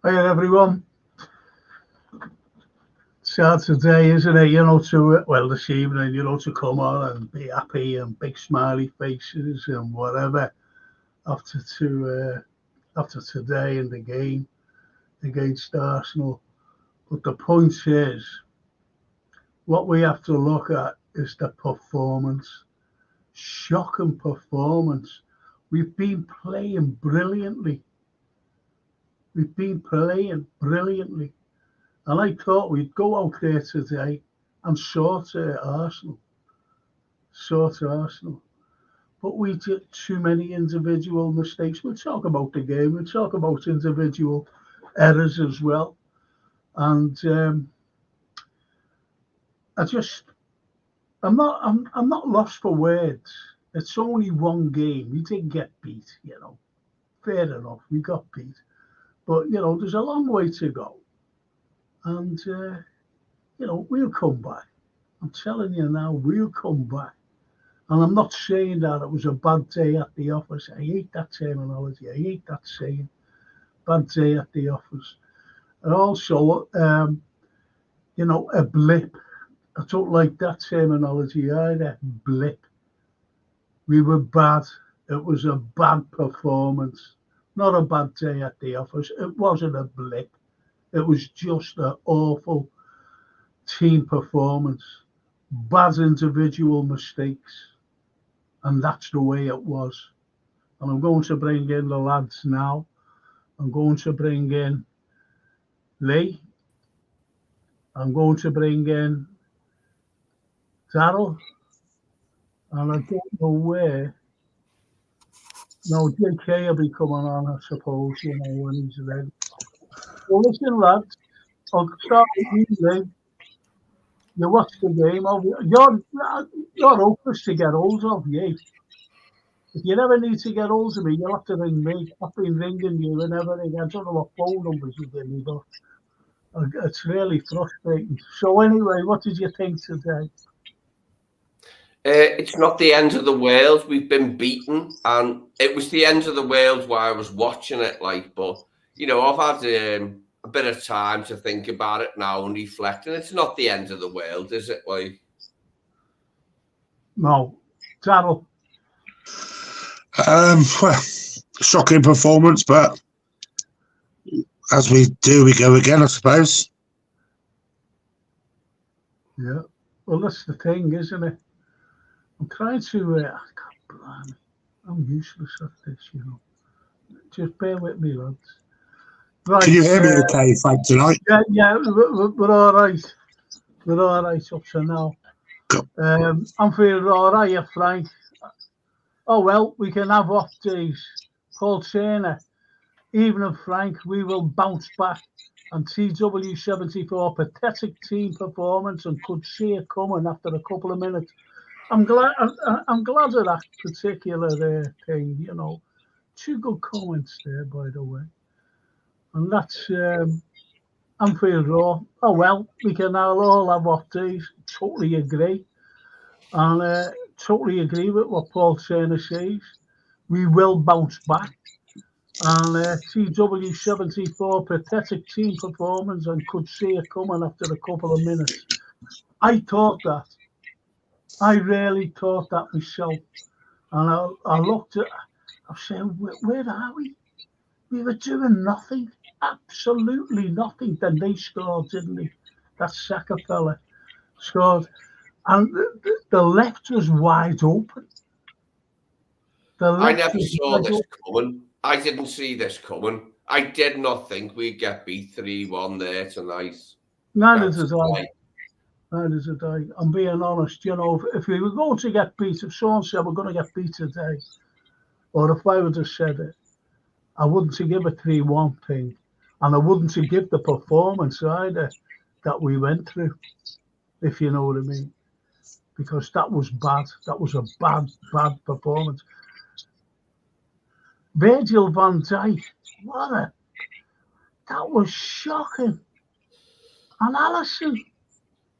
Hi everyone. Sad today, isn't it? This evening, to come on and be happy and big smiley faces and whatever after after today and the game against Arsenal. But the point is, what we have to look at is the performance. Shocking performance. We've been playing brilliantly. We've been playing brilliantly. And I thought we'd go out there today and sort Arsenal. But we did too many individual mistakes. We'll talk about the game. We'll talk about individual errors as well. And I just, I'm not lost for words. It's only one game. We did get beat. Fair enough. We got beat, but there's a long way to go. And we'll come back. I'm telling you now, we'll come back. And I'm not saying that it was a bad day at the office. I hate that terminology. I hate that saying. Bad day at the office. And also, a blip. I don't like that terminology either. Blip. We were bad. It was a bad performance. Not a bad day at the office. It wasn't a blip. It was just an awful team performance. Bad individual mistakes. And that's the way it was. And I'm going to bring in the lads now. I'm going to bring in Lee. I'm going to bring in Darryl. And I don't know where. No, JK will be coming on, I suppose, when he's ready. Well, listen, lads, I'll start with you, Lee. You watch the game. You're hopeless to get hold of, yeah. If you never need to get hold of me, you'll have to ring me. I've been ringing you and everything. I don't know what phone numbers you give me, but it's really frustrating. So anyway, what did you think today? It's not the end of the world. We've been beaten, and it was the end of the world while I was watching it. But I've had a bit of time to think about it now and reflect, and it's not the end of the world, is it? No, Darryl. Well, shocking performance, but as we do, we go again, I suppose. Yeah. Well, that's the thing, isn't it? I'm trying to. I can't blame. I'm useless at this, Just bear with me, lads. Right. Can you hear me okay, Frank, tonight? Yeah, we're all right. We're all right up to now. I'm feeling all right, yeah, Frank. Oh, well, we can have off days. Paul Turner, even if Frank, we will bounce back. And TW74, pathetic team performance and could see it coming after a couple of minutes. I'm glad of that particular thing, Two good comments there, by the way. And that's Anfield Row. Oh, well, we can all have off days. Totally agree. And totally agree with what Paul Turner says. We will bounce back. And TW74, pathetic team performance and could see it coming after a couple of minutes. I thought that. I really thought that myself. And I looked at, I said, where are we? We were doing nothing, absolutely nothing. Then they scored, didn't they? That Saka fella scored. And the left was wide open. I never saw this coming. I didn't see this coming. I did not think we'd get beat 3-1 there tonight. Neither did I. I'm being honest. If we were going to get beat, if someone said we're going to get beat today, or if I would have said it, I wouldn't have give a 3-1 thing. And I wouldn't have give the performance either that we went through, if you know what I mean. Because that was bad. That was a bad performance. Virgil van Dijk, that was shocking. And Alisson,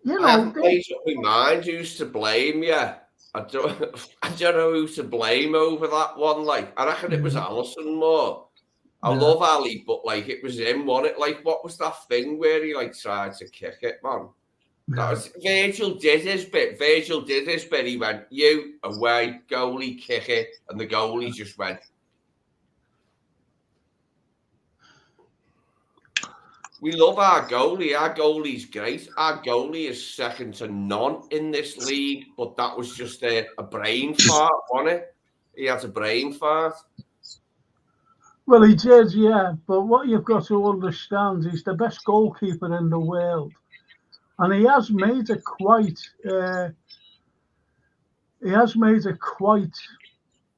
I haven't made up my mind who's to blame yet. I don't know who to blame over that one. I reckon it was Alisson more. I love Ali, but like it was him, wasn't it? Like, what was that thing where he like tried to kick it, man? That was Virgil did his bit. Virgil did his bit. He went, "You away, goalie, kick it," and the goalie just went. We love our goalie. Our goalie's great. Our goalie is second to none in this league. But that was just a brain fart, wasn't it? He had a brain fart. Well, he did, yeah. But what you've got to understand, he's the best goalkeeper in the world, and he has made a quite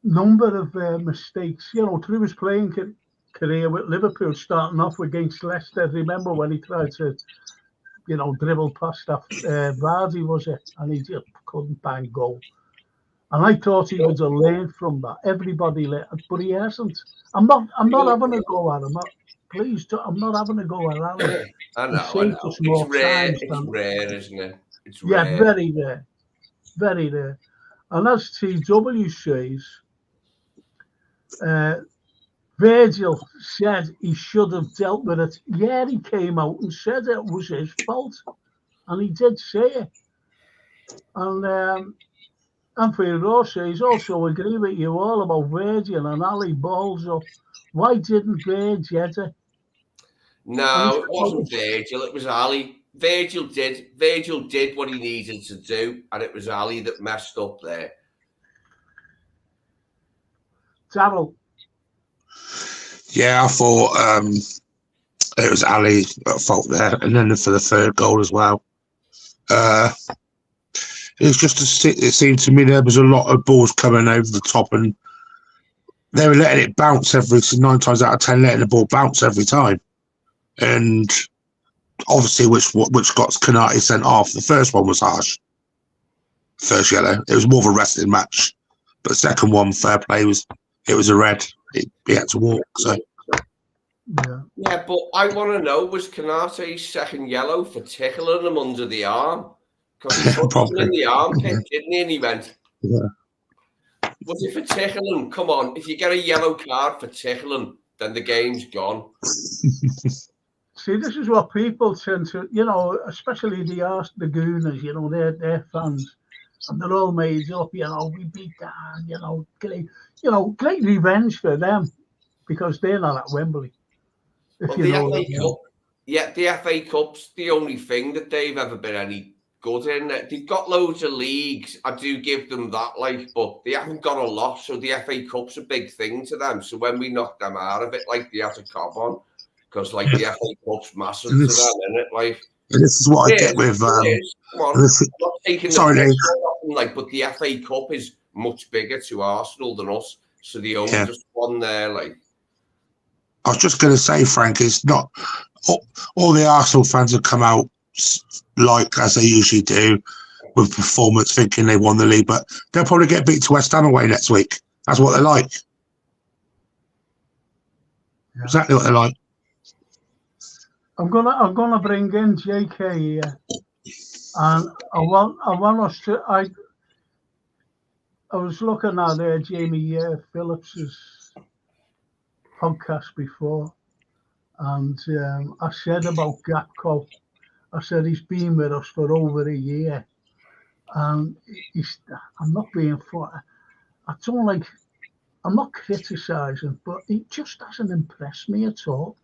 number of mistakes. You know, through his playing career with Liverpool, starting off against Leicester. Remember when he tried to, dribble past that Vardy, was it? And he just couldn't bang goal. And I thought he would have learned from that. Everybody learned, but he hasn't. I'm not having a go at him. Please, I'm not having a go at him. I know. It's rare. It's rare, isn't it? It's rare. Yeah, very rare. Very rare. And as TW says, Virgil said he should have dealt with it. Yeah, he came out and said it was his fault. And he did say it. And Anthony Ross says, also agree with you all about Virgil and Ali balls up. Why didn't Virgil get it? No, it wasn't Virgil. It was Ali. Virgil did what he needed to do, and it was Ali that messed up there. Darryl. Yeah, I thought it was Ali at fault there, and then for the third goal as well. It was just it seemed to me there was a lot of balls coming over the top, and they were letting it bounce 9 times out of 10, letting the ball bounce every time. And obviously, which got Konate sent off. The first one was harsh. First yellow. It was more of a wrestling match. But the second one, fair play, it was a red. He had to walk. So. Yeah, but I want to know, was Konate's second yellow for tickling him under the arm? Because he put him in the armpit, didn't he? And he went, was it for tickling? Come on, if you get a yellow card for tickling, then the game's gone. See, this is what people tend to, especially the Gooners, they're fans. And they're all made up, we beat that, great revenge for them because they're not at Wembley. Well, the FA Cup, the FA Cup's the only thing that they've ever been any good in. They've got loads of leagues. I do give them that, but they haven't got a lot. So the FA Cup's a big thing to them. So when we knock them out of it, they have to cop on because the FA Cup's massive to them, isn't it? And this is what I get with. Sorry, Dave. But the FA Cup is much bigger to Arsenal than us. So the oldest one there, I was just going to say, Frank, it's not all the Arsenal fans have come out as they usually do with performance, thinking they won the league, but they'll probably get beat to West Ham away next week. That's what they're like. Yeah. Exactly what they're like. I'm gonna bring in JK here, and I want us to. I was looking at Jamie Phillips's podcast before, and I said about Gakpo. I said he's been with us for over a year, and I'm not being funny. I'm not criticising, but he just doesn't impress me at all.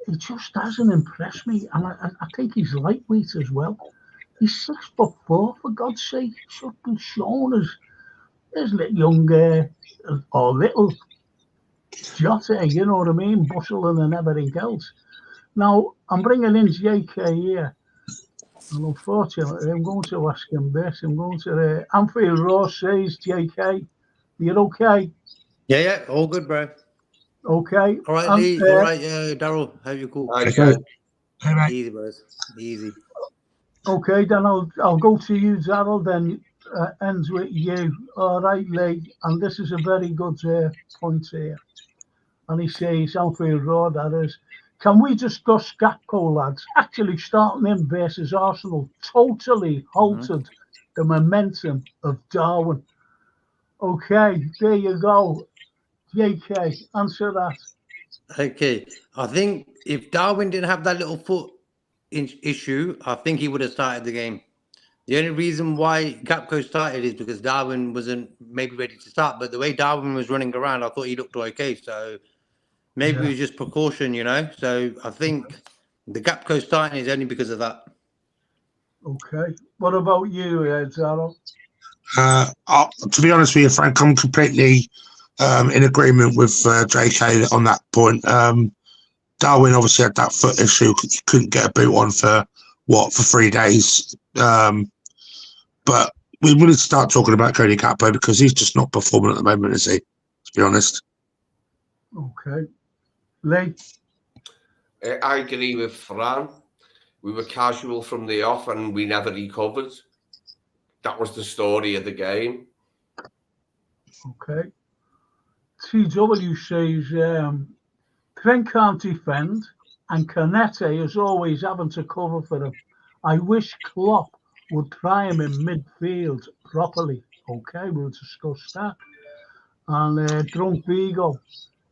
He just doesn't impress me, and I think he's lightweight as well. He's 6'4", for God's sake. Should be shown as young or little Jota, you know what I mean, bustling and everything else. Now I'm bringing in JK here, and unfortunately, I'm going to ask him this. I'm going to Anfield Ross says, JK, you're okay? Yeah, all good, bro. Okay. All right, Lee. All right, Darryl. How you cool? Okay. Easy, bros. Easy. Okay, then I'll go to you, Darryl. Then ends with you. All right, Lee. And this is a very good point here. And he says, Anfield Road, that is. Can we discuss Gakpo, lads? Actually, starting him versus Arsenal totally halted the momentum of Darwin. Okay, there you go. JK, answer that. Okay. I think if Darwin didn't have that little foot issue, I think he would have started the game. The only reason why Gapco started is because Darwin wasn't maybe ready to start. But the way Darwin was running around, I thought he looked okay. So maybe it was just precaution, you know. So I think the Gapco starting is only because of that. Okay. What about you, Zaro? To be honest with you, Frank, I'm completely in agreement with JK on that point. Darwin obviously had that foot issue. He couldn't get a boot on for 3 days. But we need to start talking about Cody Gakpo because he's just not performing at the moment, is he? To be honest. Okay. Lee? I agree with Fran. We were casual from the off and we never recovered. That was the story of the game. Okay. TW says Trent can't defend and Canete is always having to cover for him. I wish Klopp would try him in midfield properly. Okay, we'll discuss that. And Drunk Vigo,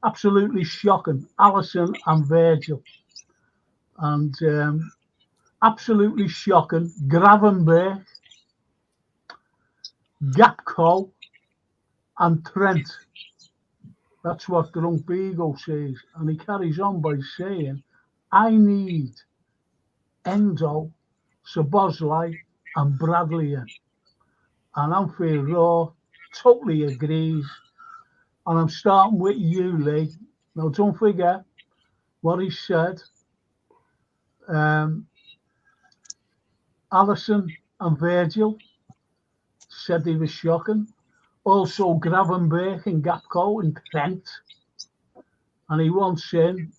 absolutely shocking. Alisson and Virgil. And absolutely shocking. Gravenberch, Gakpo, and Trent. That's what Drunk Vigo says. And he carries on by saying, I need Endo, Szoboszlai, and Bradley in. And Anfield Raw totally agrees. And I'm starting with you, Lee. Now, don't forget what he said. Alisson and Virgil said they were shocking. Also, Gravenberch and Gakpo and Trent. And he wants in,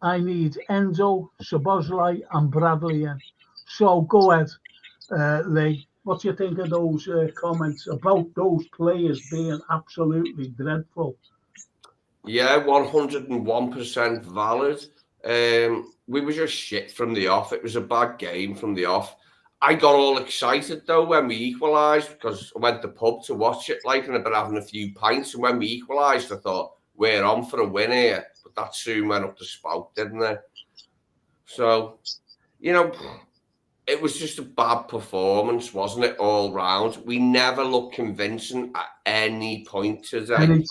I need Endo, Szoboszlai, and Bradley in. So go ahead, Lee. What do you think of those comments about those players being absolutely dreadful? Yeah, 101% valid. We were just shit from the off. It was a bad game from the off. I got all excited though when we equalised because I went to the pub to watch it, and I've been having a few pints. And when we equalised, I thought we're on for a win here. But that soon went up the spout, didn't it? So, it was just a bad performance, wasn't it, all round? We never looked convincing at any point today. I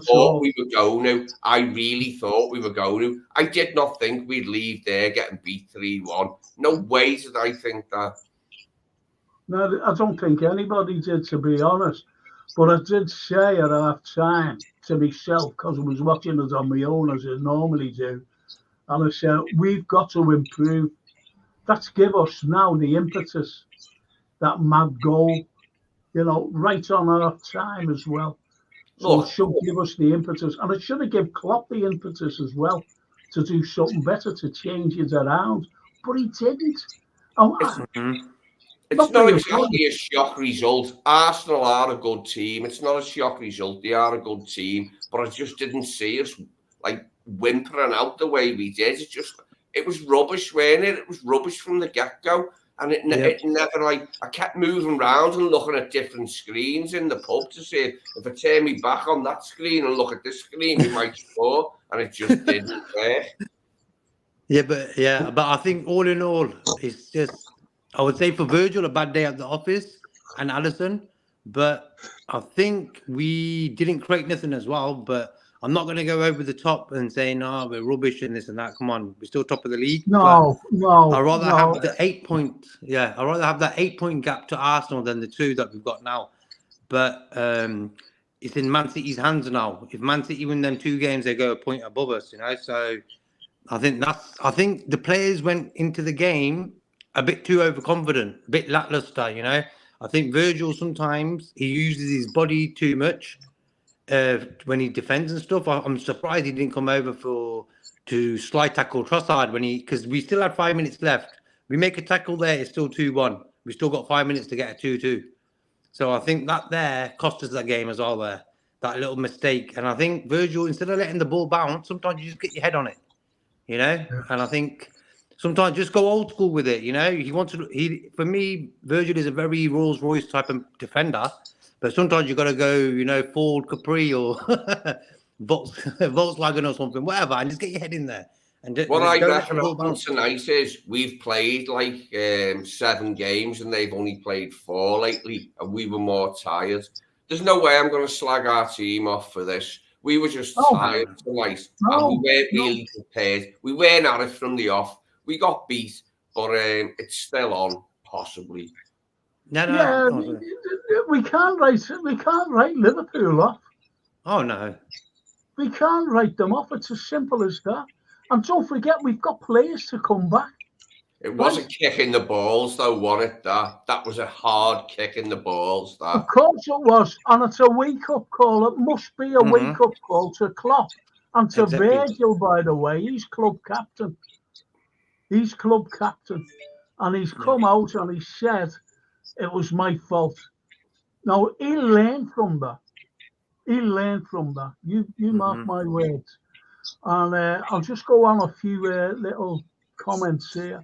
thought we were going to. I really thought we were going to. I did not think we'd leave there getting beat 3-1. No way did I think that. No, I don't think anybody did, to be honest. But I did say at half time to myself, because I was watching it on my own as I normally do, and I said, we've got to improve. That's give us now the impetus, that mad goal, right on half time as well. So it should give us the impetus. And it should have given Klopp the impetus as well to do something better, to change it around. But he didn't. It's not exactly a shock result. Arsenal are a good team. It's not a shock result. They are a good team. But I just didn't see us whimpering out the way we did. It was rubbish, wasn't it? It was rubbish from the get-go. And it never, I kept moving around and looking at different screens in the pub to see if I turn me back on that screen and look at this screen, we might score. And it just didn't work. But I think all in all, it's just, I would say for Virgil, a bad day at the office and Alisson. But I think we didn't create nothing as well. But I'm not going to go over the top and say, no, we're rubbish and this and that. Come on, we're still top of the league. No. I'd rather have the 8 point. Yeah, I'd rather have that 8 point gap to Arsenal than the 2 that we've got now. But it's in Man City's hands now. If Man City win them 2 games, they go a point above us, So I think the players went into the game a bit too overconfident, a bit lackluster, I think Virgil sometimes he uses his body too much. When he defends and stuff, I'm surprised he didn't come over to slide tackle Trossard because we still had 5 minutes left. We make a tackle there, it's still 2-1. We still got 5 minutes to get a 2-2. So I think that there cost us that game as well there, that little mistake. And I think Virgil, instead of letting the ball bounce, sometimes you just get your head on it, And I think sometimes just go old school with it, For me, Virgil is a very Rolls Royce type of defender. But sometimes you got to go, forward Capri or Volkswagen or something, whatever, and just get your head in there. And What I don't let reckon the ball happens bounce. tonight is we've played like 7 games and they've only played 4 lately, and we were more tired. There's no way I'm going to slag our team off for this. We were just tired tonight, and we weren't really prepared. We weren't at it from the off. We got beat, but it's still on, possibly. No. We can't write Liverpool off. Oh no. We can't write them off. It's as simple as that. And don't forget, we've got players to come back. It was a kick in the balls, though, wasn't it? That was a hard kick in the balls. That. Of course it was. And it's a wake-up call. It must be a wake-up call to Klopp and to Virgil, by the way. He's club captain. And he's come out and he said, it was my fault. Now, he'll learn from that. You mark my words. And I'll just go on a few little comments here.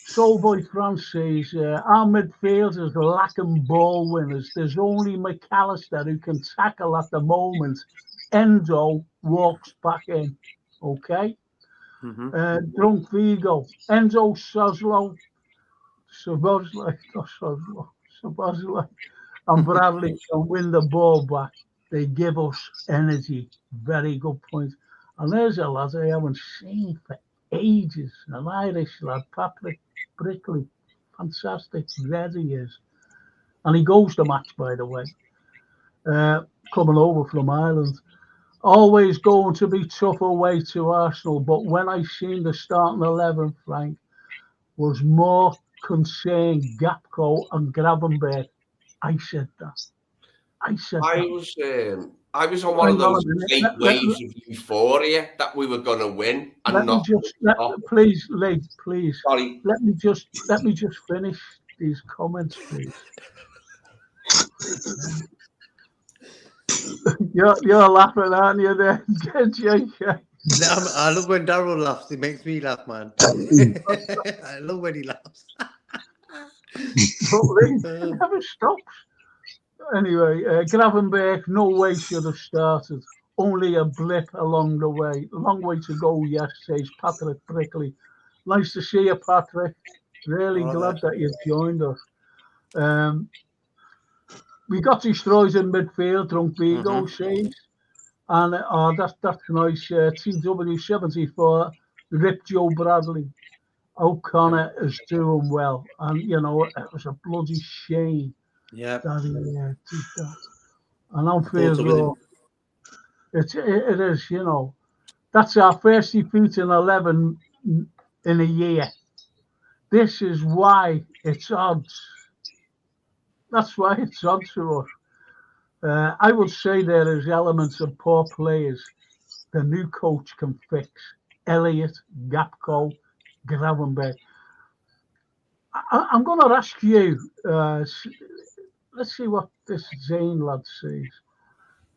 Soulboy France says, our midfielders are lacking ball winners. There's only McAllister who can tackle at the moment. Endo walks back in. Okay? Drunk Vigo. Enzo Szoboszlai and Bradley can win the ball back. They give us energy. Very good point. And there's a lad I haven't seen for ages. An Irish lad, Patrick Brickley. Fantastic. There he is. And he goes to match, by the way. Coming over from Ireland. Always going to be tough away to Arsenal. But when I seen the starting 11, Frank, was more concerned Gakpo and Gravenberch. I said that. I was on one of those fake waves of euphoria that we were going to win, and please, Lee, please. Sorry. Let me just finish these comments, please. You're laughing, aren't you? There, JK. I love when Darryl laughs. It makes me laugh, man. I love when he laughs. But Lee never stops. Anyway, Gravenberch, no way should have started. Only a blip along the way. A long way to go, yes, says Patrick Brickley. Nice to see you, Patrick. Really glad that you've joined us. We got destroyed in midfield, Drunk Vigo says. And that's nice. TW74, Rip Joe Bradley. O'Connor is doing well. And, you know, it was a bloody shame. Yeah, that he did that. And I'm feeling it is, you know. That's our first defeat in 11 in a year. This is why it's odds. That's why it's odds to us. I would say there is elements of poor players the new coach can fix. Elliott, Gakpo, Gravenberch. I'm going to ask you. Let's see what this Zane lad says.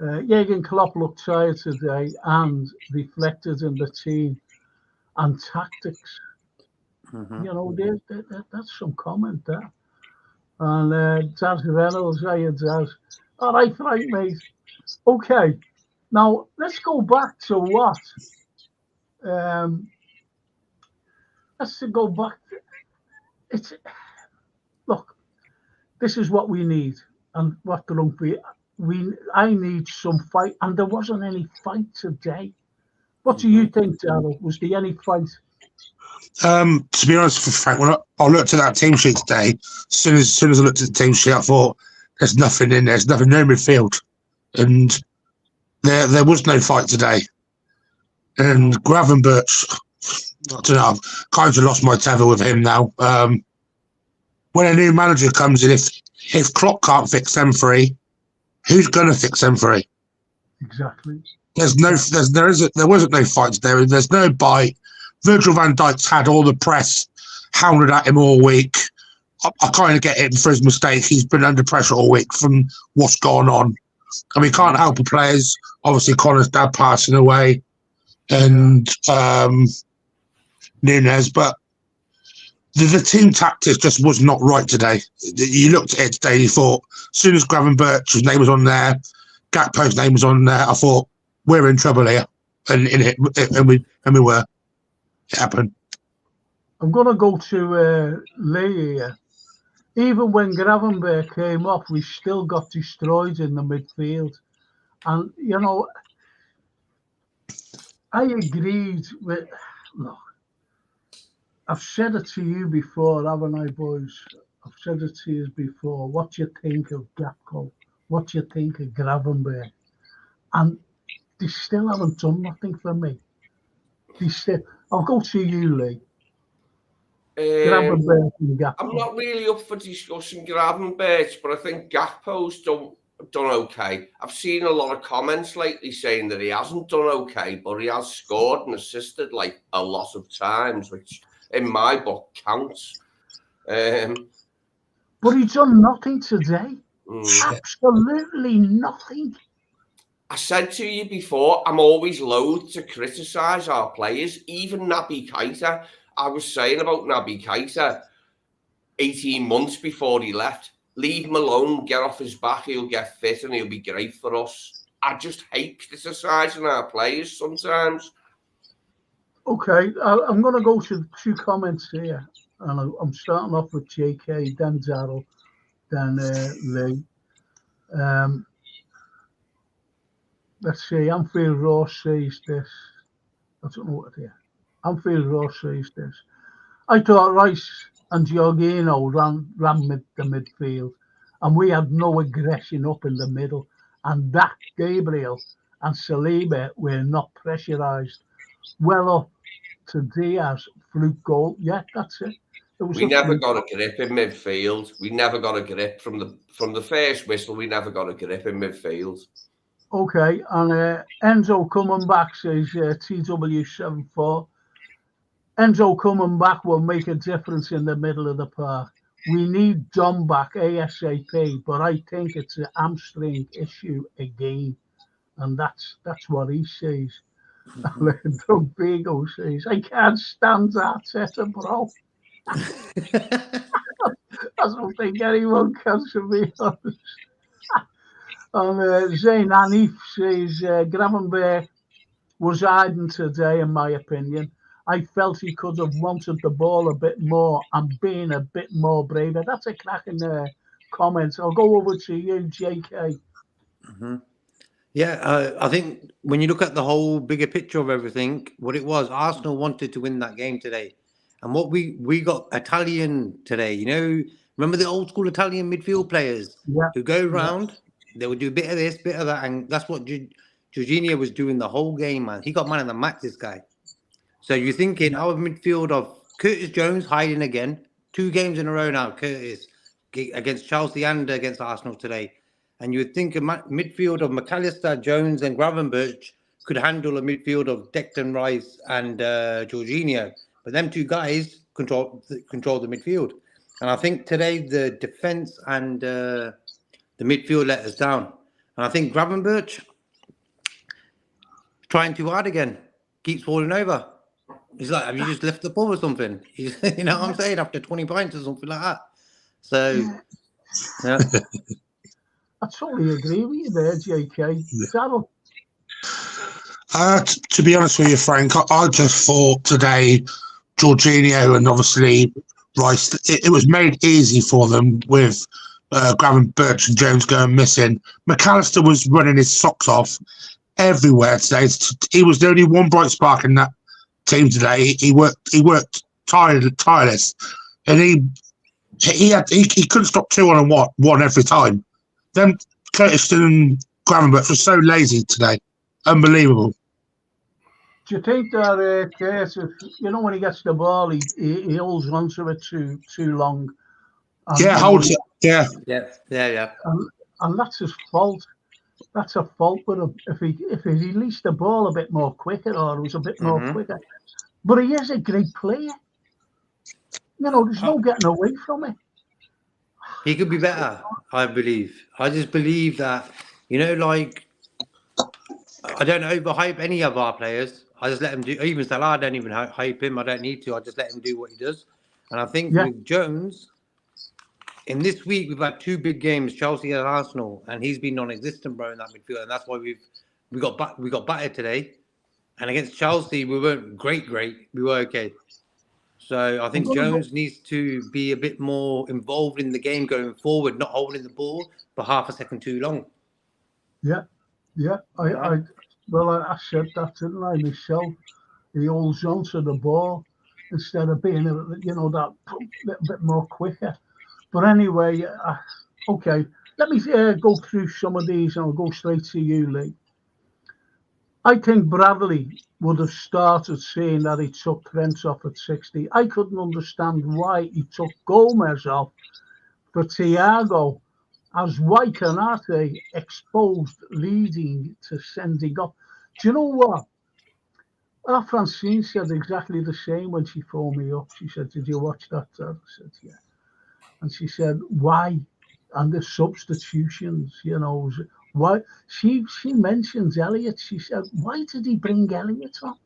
Jürgen Klopp looked tired today and reflected in the team and tactics. You know, that's some comment there. And Daz Reynolds, Daz. All right, mate. Okay. Now, let's go back to what? Let's go back. Look. This is what we need, and what I need some fight, and there wasn't any fight today. What do you think, Darryl? Was there any fight? To be honest with Frank, when I looked at that team sheet today, as soon as I looked at the team sheet, I thought there's nothing in there. There's nothing, no midfield, and there was no fight today. And Gravenberch, I don't know, I've kind of lost my tether with him now. When a new manager comes in, if Klopp can't fix them three, who's going to fix them three? Exactly. There wasn't no fights there. There's no bite. Virgil van Dijk's had all the press hounded at him all week. I kind of get him for his mistake. He's been under pressure all week from what's gone on. And we can't help the players. Obviously, Connor's dad passing away and Nunes, but the team tactics just was not right today. You looked at it today, you thought, as soon as Gravenberch's name was on there, Gakpo's name was on there, I thought, we're in trouble here, and we were. It happened. I'm going to go to Lee here. Even when Gravenberg came off, we still got destroyed in the midfield. And, you know, I agreed with... Look, I've said it to you before, haven't I, boys? I've said it to you before. What do you think of Gakpo? What do you think of Gravenberg? And they still haven't done nothing for me. I'll go to you, Lee. Gravenberg and Gakpo. I'm not really up for discussing Gravenberg, but I think Gakpo's done okay. I've seen a lot of comments lately saying that he hasn't done okay, but he has scored and assisted like a lot of times, which in my book counts. But he's done nothing today. Absolutely nothing. I said to you before, I'm always loath to criticise our players, even Naby Keita. I was saying about Naby Keita 18 months before he left. Leave him alone, get off his back, he'll get fit and he'll be great for us. I just hate criticising our players sometimes. Okay, I'm going to go to 2 comments here. And I'm starting off with JK, then Darryl, then Lee. Let's see, Anfield Raw says this. I don't know what it is. Anfield Raw says this. I thought Rice and Jorginho ran the midfield, and we had no aggression up in the middle. And that Gabriel and Saliba were not pressurised. Well up to Diaz, fluke goal. Yeah, that's it. We never got a grip in midfield. We never got a grip from the first whistle. We never got a grip in midfield. Okay, and Enzo coming back says TW74. Enzo coming back will make a difference in the middle of the park. We need John back ASAP, but I think it's a hamstring issue again, and that's what he says. Doug Beagle says, I can't stand Arteta, bro. I don't think anyone can, to be honest. And Zayn Hanif says, Gravenberg was hiding today, in my opinion. I felt he could have wanted the ball a bit more and been a bit more braver. That's a cracking comment. I'll go over to you, JK. Mm-hmm. Yeah, I think when you look at the whole bigger picture of everything, what it was, Arsenal wanted to win that game today. And what we got Italian today, you know, remember the old school Italian midfield players who go round, they would do a bit of this, bit of that, and that's what Jorginho was doing the whole game, man. He got man of the match, this guy. So you're thinking our midfield of Curtis Jones hiding again, 2 games in a row now, Curtis, against Chelsea and against Arsenal today. And you would think a midfield of McAllister, Jones and Gravenberch could handle a midfield of Declan Rice and Jorginho. But them 2 guys control the midfield. And I think today the defence and the midfield let us down. And I think Gravenberch trying too hard again, keeps falling over. He's like, have you just left the ball or something? You know what I'm saying? After 20 pints or something like that. So, yeah. I totally agree with you there, JK. Darryl? To be honest with you, Frank, I just thought today, Jorginho and obviously Rice, it was made easy for them with Gravenberch and Jones going missing. McAllister was running his socks off everywhere today. He was the only one bright spark in that team today. He worked tireless, and he couldn't stop 2 on and one every time. Then Curtis and Gravenberch were so lazy today, unbelievable. Do you think that Curtis, you know, when he gets the ball, he holds on to it too long? Holds it. Yeah. And that's his fault. That's a fault with him. If he released the ball a bit more quicker, or it was a bit more quicker. But he is a great player. You know, there's no getting away from it. He could be better, I believe. I just believe that, you know, like, I don't overhype any of our players. I just let him do, even Salah, I don't even hype him. I don't need to. I just let him do what he does. And I think with Jones, in this week, we've had 2 big games, Chelsea and Arsenal, and he's been non-existent, bro, in that midfield. And that's why we got battered today, and against Chelsea we weren't great. We were okay. So I think Jones needs to be a bit more involved in the game going forward, not holding the ball for half a second too long. Yeah. I said that, didn't I, Michelle? He holds on to the ball instead of being, that little bit more quicker. But anyway, okay, let me go through some of these and I'll go straight to you, Lee. I think Bradley would have started saying that he took Trent off at 60. I couldn't understand why he took Gomez off for Thiago, as White and Arte exposed, leading to sending off. Do you know what? Our Francine said exactly the same when she phoned me up. She said, "Did you watch that, Dad?" I said, "Yeah." And she said, "Why?" And the substitutions, why? She mentions Elliott. She said, "Why did he bring Elliott on?"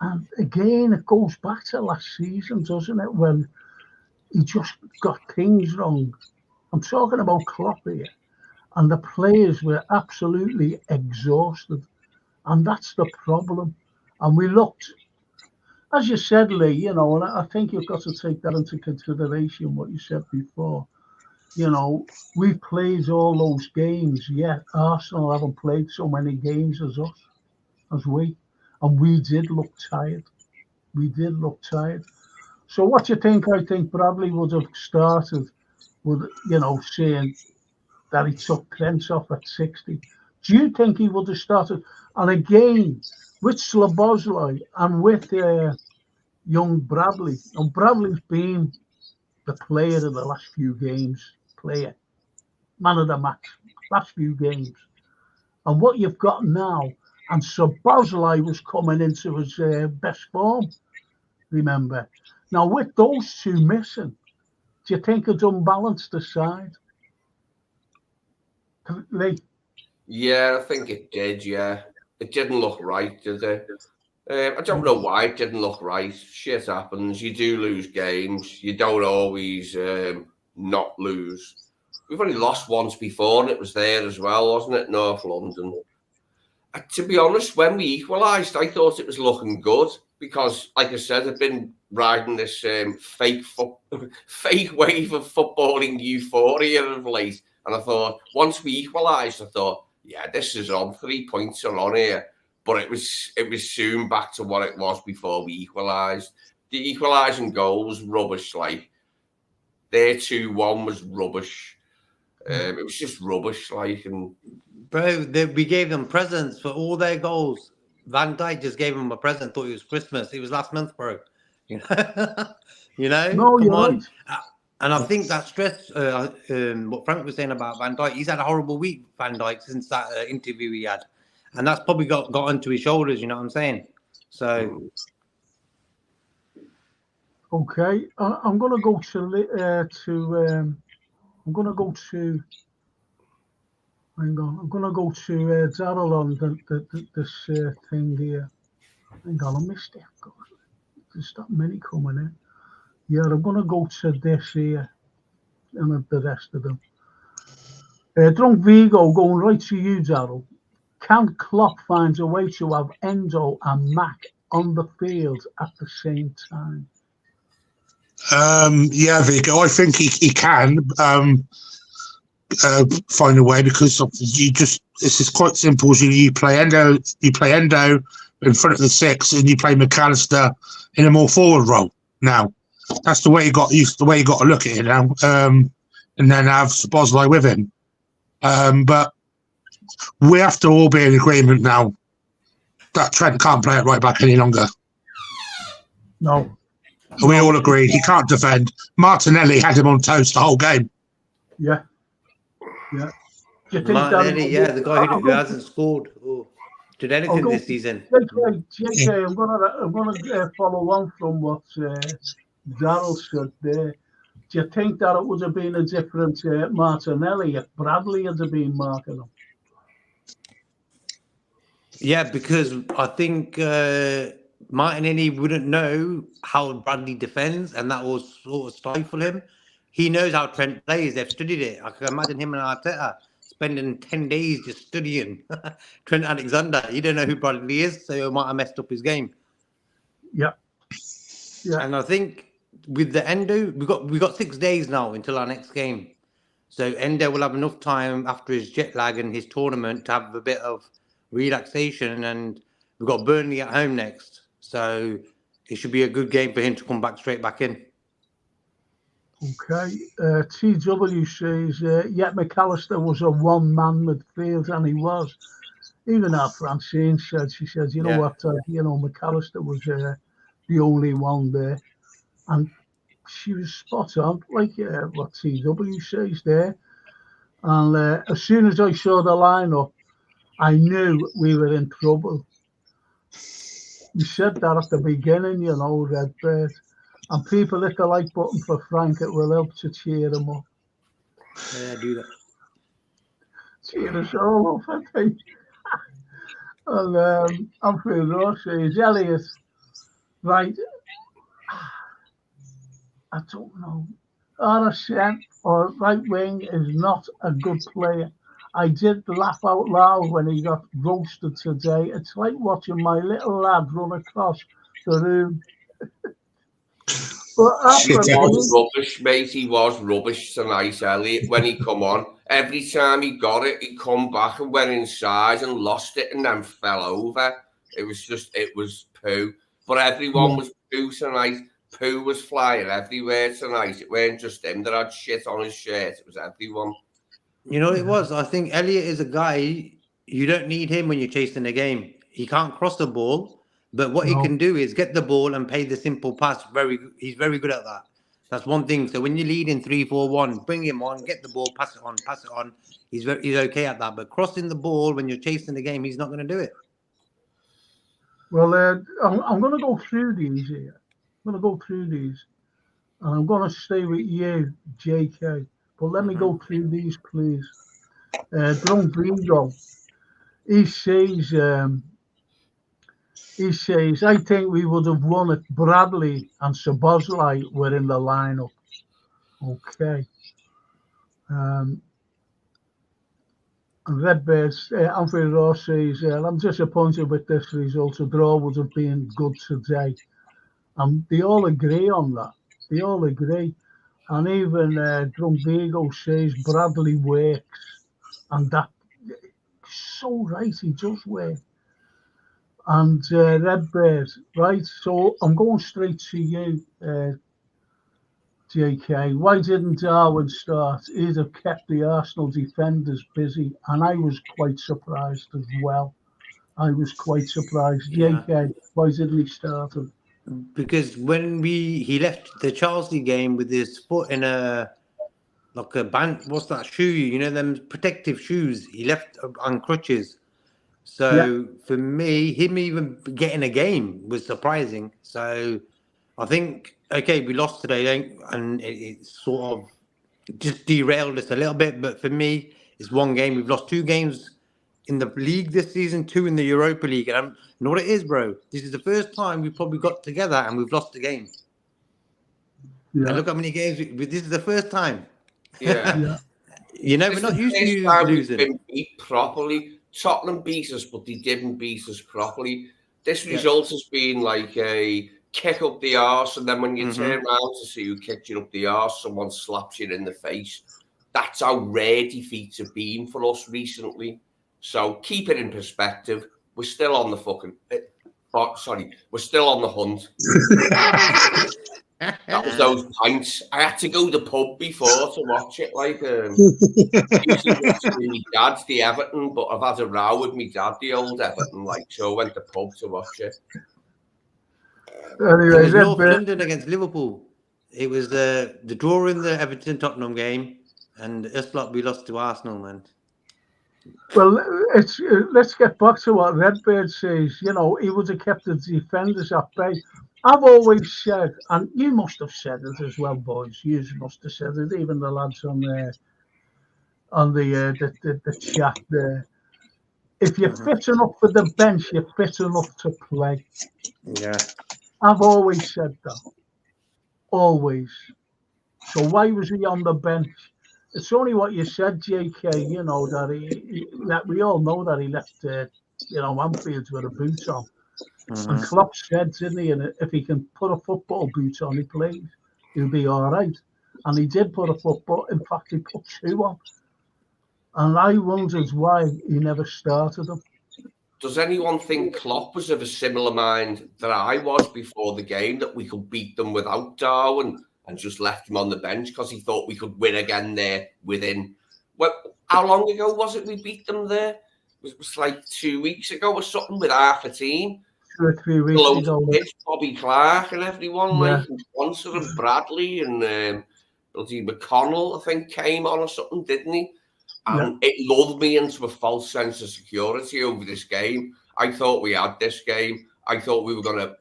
And again, it goes back to last season, doesn't it? When he just got things wrong. I'm talking about Klopp here. And the players were absolutely exhausted. And that's the problem. And we looked, as you said, Lee, and I think you've got to take that into consideration, what you said before. We've played all those games, yet Arsenal haven't played so many games as us, as we. And we did look tired. So what do you think? I think Bradley would have started with, saying that he took Trent off at 60. Do you think he would have started? And again, with Szoboszlai and with young Bradley. And Bradley's been the player of the last few games. Man of the match, last few games. And what you've got now, and Szoboszlai was coming into his best form, remember. Now, with those two missing, do you think it's unbalanced the side? Lee? Yeah, I think it did, yeah. It didn't look right, did it? I don't know why it didn't look right. Shit happens. You do lose games. You don't always not lose. We've only lost once before, and it was there as well, wasn't it? North London. To be honest, when we equalised, I thought it was looking good because, like I said, I've been riding this fake wave of footballing euphoria of late. And I thought, once we equalised, I thought, yeah, this is on. 3 points are on here. But it was soon back to what it was before we equalised. The equalising goal was rubbish. Like, their 2-1 was rubbish. It was just rubbish. Bro, we gave them presents for all their goals. Van Dijk just gave them a present. Thought it was Christmas. It was last month, bro. No, Come on. Right. And I think that stress, what Frank was saying about Van Dijk, he's had a horrible week, Van Dijk, since that interview he had. And that's probably got onto his shoulders, you know what I'm saying? So. Okay, I'm going to go to Darrell on this thing here. Hang on, I missed it. There's that many coming in. Yeah, I'm going to go to this here and the rest of them. Drunk Vigo, going right to you, Darrell. Can Klopp find a way to have Endo and Mac on the field at the same time? Yeah, Vigo, I think he can find a way because this is quite simple. You play Endo in front of the 6 and you play McAllister in a more forward role now. That's the way you got to look at it now, and then have Szoboszlai with him. But we have to all be in agreement now that Trent can't play at right back any longer. No. We all agree he can't defend. Martinelli had him on toast the whole game. Yeah. Martinelli, the guy who hasn't scored or did anything this season. JK, I'm gonna follow on from what Darrell said there. Do you think that it would have been a different Martinelli if Bradley had been marking him? Yeah, because I think Martinelli wouldn't know how Bradley defends, and that will sort of stifle him. He knows how Trent plays. They've studied it. I can imagine him and Arteta spending 10 days just studying Trent Alexander. You don't know who Bradley is, so he might have messed up his game. Yeah. And I think with the Endo, we got 6 days now until our next game. So Endo will have enough time after his jet lag and his tournament to have a bit of relaxation. And we've got Burnley at home next. So it should be a good game for him to come back straight back in. Okay. TW says, McAllister was a one-man midfield, and he was. Even our Francine said, you know what, McAllister was the only one there. And she was spot on, like what TW says there. And as soon as I saw the lineup, I knew we were in trouble. You said that at the beginning, Redbird. And people hit the like button for Frank. It will help to cheer him up. Yeah, do that. Cheer us all up, I think. And Humphrey Ross says, Elliot, right, I don't know. RSM or right wing is not a good player. I did laugh out loud when he got roasted today. It's like watching my little lad run across the room. But he was rubbish, mate. He was rubbish tonight, Elliot. When he come on, every time he got it, he come back and went inside and lost it and then fell over. It was poo. But everyone was poo tonight. Poo was flying everywhere tonight. It weren't just him that had shit on his shirt. It was everyone. You know what it was? I think Elliot is a guy, you don't need him when you're chasing a game. He can't cross the ball, but what he can do is get the ball and play the simple pass. He's very good at that. That's one thing. So when you lead in 3-4-1, bring him on, get the ball, pass it on. He's okay at that. But crossing the ball when you're chasing the game, he's not going to do it. Well, I'm going to go through these here. And I'm going to stay with you, JK. But let me go through these, please. Drunk Vigo. He says, I think we would have won if Bradley and Szoboszlai were in the lineup. Okay. And Redbirds, Humphrey Ross says, I'm disappointed with this result. A draw would have been good today. And they all agree on that. They all agree. And even Drunk Vigo says Bradley works. And that's so right, he does work. And Redbird, right? So I'm going straight to you, JK. Why didn't Darwin start? He'd have kept the Arsenal defenders busy. And I was quite surprised as well. JK, why didn't he start him? Because when he left the Chelsea game with his foot in a band, what's that shoe? You know, them protective shoes. He left on crutches. So for me, him even getting a game was surprising. So I think, okay, we lost today, and it sort of just derailed us a little bit. But for me, it's one game. We've lost 2 games in the league this season, 2 in the Europa League. And you know what it is, bro? This is the first time we've probably got together and we've lost a game. Yeah. And look how many games. This is the first time. Yeah. You know, we're not used to losing. We've been beat properly. Tottenham beat us, but they didn't beat us properly. This result has been like a kick up the arse, and then when you turn around to see who kicked you up the arse, someone slaps you in the face. That's how rare defeats have been for us recently. So keep it in perspective. We're still on the we're still on the hunt. That was those pints. I had to go to the pub before to watch it. Like, usually watching my dad, the Everton, but I've had a row with my dad, the old Everton. Like, so I went to the pub to watch it. Anyway, it was North London against Liverpool. It was the draw in the Everton Tottenham game, and we lost to Arsenal, man. Well, let's get back to what Redbird says. You know, he would have kept the defenders at bay. I've always said, and you must have said it as well, boys. You must have said it, even the lads on the chat there. If you're fit enough for the bench, you're fit enough to play. Yeah, I've always said that. Always. So why was he on the bench? it's only what you said, JK. You know that that we all know that he left, Anfield with a boot on. And Klopp said, didn't he? And if he can put a football boot on, he plays. He'll be all right. And he did put a football. In fact, he put 2 on. And I wondered why he never started them. Does anyone think Klopp was of a similar mind that I was before the game, that we could beat them without Darwin, and just left him on the bench because he thought we could win again there within... Well, how long ago was it we beat them there? It was like 2 weeks ago or something, with half a team. 2 or 3 weeks ago. Bobby Clark and everyone, Yeah. like, and Swanson and Bradley and bloody McConnell, I think, came on or something, didn't he? And it lulled me into a false sense of security over this game. I thought we had this game. I thought we were going to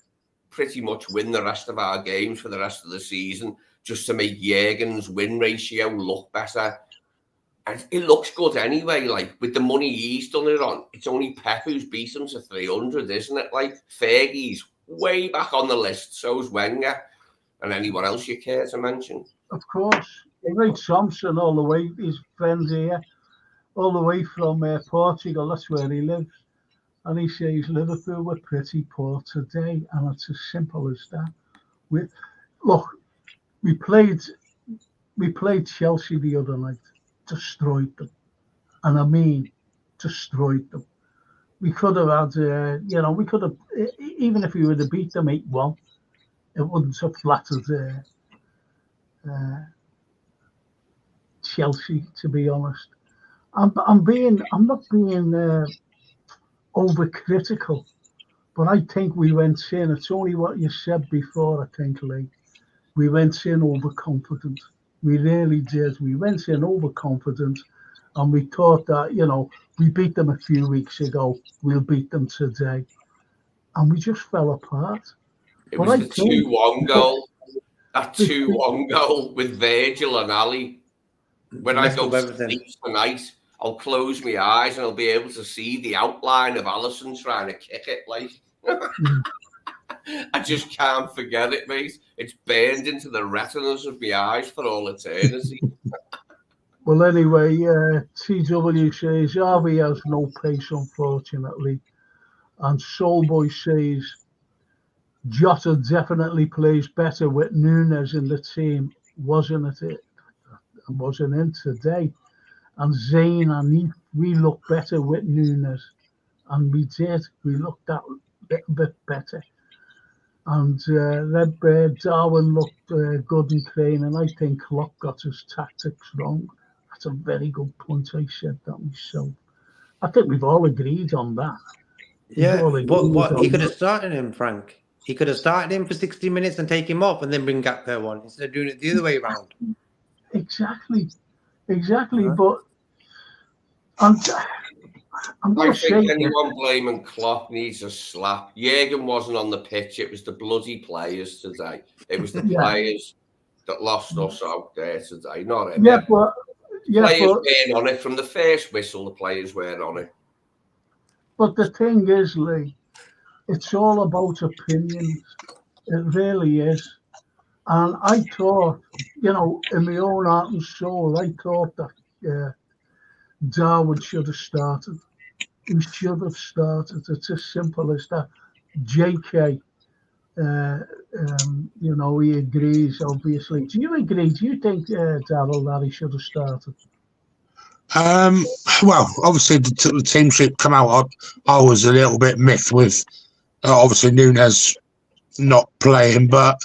pretty much win the rest of our games for the rest of the season, just to make Jurgen's win ratio look better. And it looks good anyway, like, with the money he's done it on. It's only Pep who's beat him to 300, isn't it? Like, Fergie's way back on the list, so's Wenger, and anyone else you care to mention. Of course. Ray Thompson, all the way, his friends here, all the way from Portugal, that's where he lives. And he says Liverpool were pretty poor today, and it's as simple as that. We played Chelsea the other night, destroyed them, and I mean destroyed them. We could have had, we could have, even if we would have beat them 8-1, it wouldn't have flattered Chelsea, to be honest. I'm not being overcritical, but I think we went in. It's only what you said before, I think, Lee. We went in overconfident. We really did. We went in overconfident, and we thought that, we beat them a few weeks ago. We'll beat them today. And we just fell apart. It was the 2-1 goal. That 2-1 goal with Virgil and Ali. When I go to sleep tonight, I'll close my eyes and I'll be able to see the outline of Alisson trying to kick it. Like, I just can't forget it, mate. It's burned into the retinas of my eyes for all eternity. Well, anyway, TW says Harvey has no pace, unfortunately. And Soulboy says Jota definitely plays better with Nunes in the team, wasn't it? Wasn't in today. And Zayn and we looked better with Nunes, and we did. We looked that little bit better. And Darwin looked good in training. I think Klopp got his tactics wrong. That's a very good point. I said that myself. I think we've all agreed on that. Yeah, what he could have started him, Frank. He could have started him for 60 minutes and take him off and then bring Gakpo on instead of doing it the other way around. Exactly. But I think anyone blaming Klopp needs a slap. Jurgen wasn't on the pitch. It was the bloody players today. It was the players that lost us out there today, not him. Players weren't on it from the first whistle. The players weren't on it. But the thing is, Lee, it's all about opinions. It really is. And I thought, in my own heart and soul, I thought that Darwin should have started. He should have started. It's as simple as that. JK, he agrees, obviously. Do you agree? Do you think, Darryl, that he should have started? Well, obviously, the team sheet come out. I was a little bit miffed with, obviously, Nunes not playing, but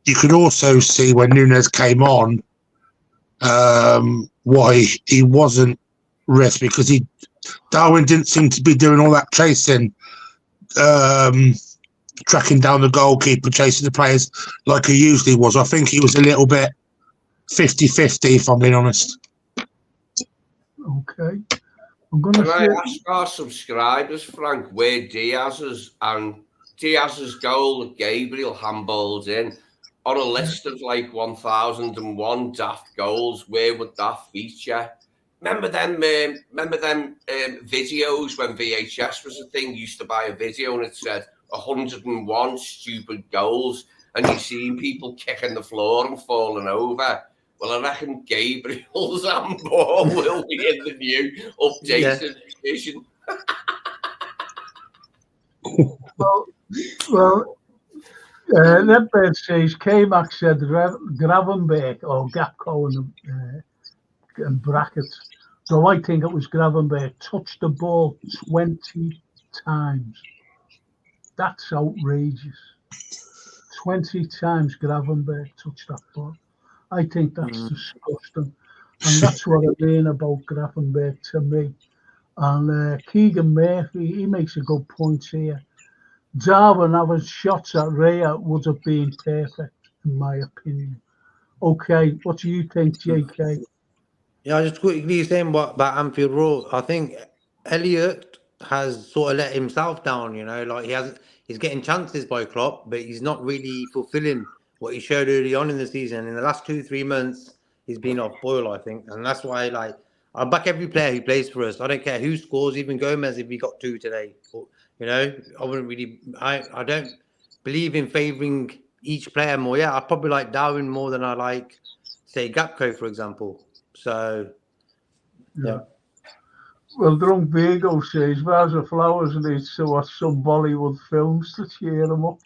you could also see when Nunes came on why he wasn't risked, because Darwin didn't seem to be doing all that chasing, tracking down the goalkeeper, chasing the players like he usually was. I think he was a little bit 50-50, if I'm being honest. Okay. Can I ask our subscribers, Frank, where Diaz's goal that Gabriel handballs in, on a list of like 1001 daft goals, where would that feature? Remember them videos when VHS was a thing? You used to buy a video and it said 101 stupid goals, and you seen people kicking the floor and falling over. Well, I reckon Gabriel's handball will be in the new updated edition. Well, Redbird says K-Mac said Gravenberch or Gapco in brackets. So I think it was Gravenberch touched the ball 20 times. That's outrageous. 20 times Gravenberch touched that ball. I think that's disgusting. And that's what I mean about Gravenberch to me. And Keegan Murphy, he makes a good point here. Darwin having shots at Raya would have been perfect, in my opinion. Okay, what do you think, JK? Yeah, I just quickly saying about Anfield Road. I think Elliot has sort of let himself down. Like he's getting chances by Klopp, but he's not really fulfilling what he showed early on in the season. In the last 2-3 months, he's been off boil, I think, and that's why I back every player who plays for us. I don't care who scores, even Gomez if he got 2 today. But, I wouldn't really. I don't believe in favouring each player more. Yeah, I probably like Darwin more than I like, say, Gapco, for example. So, yeah. Well, Drunk Virgo says Vase of Flowers needs to watch some Bollywood films to cheer him up.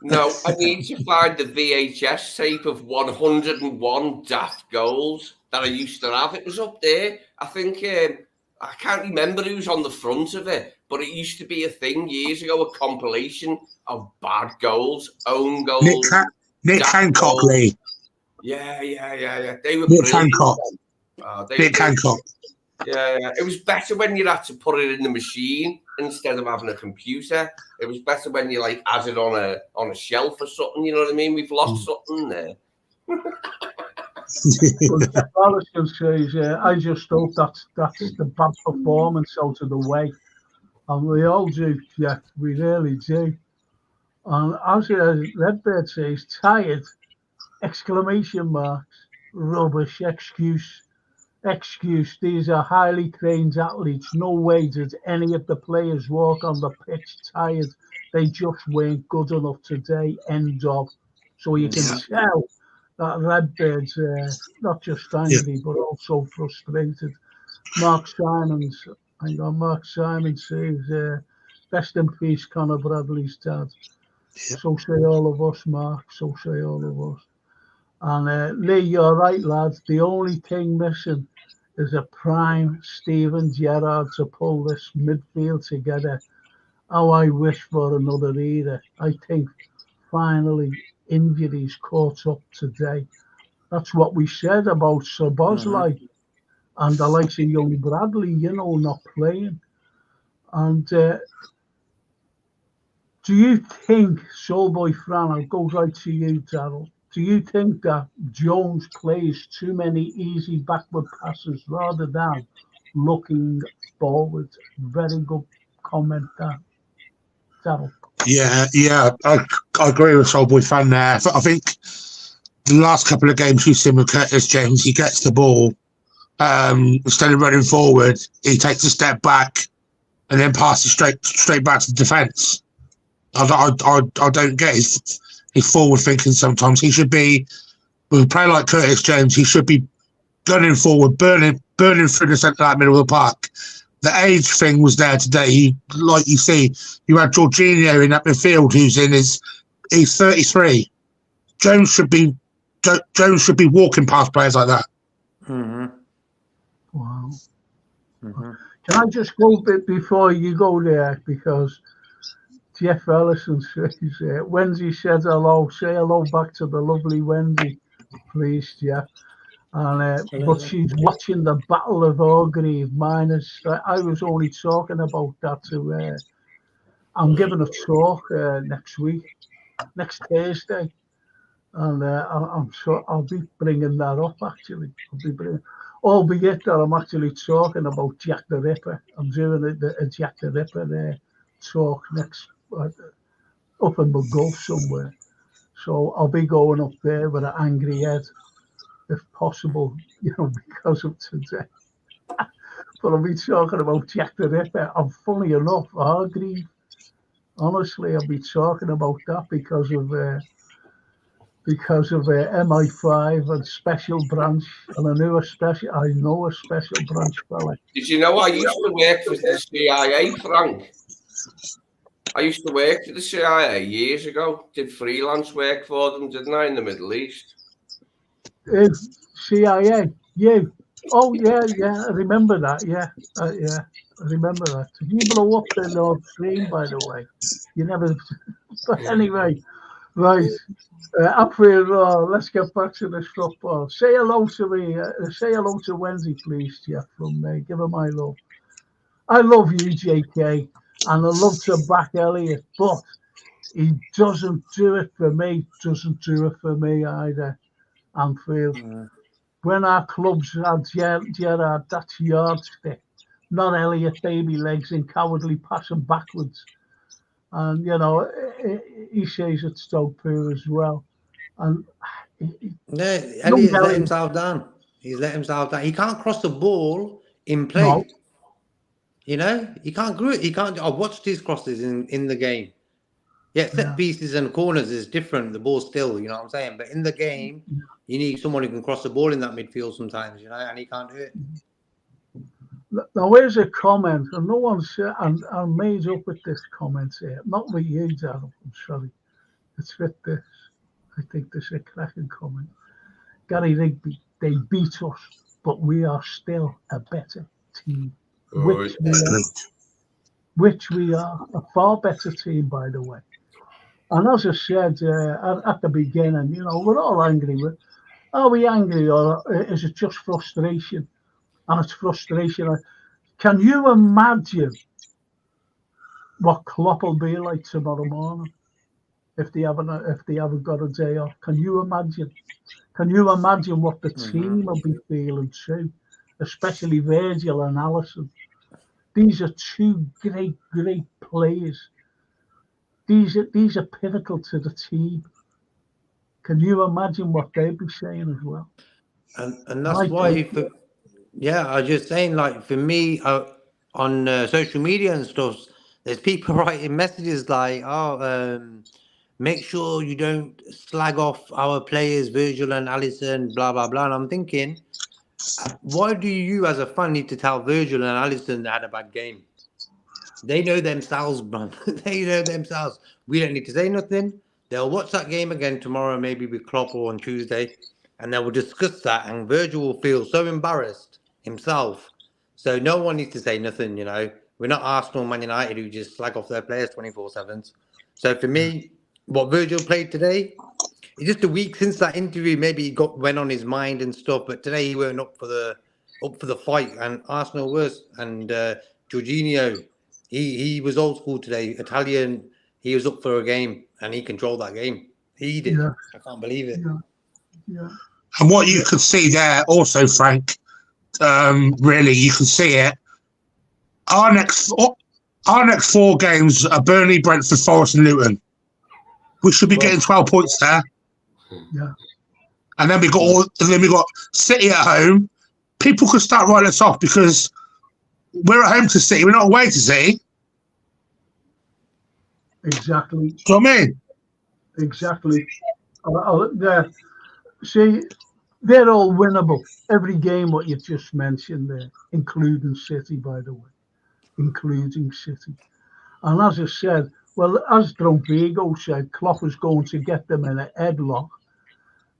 No, I need to find the VHS tape of 101 daft goals that I used to have. It was up there. I think, I can't remember who's on the front of it, but it used to be a thing years ago, a compilation of bad goals, own goals. Nick Hancock, Lee. Yeah. They were Nick brilliant. Hancock. Nick Hancock. Yeah. It was better when you had to put it in the machine instead of having a computer. It was better when you had it on a shelf or something. You know what I mean? We've lost something there. Alison says, I just hope that's the bad performance out of the way. And we all do, yeah, we really do. And as Redbird says, tired, exclamation marks, rubbish, excuse. These are highly trained athletes. No way did any of the players walk on the pitch tired. They just weren't good enough today. End of. So you can tell that Redbird's not just angry, but also frustrated. Mark Simon says, best in peace, Conor Bradley's dad. So say all of us, Mark. So say all of us. And Lee, you're right, lads. The only thing missing is a prime Steven Gerrard to pull this midfield together. How I wish for another era. I think finally injuries caught up today. That's what we said about Sir Bosley and the likes of young Bradley, not playing. And do you think, Soulboy Fran, I'll go right to you, Darryl. Do you think that Jones plays too many easy backward passes rather than looking forward? Very good comment there, Darryl. Yeah, I agree with Soulboy Fan there. I think the last couple of games we've seen with Curtis James, he gets the ball, instead of running forward, he takes a step back and then passes straight back to defence. I don't get his forward thinking sometimes. He should be, with a player like Curtis James, he should be gunning forward, burning through the centre of that middle of the park. The age thing was there today. Like you see, you had Jorginho in that midfield he's 33. Jones should be walking past players like that. Wow. Can I just go a bit before you go there, because Jeff Ellison says, Wendy said hello. Say hello back to the lovely Wendy, please, Jeff. And but she's watching the Battle of Orgreave. I was only talking about that to. I'm giving a talk next Thursday, and I'm sure I'll be bringing that up. Actually, albeit that I'm actually talking about Jack the Ripper. I'm doing a Jack the Ripper talk next. Up in the Gulf somewhere. So I'll be going up there with an angry head, if possible, because of today. But I'll be talking about Jack the Ripper. And funny enough, Hargreave, honestly, I'll be talking about that because because of MI5 and Special Branch, and I know a Special Branch fella. Did you know I used to work for the CIA, Frank? I used to work for the CIA years ago. Did freelance work for them, didn't I, in the Middle East? CIA, you. Oh, yeah, I remember that, yeah, I remember that. Did you blow up the Nord Stream, by the way? You never, but anyway, right. Let's get back to this football. Say hello to me, say hello to Wendy, please, Jeff, from me. Give her my love. I love you, JK, and I love to back Elliot, but he doesn't do it for me, either, Anfield. When our clubs had Gerrard, that's yardstick, not Elliot baby legs and cowardly passing backwards. And, he says it's Stoke as well. And Elliot's let himself down. He's let himself down. He can't cross the ball in play. No. He can't do it. He can't. I watched his crosses in the game. Yeah, set pieces and corners is different. The ball's still, you know what I'm saying? But in the game, you need someone who can cross the ball in that midfield sometimes, and he can't do it. Now, here's a comment, and no one's, and I'm made up with this comment here. Not with you, Darryl, I'm sorry. It's with this. I think this is a cracking comment. Gary Rigby, they beat us, but we are still a better team. Which we are. A far better team, by the way. And as I said at the beginning, we're all angry. Are we angry, or is it just frustration? And it's frustration. Can you imagine what Klopp will be like tomorrow morning if they haven't got a day off? Can you imagine? Can you imagine what the team will be feeling too, especially Virgil and Alisson? These are two great players. These are pivotal to the team. Can you imagine what they'd be saying as well? And that's why, I was just saying, like, for me, on social media and stuff, there's people writing messages like, make sure you don't slag off our players, Virgil and Alisson, blah, blah, blah. And I'm thinking, why do you as a fan need to tell Virgil and Alisson they had a bad game? They know themselves, man. They know themselves. We don't need to say nothing. They'll watch that game again tomorrow, maybe with Klopp or on Tuesday, and they will discuss that, and Virgil will feel so embarrassed himself. So no one needs to say nothing, We're not Arsenal, Man United, who just slag off their players 24/7. So for me, what Virgil played today, it's just a week since that interview. Maybe he went on his mind and stuff, but today he weren't up for the fight, and Arsenal was. And Jorginho, he was old school today, Italian. He was up for a game, and he controlled that game. He did. Yeah. I can't believe it. Yeah. And what you could see there also, Frank, really, you can see it. Our next 4 games are Burnley, Brentford, Forest, and Luton. We should be getting 12 points there. Yeah. And then we got City at home. People could start writing us off because we're at home to City. We're not away to City. Exactly. Do you know what I mean? Exactly. See, they're all winnable. Every game what you just mentioned there, including City, by the way. Including City. And as I said, well, as Drumfigo said, Klopp is going to get them in a headlock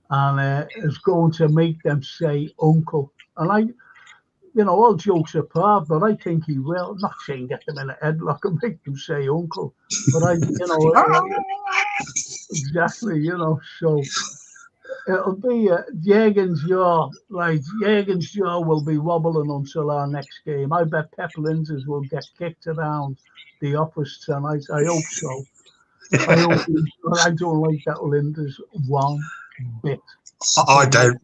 and is going to make them say uncle. And all jokes apart, but I think he will. I'm not saying get them in a headlock and make them say uncle, but exactly, so it'll be Jürgen's jaw. Like Jürgen's jaw will be wobbling until our next game. I bet Pep Linders will get kicked around the office tonight. I hope so. I don't like that Linders one bit. I don't.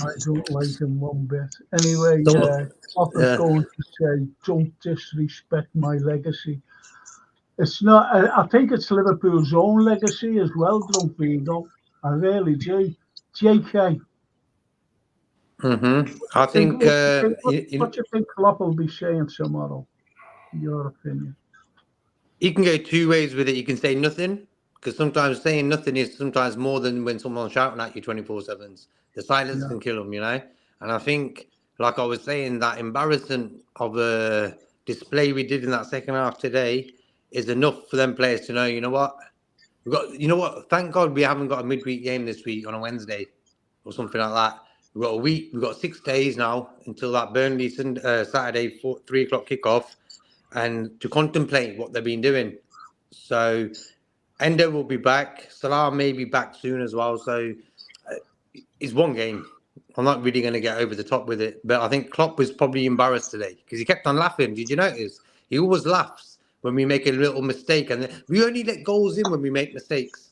I don't like him one bit. Anyway, Klopp is going to say, "Don't disrespect my legacy." It's not. I think it's Liverpool's own legacy as well, Drumfigo. I really do. JK. I think. What do you think Klopp will be saying tomorrow? In your opinion? You can go 2 ways with it. You can say nothing, Because sometimes saying nothing is sometimes more than when someone's shouting at you 24/7. The silence can kill them, you know. And I think, like I was saying, that embarrassment of a display we did in that second half today is enough for them players to know, you know what? Thank God we haven't got a midweek game this week on a Wednesday or something like that. We've got a week. We've got 6 days now until that Burnley Saturday 3 o'clock kickoff, and to contemplate what they've been doing. So Endo will be back. Salah may be back soon as well. So it's one game. I'm not really going to get over the top with it. But I think Klopp was probably embarrassed today because he kept on laughing. Did you notice? He always laughs when we make a little mistake. And we only let goals in when we make mistakes.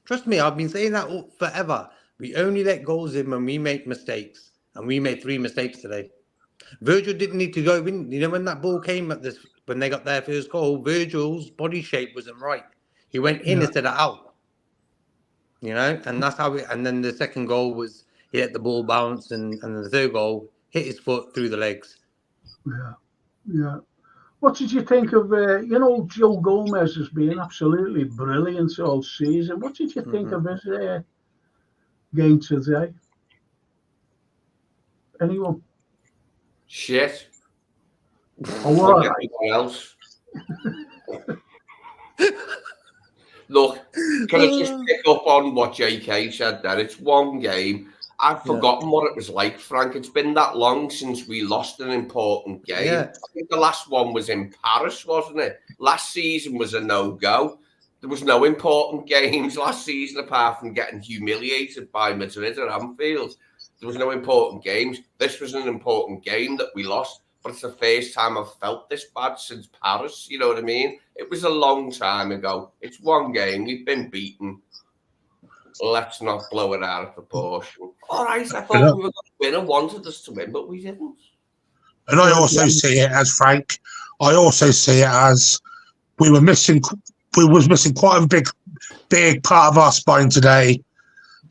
Trust me, I've been saying that forever. We only let goals in when we make mistakes. And we made 3 mistakes today. Virgil didn't need to go in. You know, when that ball came when they got their first goal, Virgil's body shape wasn't right. He went in instead of out. You know, and that's how and then the second goal was he let the ball bounce, and the third goal hit his foot through the legs. Yeah. What did you think of, Joe Gomez has been absolutely brilliant all season. What did you think of his game today? Anyone? Shit. Oh, what? Everyone else. Look, can I just pick up on what JK said there? It's one game. I've forgotten what it was like, Frank. It's been that long since we lost an important game. Yeah. I think the last one was in Paris, wasn't it? Last season was a no-go. There was no important games last season apart from getting humiliated by Madrid at Anfield. There was no important games. This was an important game that we lost, but it's the first time I've felt this bad since Paris. You know what I mean? It was a long time ago. It's one game. We've been beaten. Let's not blow it out of proportion. All right, I thought we were going to win and wanted us to win, but we didn't. And I also see it as, Frank, I also see it as we was missing quite a big part of our spine today.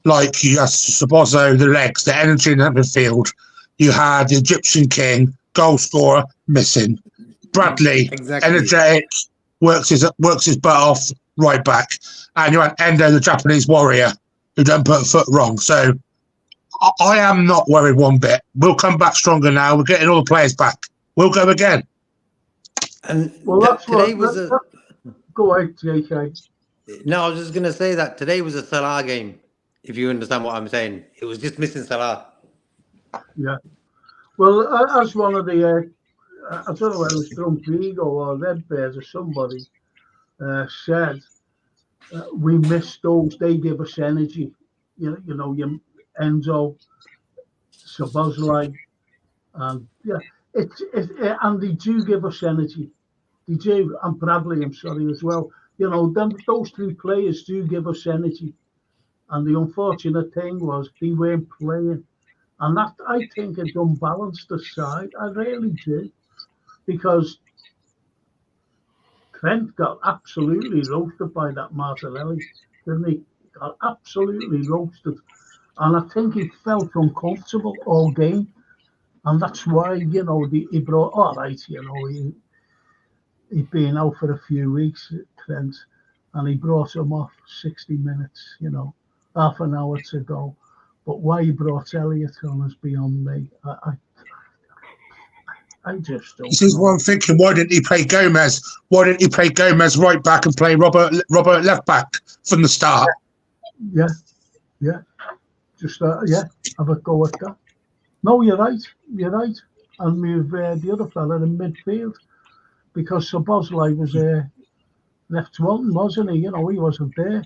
Like you had Sabozzo, the legs, the energy in the midfield. You had the Egyptian king, goal scorer, missing. Bradley, energetic, works his butt off, right back. And you had Endo, the Japanese warrior, who don't put a foot wrong. So I am not worried one bit. We'll come back stronger now. We're getting all the players back. We'll go again. And today was a... Go ahead, JK. No, I was just going to say that today was a Salah game, if you understand what I'm saying. It was just missing Salah. Yeah. Well, as one of the... I don't know whether it was Drumpigo or Redbeard or somebody said, we missed those. They give us energy. You know, your Enzo, Sabozlai, and and they do give us energy. They do, and Bradley, I'm sorry as well. You know, those 3 players do give us energy. And the unfortunate thing was they weren't playing, and that I think it unbalanced the side. I really do, because Trent got absolutely roasted by that Martinelli, didn't he? Got absolutely roasted. And I think he felt uncomfortable all game. And that's why, he brought, all right, he'd been out for a few weeks, Trent, and he brought him off 60 minutes, half an hour to go. But why he brought Elliott on is beyond me. I just don't. This is what I'm thinking. Why didn't he play Gomez? Why didn't he play Gomez right back and play Robert left back from the start? Yeah. Just have a go at that. No, you're right. And move the other fella in midfield, because Sabozlai was left wanting, wasn't he? He wasn't there.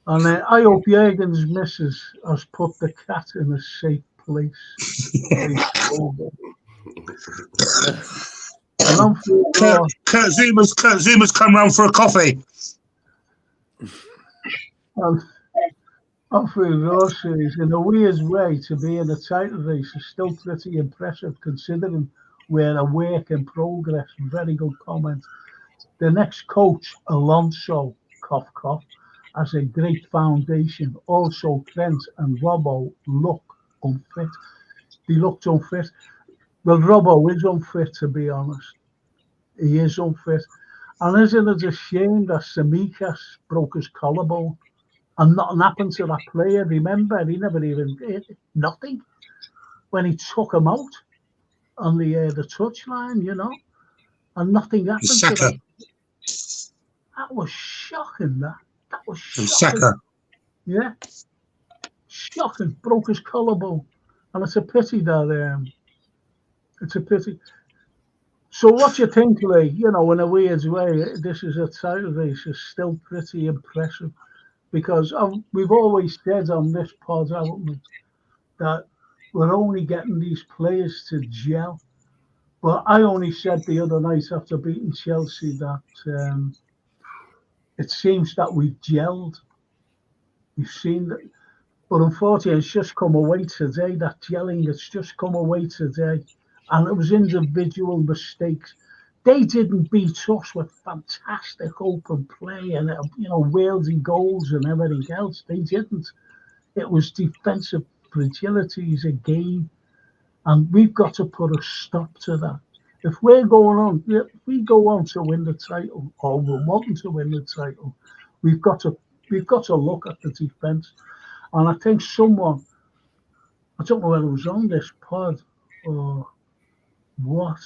And I hope Jurgen's missus has put the cat in a safe place. Kurt Zuma's come round for a coffee. I'm feeling Rossi's in a weird way to be in the title race is still pretty impressive considering we're a work in progress. Very good comment. The next coach, Alonso, cough cough, has a great foundation. Also, Trent and Robbo look unfit. They looked unfit. Well, Robbo is unfit, to be honest. He is unfit. And isn't it a shame that Semikas broke his collarbone and nothing happened to that player? Remember, he never even nothing when he took him out on the touchline, and nothing happened to Saka. that. That was shocking. That was And shocking. Saka. Yeah, shocking. Broke his collarbone, and it's a pity that it's a pity. So what you think, Lee? In a weird way, this is a title race. Is still pretty impressive because we've always said on this pod, haven't we, that we're only getting these players to gel. But I only said the other night after beating Chelsea that it seems that we've gelled. We've seen that. But unfortunately, it's just come away today, that gelling, it's just come away today. And it was individual mistakes. They didn't beat us with fantastic open play and, Walesy goals and everything else. They didn't. It was defensive fragilities again. And we've got to put a stop to that. If we go on to win the title, or we're wanting to win the title, we've got to look at the defence. And I think someone, I don't know whether it was on this pod or what,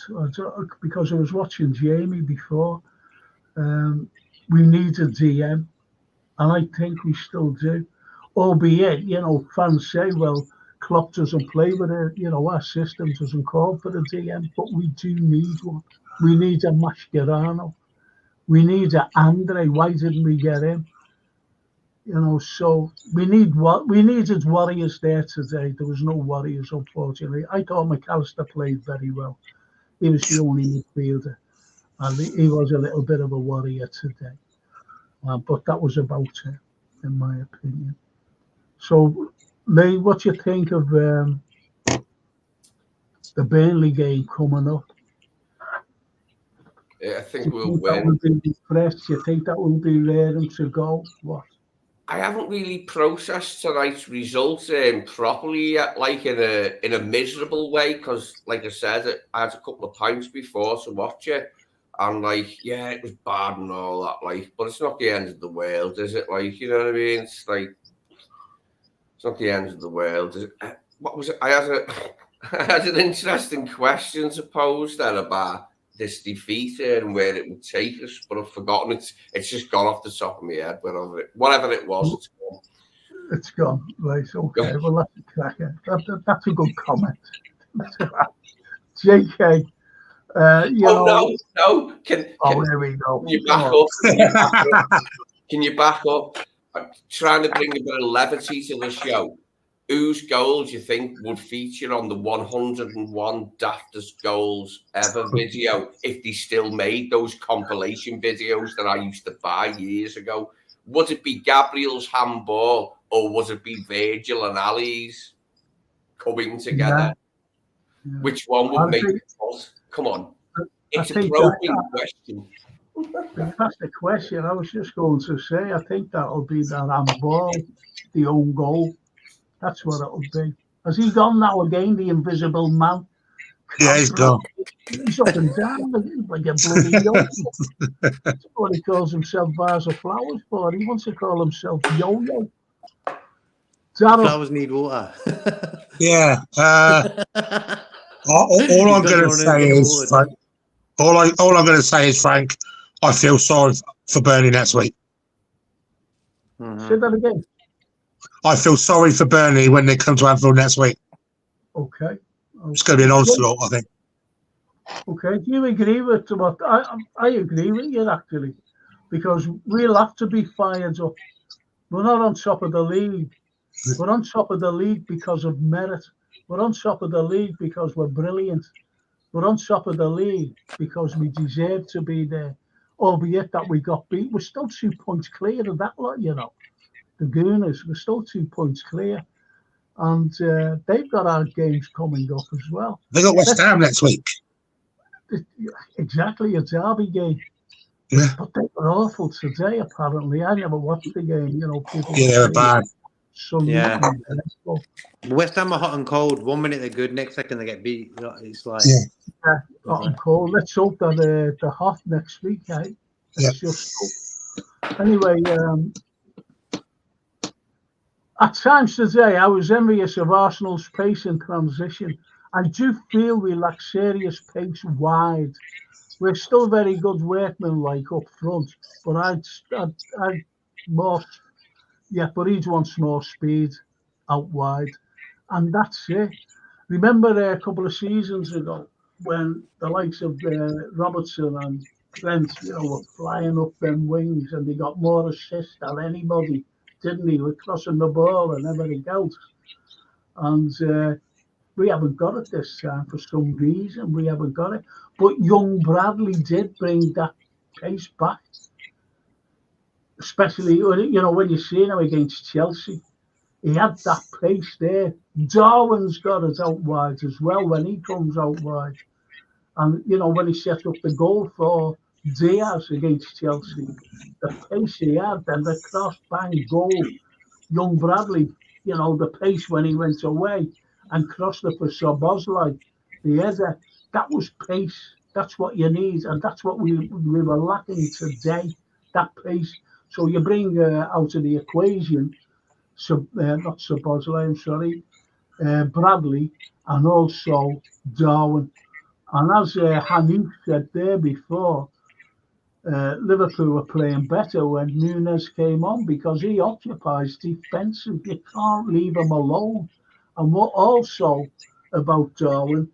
because I was watching Jamie before. We need a DM, and I think we still do. Albeit, fans say, well, Klopp doesn't play with it, our system doesn't call for the DM, but we do need one. We need a Mascherano. We need a Andre. Why didn't we get him? So we needed Warriors there today. There was no Warriors, unfortunately. I thought McAllister played very well. He was the only midfielder, and he was a little bit of a warrior today. But that was about it, in my opinion. So, Lee, what do you think of the Burnley game coming up? Yeah, I think we'll win. That will be fresh? Do you think that will be raring to go? What? I haven't really processed tonight's result properly yet, like in a miserable way, because, like I said, I had a couple of pints before to watch it, and it was bad and all that, but it's not the end of the world, is it? You know what I mean? It's it's not the end of the world. What was it? I had an interesting question to pose then about this defeat and where it would take us, but I've forgotten it. It's just gone off the top of my head. Whatever it was, it's gone. It's gone. Right, okay. Well, that's a cracker. That's a good comment. JK. No. Here we go. Can you back up? Can you back up? I'm trying to bring a bit of levity to the show. Whose goals you think would feature on the 101 daftest goals ever video if they still made those compilation videos that I used to buy years ago? Would it be Gabriel's handball or would it be Virgil and Ali's coming together? Yeah. Which one would make it us? Come on. It's a probing question. That's the question. I was just going to say, I think that'll be that handball, the own goal. That's what it'll be. Has he gone now again, the invisible man? Yeah, he's gone. He's up and down like a bloody yo-yo. That's what he calls himself, vase of flowers, but he wants to call himself yo-yo. Flowers need water. Yeah. All I'm going to say is, Frank, all I'm going to say is, Frank, I feel sorry for Burnley next week. Mm-hmm. Say that again. I feel sorry for Burnley when they come to Anfield next week. Okay. It's going to be an onslaught, I think. Okay. Do you agree with what I agree with you, actually, because we'll have to be fired up. We're not on top of the league. We're on top of the league because of merit. We're on top of the league because we're brilliant. We're on top of the league because we deserve to be there, albeit that we got beat. We're still 2 points clear of that lot, The Gooners, we're still 2 points clear. And they've got our games coming up as well. They got West Ham next week. Exactly, a derby game. Yeah. But they were awful today, apparently. I never watched the game, People they were bad. West Ham are hot and cold. 1 minute they're good, next second they get beat. It's like hot and cold. Let's hope that they're hot next week, eh? Yeah. It's just anyway. At times today, I was envious of Arsenal's pace in transition. I do feel we lack serious pace wide. We're still very good workmanlike up front, but I'd more, yeah, but he wants more speed out wide, and that's it. Remember a couple of seasons ago when the likes of Robertson and Trent, were flying up them wings, and they got more assists than anybody, didn't he? With crossing the ball and everything else, and we haven't got it this time for some reason. We haven't got it. But young Bradley did bring that pace back, especially when you see him against Chelsea. He had that pace there. Darwin's got it out wide as well when he comes out wide. And, when he set up the goal for Diaz against Chelsea, the pace he had, then the cross, bang, goal. Young Bradley, the pace when he went away and crossed it for Szoboszlai, the header, that was pace. That's what you need, and that's what we were lacking today, that pace. So you bring out of the equation, not Szoboszlai, I'm sorry, Bradley, and also Darwin. And as Hanif said there before, Liverpool were playing better when Nunes came on because he occupies defensive. You can't leave him alone. And what also about Darwin,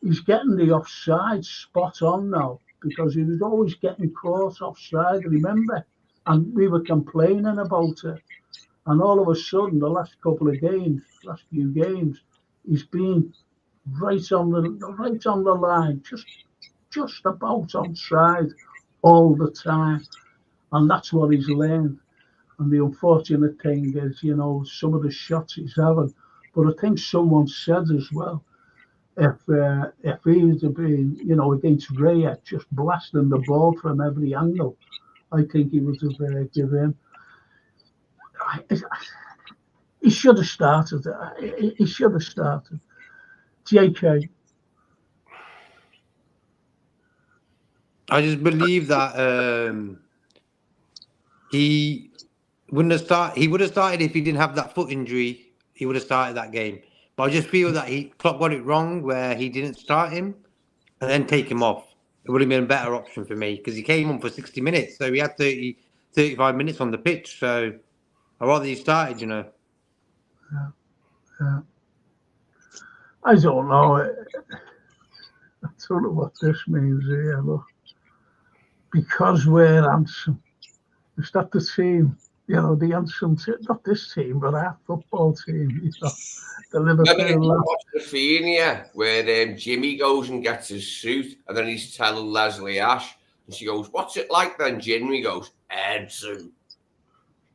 he's getting the offside spot on now because he was always getting caught offside, remember? And we were complaining about it. And all of a sudden, the last few games, he's been right on the line, just about onside all the time, and that's what he's learned. And the unfortunate thing is, some of the shots he's having. But I think someone said as well, if he had been, against Raya, just blasting the ball from every angle, I think he would have given him. He should have started. He should have started. JK. I just believe that he wouldn't have started. He would have started if he didn't have that foot injury. He would have started that game. But I just feel that Klopp got it wrong where he didn't start him and then take him off. It would have been a better option for me because he came on for 60 minutes. So he had 35 minutes on the pitch. So I'd rather he started, Yeah. I don't know. I don't know what this means here, but because we're handsome, is that the team? The handsome team, not this team, but our football team. The Liverpool. Rafinha, where Jimmy goes and gets his suit, and then he's telling Leslie Ash, and she goes, "What's it like then?" Jimmy goes, "Handsome."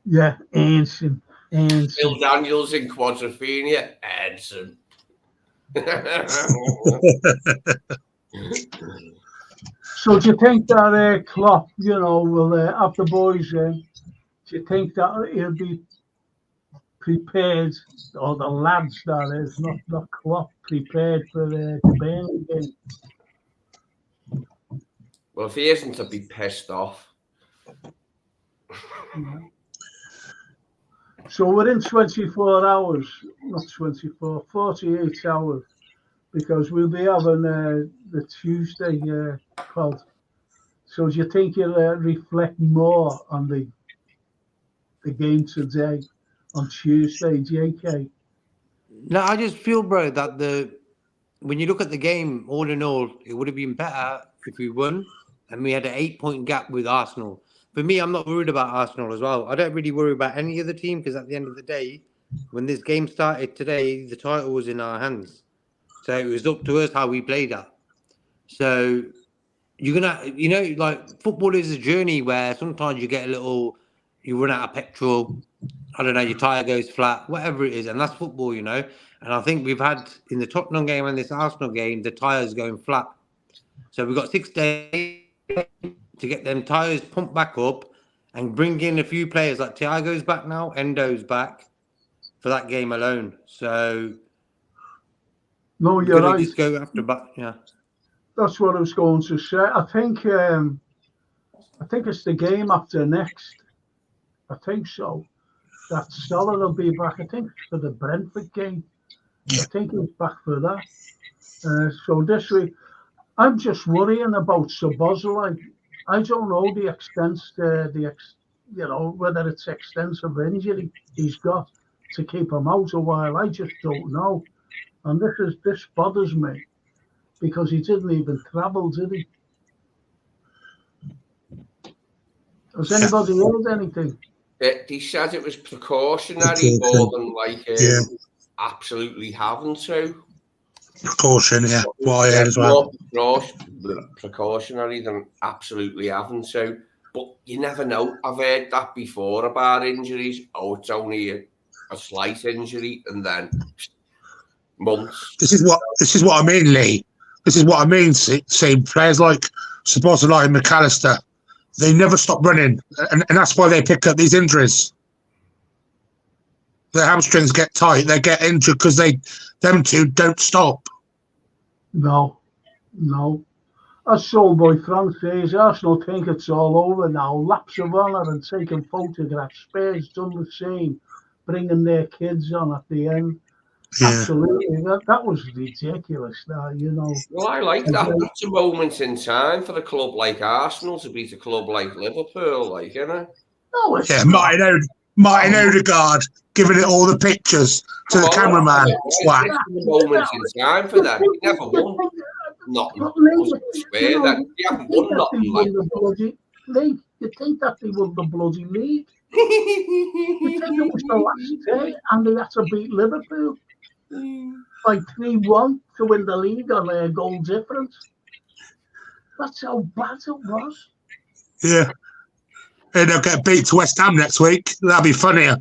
Yeah, handsome. Phil Daniels in Quadrophenia, handsome. So do you think that Klopp, will have the boys in? Do you think that he'll be prepared, or the lads that is, not Klopp, prepared for the Burnley game? Well, if he isn't, to be pissed off. Yeah. So within 24 hours, not 24, 48 hours, because we'll be having the Tuesday pod. So do you think you'll reflect more on the game today on Tuesday, JK? No, I just feel, bro, that when you look at the game, all in all, it would have been better if we won and we had an 8-point gap with Arsenal. For me, I'm not worried about Arsenal as well. I don't really worry about any other team because at the end of the day, when this game started today, the title was in our hands. So it was up to us how we played that. So you're going to, like football is a journey where sometimes you run out of petrol. I don't know, your tyre goes flat, whatever it is. And that's football, And I think we've had in the Tottenham game and this Arsenal game, the tyres going flat. So we've got 6 days to get them tyres pumped back up and bring in a few players. Like Thiago's back now, Endo's back for that game alone. So no, you're right. Just go after back, yeah. That's what I was going to say. I think I think it's the game after next. I think so. That Salah will be back. I think for the Brentford game. I think he's back for that. So this week, I'm just worrying about Szoboszlai. I don't know the extent, whether it's extensive injury he's got to keep him out a while. I just don't know. And this bothers me because he didn't even travel, did he? Has anybody heard anything? He said it was precautionary more than absolutely having to. Precaution, yeah. Well, I heard as well. More precautionary than absolutely having to. But you never know. I've heard that before about injuries. Oh, it's only a slight injury, and then months. This is what I mean, Lee. This is what I mean. See players like Szoboszlai and McAllister, they never stop running, and that's why they pick up these injuries. Their hamstrings get tight, they get injured because them two don't stop. No. As sold by Frank says, Arsenal think it's all over now. Laps of honour and taking photographs. Spurs done the same, bringing their kids on at the end. Yeah. Absolutely, that was ridiculous. Well, I like that. That's a moment in time for a club like Arsenal to beat a club like Liverpool, No, it's Martin Odegaard giving it all the pictures to the cameraman. It's a moment in time for them. He never won. Nothing. You haven't won nothing like that. League. You think that they won the bloody league? You think it was the last day and they had to beat Liverpool by 3-1 to win the league on a goal difference? That's how bad it was. Yeah. And they'll get beat to West Ham next week. That'll be funnier.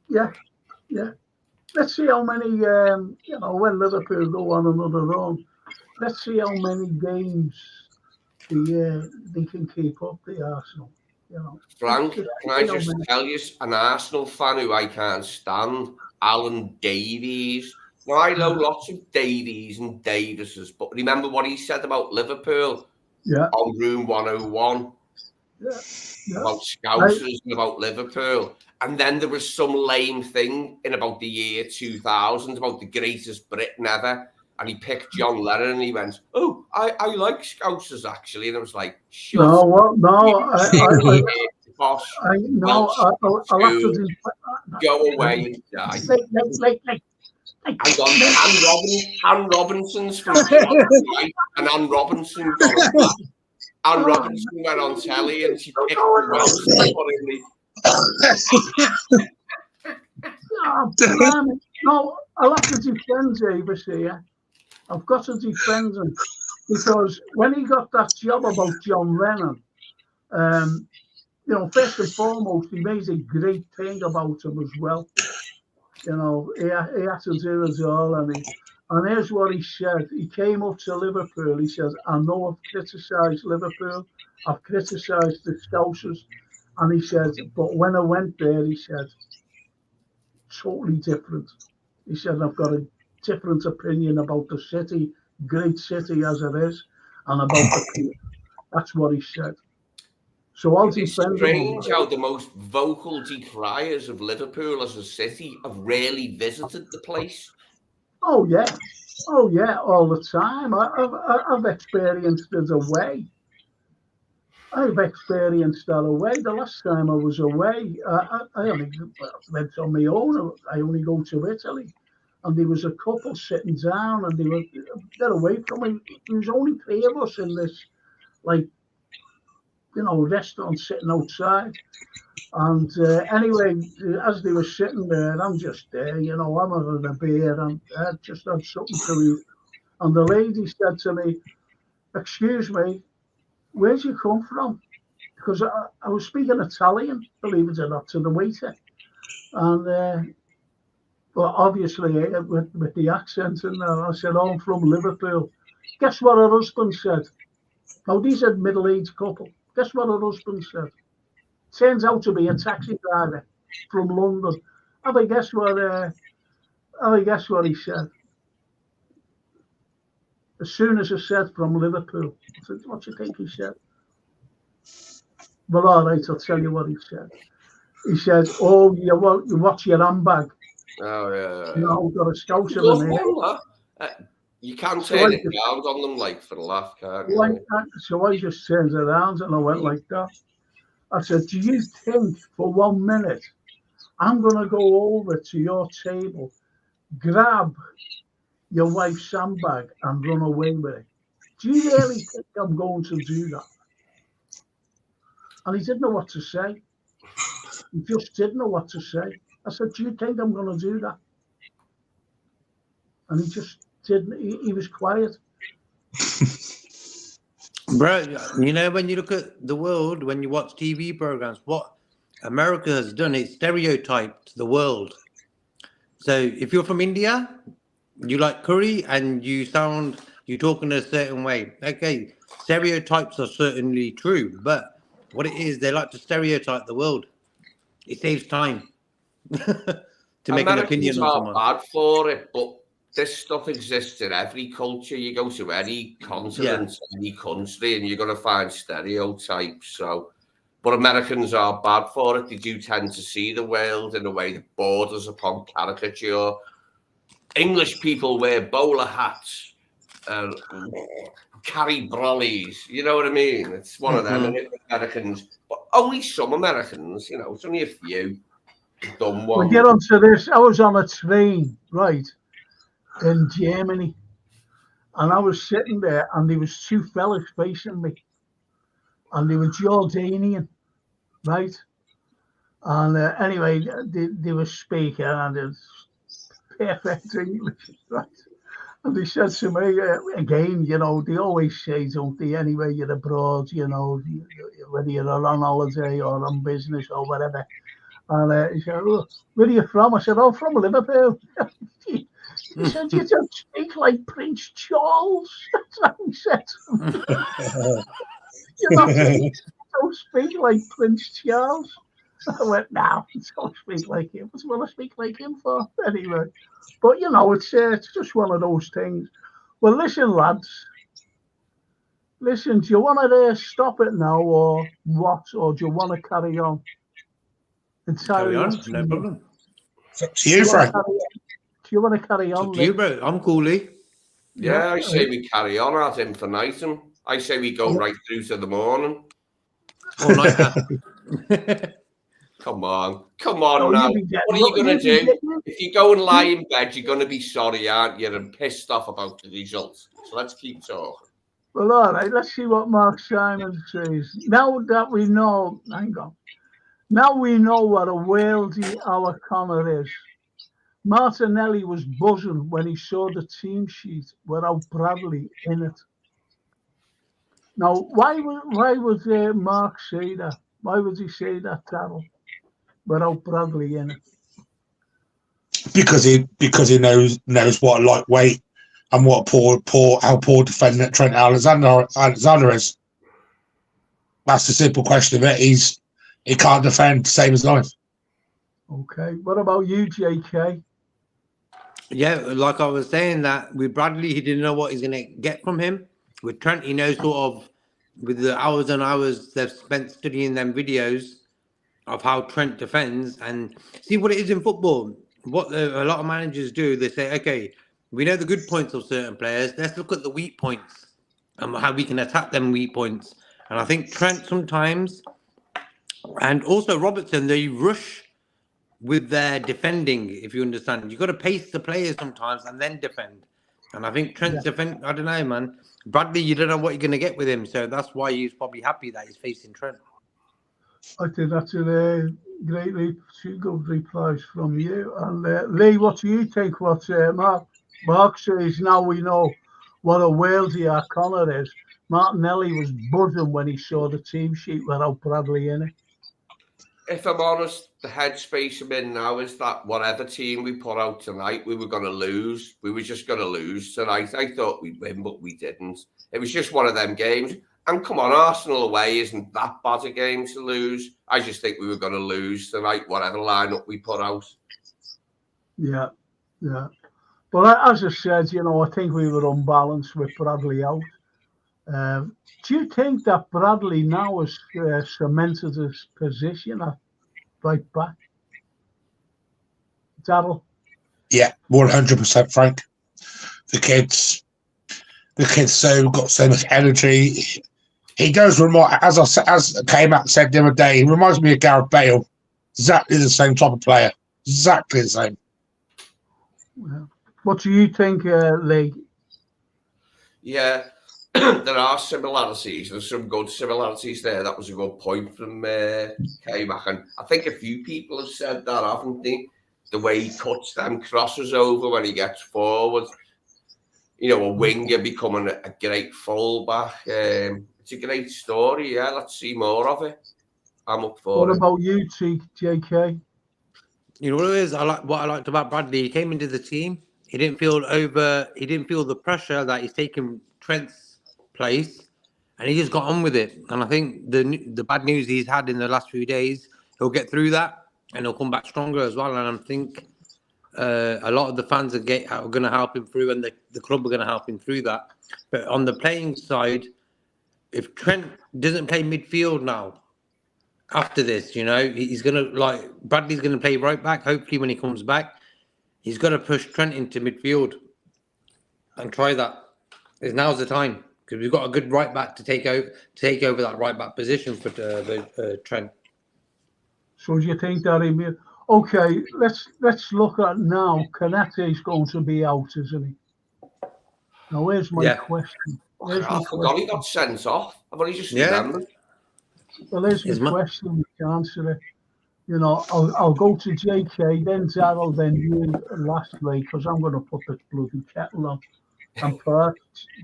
Yeah. Let's see how many, when Liverpool go on another run, let's see how many games they can keep up, the Arsenal. Frank, can I just tell you, an Arsenal fan who I can't stand, Alan Davies. Now, I know lots of Davies and Davises, but remember what he said about Liverpool on Room 101? About Scousers and about Liverpool. And then there was some lame thing in about the year 2000 about the greatest Britain ever. And he picked John Lennon and he went, "Oh, I like Scousers actually." And I was like, "Shut up." I'll have to do. Go away and die. Anne Robinson's from Scotland, and Anne Robinson got it back. Anne Robinson went on telly and she picked No, I'll have to defend Davis here. I've got to defend him because when he got that job about John Lennon, first and foremost, he made a great thing about him as well. He had to do it all, and here's what he said. He came up to Liverpool. He says, "I know I've criticised Liverpool, I've criticised the Scousers," and he said, "But when I went there," he said, "totally different." He said, "I've got a different opinion about the city, great city as it is, and about the people." That's what he said. So I'll defend him. It's strange how the most vocal decriers of Liverpool as a city have rarely visited the place. Oh yeah, all the time. I've experienced it away. The last time I was away, I only went on my own. I only go to Italy. And there was a couple sitting down and they're away from me. There was only 3 of us in this, restaurant sitting outside. And anyway, as they were sitting there, I'm just there, I'm having a beer and I just had something to eat. And the lady said to me, "Excuse me, where'd you come from?" Because I was speaking Italian, believe it or not, to the waiter. And well, obviously, with the accent and I said, "Oh, I'm from Liverpool." Guess what her husband said? Now, these are middle-aged couple. Guess what her husband said? Turns out to be a taxi driver from London. Have a guess what he said? As soon as I said from Liverpool, I said, "What do you think he said?" Well, all right, I'll tell you what he said. He said, "Oh, you watch your handbag. Oh, yeah. You know, got a scouser Good in here." one, that. You can So turn I it just, round on them, like, for a laugh, can't you? like that. So I just turned around and I went like that. I said, "Do you think for 1 minute I'm going to go over to your table, grab your wife's handbag and run away with it? Do you really think I'm going to do that?" And he didn't know what to say. He just didn't know what to say. I said, "Do you think I'm going to do that?" And he just didn't. He was quiet. Bro, you know, when you look at the world, when you watch TV programs, what America has done is stereotyped the world. So if you're from India, you like curry and you talk in a certain way. Okay, stereotypes are certainly true, but what it is, they like to stereotype the world. It saves time to make an opinion Americans on are someone. bad for it, but this stuff exists in every culture. You go to any continent, any country, and you're going to find stereotypes. So, but Americans are bad for it. They do tend to see the world in a way that borders upon caricature. English people wear bowler hats and carry brollies. You know what I mean? It's one of them, and Americans, but only some Americans. You know, it's only a few dumb We'll ones. get onto this. I was on a train, right, in Germany, and I was sitting there, and there was two fellas facing me, and they were Jordanian, right? And anyway, they were speaking, and it's perfect English, right? And they said to me, again, you know, they always say, don't they, anyway, you're abroad, you know, whether you're on holiday or on business or whatever. And he said, "Oh, where are you from?" I said, "Oh, from Liverpool." He said, "You don't speak like Prince Charles." That's what he said to me. You don't speak like Prince Charles. I went, "No, don't speak like him. What will I speak like him for?" Anyway, but you know, it's just one of those things. Well, listen, lads. Listen, do you want to stop it now or what? Or do you want to carry on? Carry Entirely on, up to no you. problem. It's up to you, Frank. Do you want to carry It's on, up to you, Lee? bro. I'm coolly. Yeah, I say we carry on at infinitum. I say we go right through to the morning. All nighter. Come on No, now. you'll be getting, What are you going to you'll be do? getting, If you go and lie in bed, you're going to be sorry, aren't you? And pissed off about the results. So let's keep talking. well, all right, let's see what Mark Simon says. Now that we know, hang on. Now we know what a worldie our Connor is. Martinelli was buzzing when he saw the team sheet without Bradley in it. Now, why would Mark say that? Why would he say that, Carol, without Bradley in it? Because he knows what a lightweight and what how poor defendant Trent Alexander is. That's the simple question of it. He can't defend, same as life. Okay, what about you, JK? Yeah, like I was saying, that with Bradley, he didn't know what he's going to get from him. With Trent, he knows sort of, with the hours and hours they've spent studying them videos of how Trent defends, and see what it is in football. What a lot of managers do, they say, okay, we know the good points of certain players. Let's look at the weak points and how we can attack them weak points. And I think Trent sometimes, and also Robertson, they rush with their defending, if you understand. You've got to pace the players sometimes and then defend. And I think Trent's defend, I don't know, man. Bradley, you don't know what you're going to get with him. So that's why he's probably happy that he's facing Trent. I think that's a two good replies from you. And Lee, what do you think? What Mark says, now we know what a worldie our Connor is. Martinelli was buzzing when he saw the team sheet without Bradley in it. If I'm honest, the headspace I'm in now is that whatever team we put out tonight, we were going to lose. We were just going to lose tonight. I thought we'd win, but we didn't. It was just one of them games. And come on, Arsenal away isn't that bad a game to lose. I just think we were going to lose tonight, whatever lineup we put out. Yeah. But as I said, I think we were unbalanced with Bradley out. Do you think that Bradley now has cemented his position at right back? Darryl? Yeah, 100%, Frank. The kid's got so much energy. He does as came out and said the other day, he reminds me of Gareth Bale. Exactly the same type of player. Exactly the same. What do you think, Lee? Yeah, there are similarities. There's some good similarities there. That was a good point from K-Mac. And I think a few people have said that, haven't they? The way he cuts them crosses over when he gets forward. You know, a winger becoming a great fullback. It's a great story. Yeah, let's see more of it. I'm up for it. What about you, JK? You know what it is? What I liked about Bradley. He came into the team. He didn't feel the pressure that he's taking Trent's place, and he just got on with it. And I think the bad news he's had in the last few days, he'll get through that, and he'll come back stronger as well. And I think a lot of the fans are going to help him through, and the club are going to help him through that. But on the playing side, if Trent doesn't play midfield now, after this, you know, he's going to Bradley's going to play right back. Hopefully when he comes back, he's got to push Trent into midfield and try that. Now's the time because we've got a good right back to take over that right back position for Trent. So do you think that okay, let's look at now. Canete is going to be out, isn't he? Now where's my question? I forgot he got sent off. I've only just remembered. Well, there's my question. You can answer it. You know, I'll go to JK, then Darryl, then you lastly, because I'm going to put this bloody kettle on. And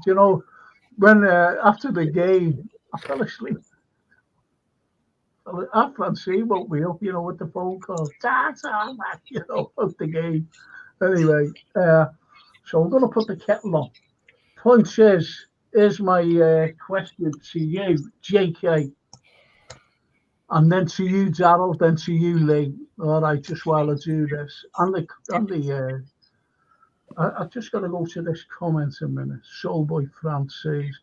you know, when after the game, I fell asleep. I Francine woke me up, you know, with the phone call. You know, about the game. Anyway, so I'm going to put the kettle on. Point is my question to you, JK. And then to you, Darryl, then to you, Lee. All right, just while I do this. I just got to go to this comment a minute. Soulboy Francis.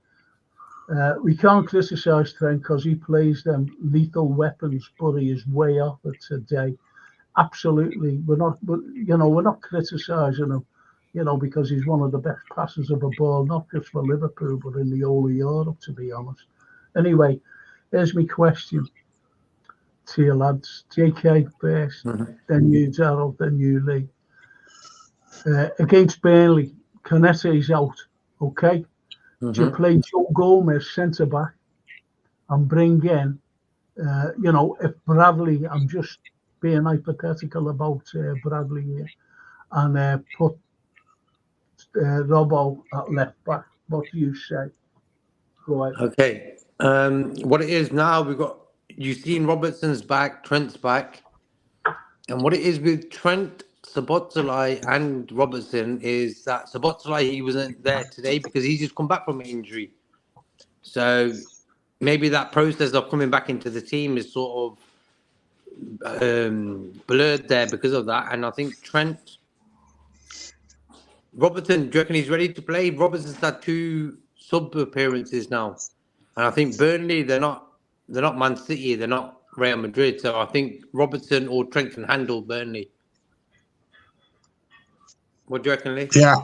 We can't criticise Trent because he plays them lethal weapons, but he is way off it today. Absolutely. We're not criticising him, you know, because he's one of the best passers of a ball, not just for Liverpool, but in the whole of Europe, to be honest. Anyway, here's my question to you lads. JK first, then you, Darryl, then you, Lee. Against Burnley, Canete's out, okay? Do you play Joe Gomez centre-back and bring in, you know, if Bradley, I'm just being hypothetical about Bradley here, and put Robbo at left-back. What do you say? Go ahead. Okay. What it is now, you've seen Robertson's back, Trent's back. And what it is with Trent, Szoboszlai and Robertson is that Szoboszlai, he wasn't there today because he's just come back from an injury. So maybe that process of coming back into the team is sort of blurred there because of that. And I think Robertson, do you reckon he's ready to play? Robertson's had 2 sub appearances now. And I think Burnley, they're not Man City, they're not Real Madrid. So I think Robertson or Trent can handle Burnley. What do you reckon, Lee? Yeah.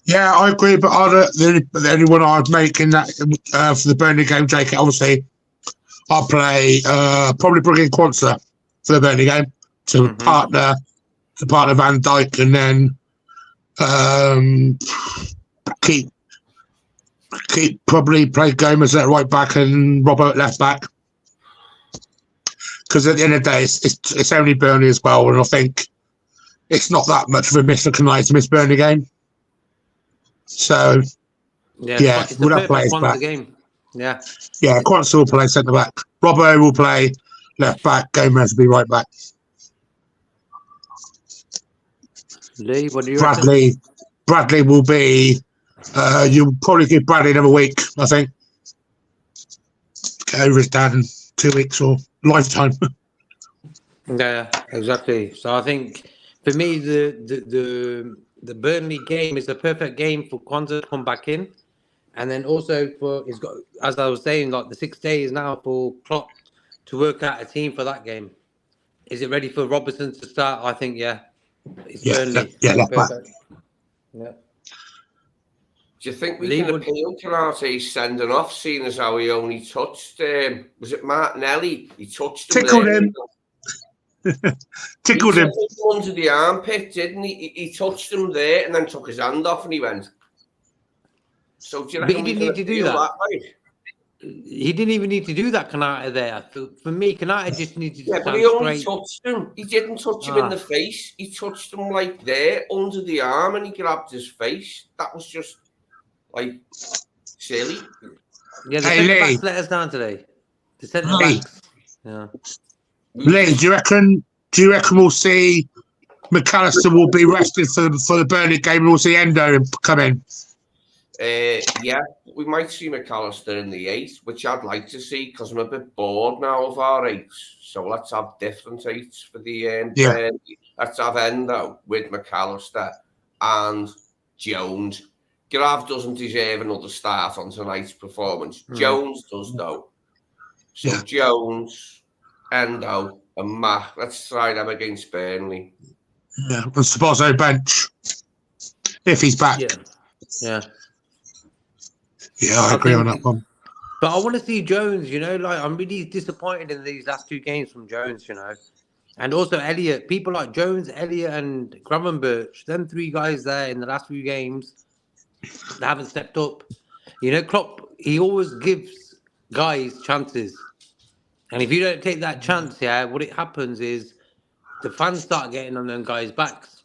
Yeah, I agree. But the only one I'd make in that for the Burnley game, JK, obviously, I'll play probably bring in Quansah for the Burnley game to partner Van Dijk, and then keep probably play Gomez at right back and Robbo at left back. Because at the end of the day, it's only Burnley as well, and I think it's not that much of a miss for Canley to miss Burnley game. So yeah, we'll have players back. Game. Yeah, Quansah will play centre back. Robbo will play left back. Gomez will be right back. Lee, what do you reckon? Bradley will be. You'll probably give Bradley another week, I think. Get over his dad in 2 weeks or lifetime. Yeah, exactly. So I think for me, the Burnley game is the perfect game for Quansah to come back in And then also he's got, as I was saying, like the 6 days now for Klopp to work out a team for that game. Is it ready for Robertson to start? I think, yeah. It's Burnley. Left back. Perfect. Yeah. Do you think we can appeal to Arte's sending off, seeing as how he only touched, was it Martinelli? He touched him. Tickled him. Tickled him. Under the armpit, didn't he? He touched him there and then took his hand off and he went. So do you reckon he didn't need to do that. He didn't even need to do that, Kanata, there. For me, Kanata just needed to but he only touched him. He didn't touch him in the face. He touched him like there, under the arm, and he grabbed his face. That was just, like, silly. Yeah, the centre-backs let us down today. The centre-backs. Yeah. Lee, do you reckon we'll see McAllister will be rested for the Burnley game and we'll see Endo come in? Yeah, we might see McAllister in the 8th, which I'd like to see because I'm a bit bored now of our 8s. So let's have different 8s for the let's have Endo with McAllister and Jones. Grav doesn't deserve another start on tonight's performance. Jones does though. So Jones, Endo, and Mac. Let's try them against Burnley. Yeah, and Sabozzo bench if he's back. Yeah. Yeah, I agree on that one. But I want to see Jones, like I'm really disappointed in these last 2 games from Jones, And also Elliott. People like Jones, Elliott and Gravenberch, them 3 guys there in the last few games, they haven't stepped up. Klopp, he always gives guys chances. And if you don't take that chance, what it happens is the fans start getting on them guys' backs.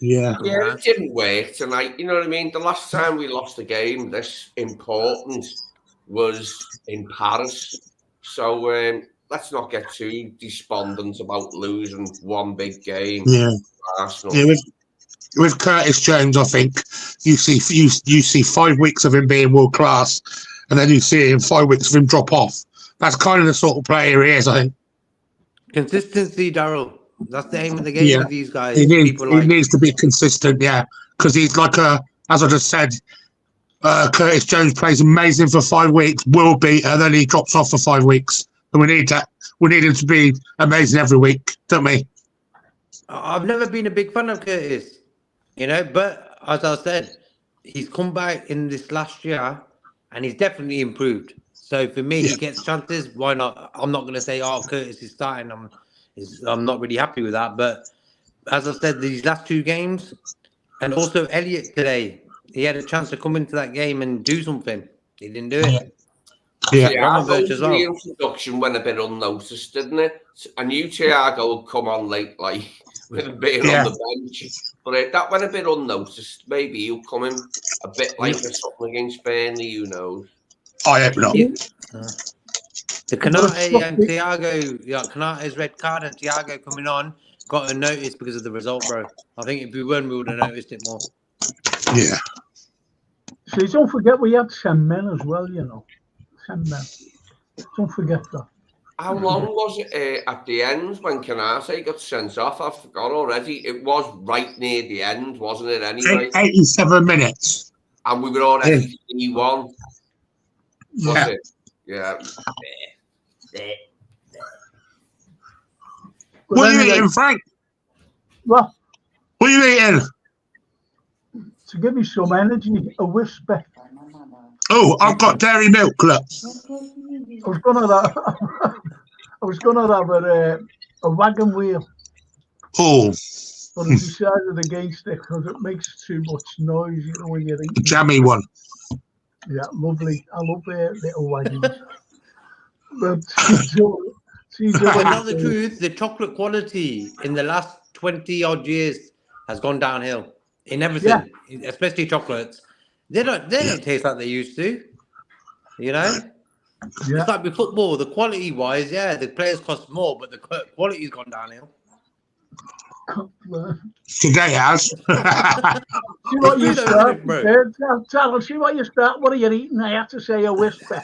Yeah, it didn't work tonight. You know what I mean? The last time we lost a game this important was in Paris. So let's not get too despondent about losing one big game. Yeah, Arsenal. Yeah, with Curtis Jones, I think you see 5 weeks of him being world class, and then you see him 5 weeks of him drop off. That's kind of the sort of player he is, I think. Consistency, Daryl. That's the aim of the game with these guys. He needs to be consistent, because he's like as I just said, Curtis Jones plays amazing for 5 weeks, and then he drops off for 5 weeks. And we need that. We need him to be amazing every week, don't we? I've never been a big fan of Curtis, but as I said, he's come back in this last year and he's definitely improved. So for me, he gets chances. Why not? I'm not going to say, Curtis is starting. I'm not really happy with that. But as I said, these last 2 games, and also Elliott today, he had a chance to come into that game and do something. He didn't do it. The introduction went a bit unnoticed, didn't it? I knew Thiago would come on late, with him being on the bench. But that went a bit unnoticed. Maybe he'll come in a bit later, something against Burnley, who knows? I hope not. The Kanate and Thiago, Kanate's red card and Thiago coming on got a notice because of the result, bro. I think if we weren't, we would have noticed it more. Yeah. So don't forget we had 10 men as well, 10 men. Don't forget that. How long was it at the end when Kanate got sent off? I forgot already. It was right near the end, wasn't it, anyway? 87 minutes. And we were already 3-1. Was it? Yeah. What are you eating, Frank? What? What are you eating? To give me some energy, a whisper. Oh, I've got dairy milk, look. I was gonna have a wagon wheel. Oh. But I decided against it because it makes too much noise, when you're eating. A jammy one. Yeah, lovely. I love little wagons. But tell the truth, the chocolate quality in the last 20 odd years has gone downhill in everything, especially chocolates. They don't taste like they used to. It's like with football, the quality wise, the players cost more, but the quality's gone downhill. Today has. See what you start. See what you start. What are you eating? I have to say a whisper.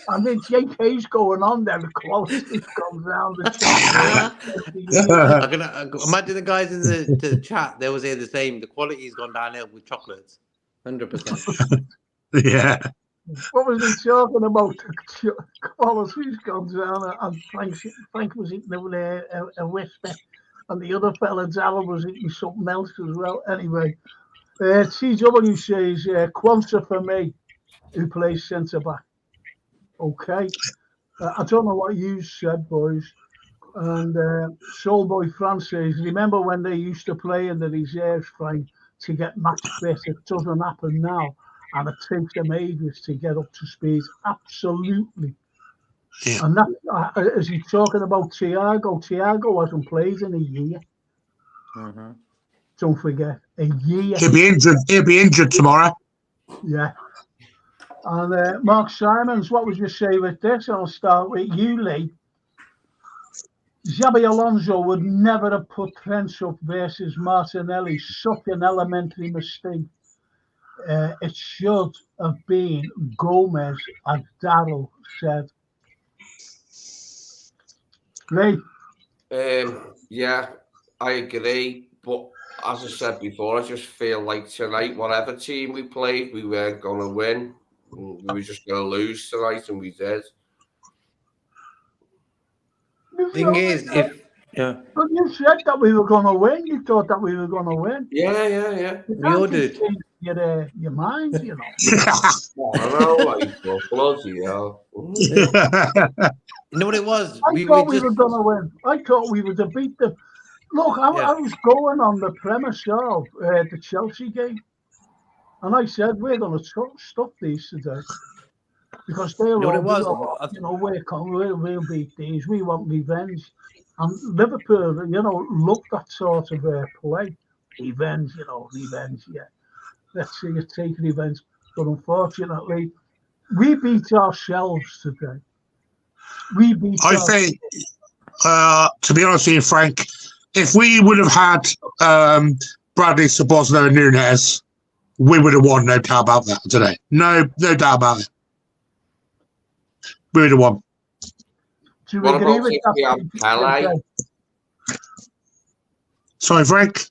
And then JK's going on there. The quality comes down. I can imagine the guys in the chat. They will say the same. The quality's gone downhill with chocolates. 100%. Yeah. What was he talking about? Quality's gone down, and Frank was eating a whisper, and the other fella, Darryl, was eating something else as well. Anyway, TW says, Quanta for me, who plays centre back. Okay. I don't know what you said, boys. And Soulboy France says, remember when they used to play in the reserves, Frank, to get match fit? It doesn't happen now. And it takes them ages to get up to speed. Absolutely. Yeah. And that, is he talking about Thiago? Thiago hasn't played in a year. Mm-hmm. Don't forget, a year. He'll be injured tomorrow. Yeah. And Mark Simons, what would you say with this? I'll start with you, Lee. Xabi Alonso would never have put Trent up versus Martinelli. Such an elementary mistake. It should have been Gomez, as Darryl said. Lee? Yeah, I agree. But as I said before, I just feel like tonight, whatever team we played, we weren't going to win. We were just going to lose tonight, and we did. Thing is, But you said that we were going to win. You thought that we were going to win. Yeah. We all did. Your mind, you know. I know, like, bloody hell. You know what it was? I thought we were going to win. I thought we would have beat them. Look, I was going on the premise of the Chelsea game. And I said, we're going to stop these today. Because they're we'll beat these. We want revenge. And Liverpool, look that sort of play. Revenge, yeah. Let's see you take revenge. But unfortunately, we beat ourselves today. I think, to be honest with you, Frank, if we would have had Bradley, Sabozno and Nunes, we would have won, no doubt about that today. No doubt about it. We would have won. Do you agree with that? Carlyle? Sorry, Frank?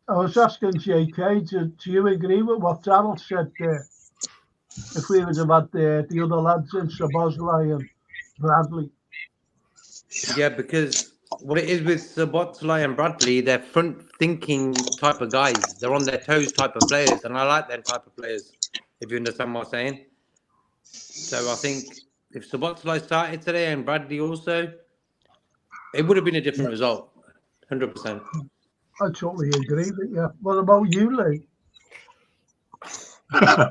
I was asking JK, do you agree with what Darryl said there? If we would have had the other lads in, Sabozlai and Bradley. Yeah, because what it is with Sabozlai and Bradley, they're front-thinking type of guys. They're on their toes type of players, and I like them type of players, if you understand what I'm saying. So I think if Sabozlai started today and Bradley also, it would have been a different result, 100%. I totally agree with you. What about you, Lee? Yeah,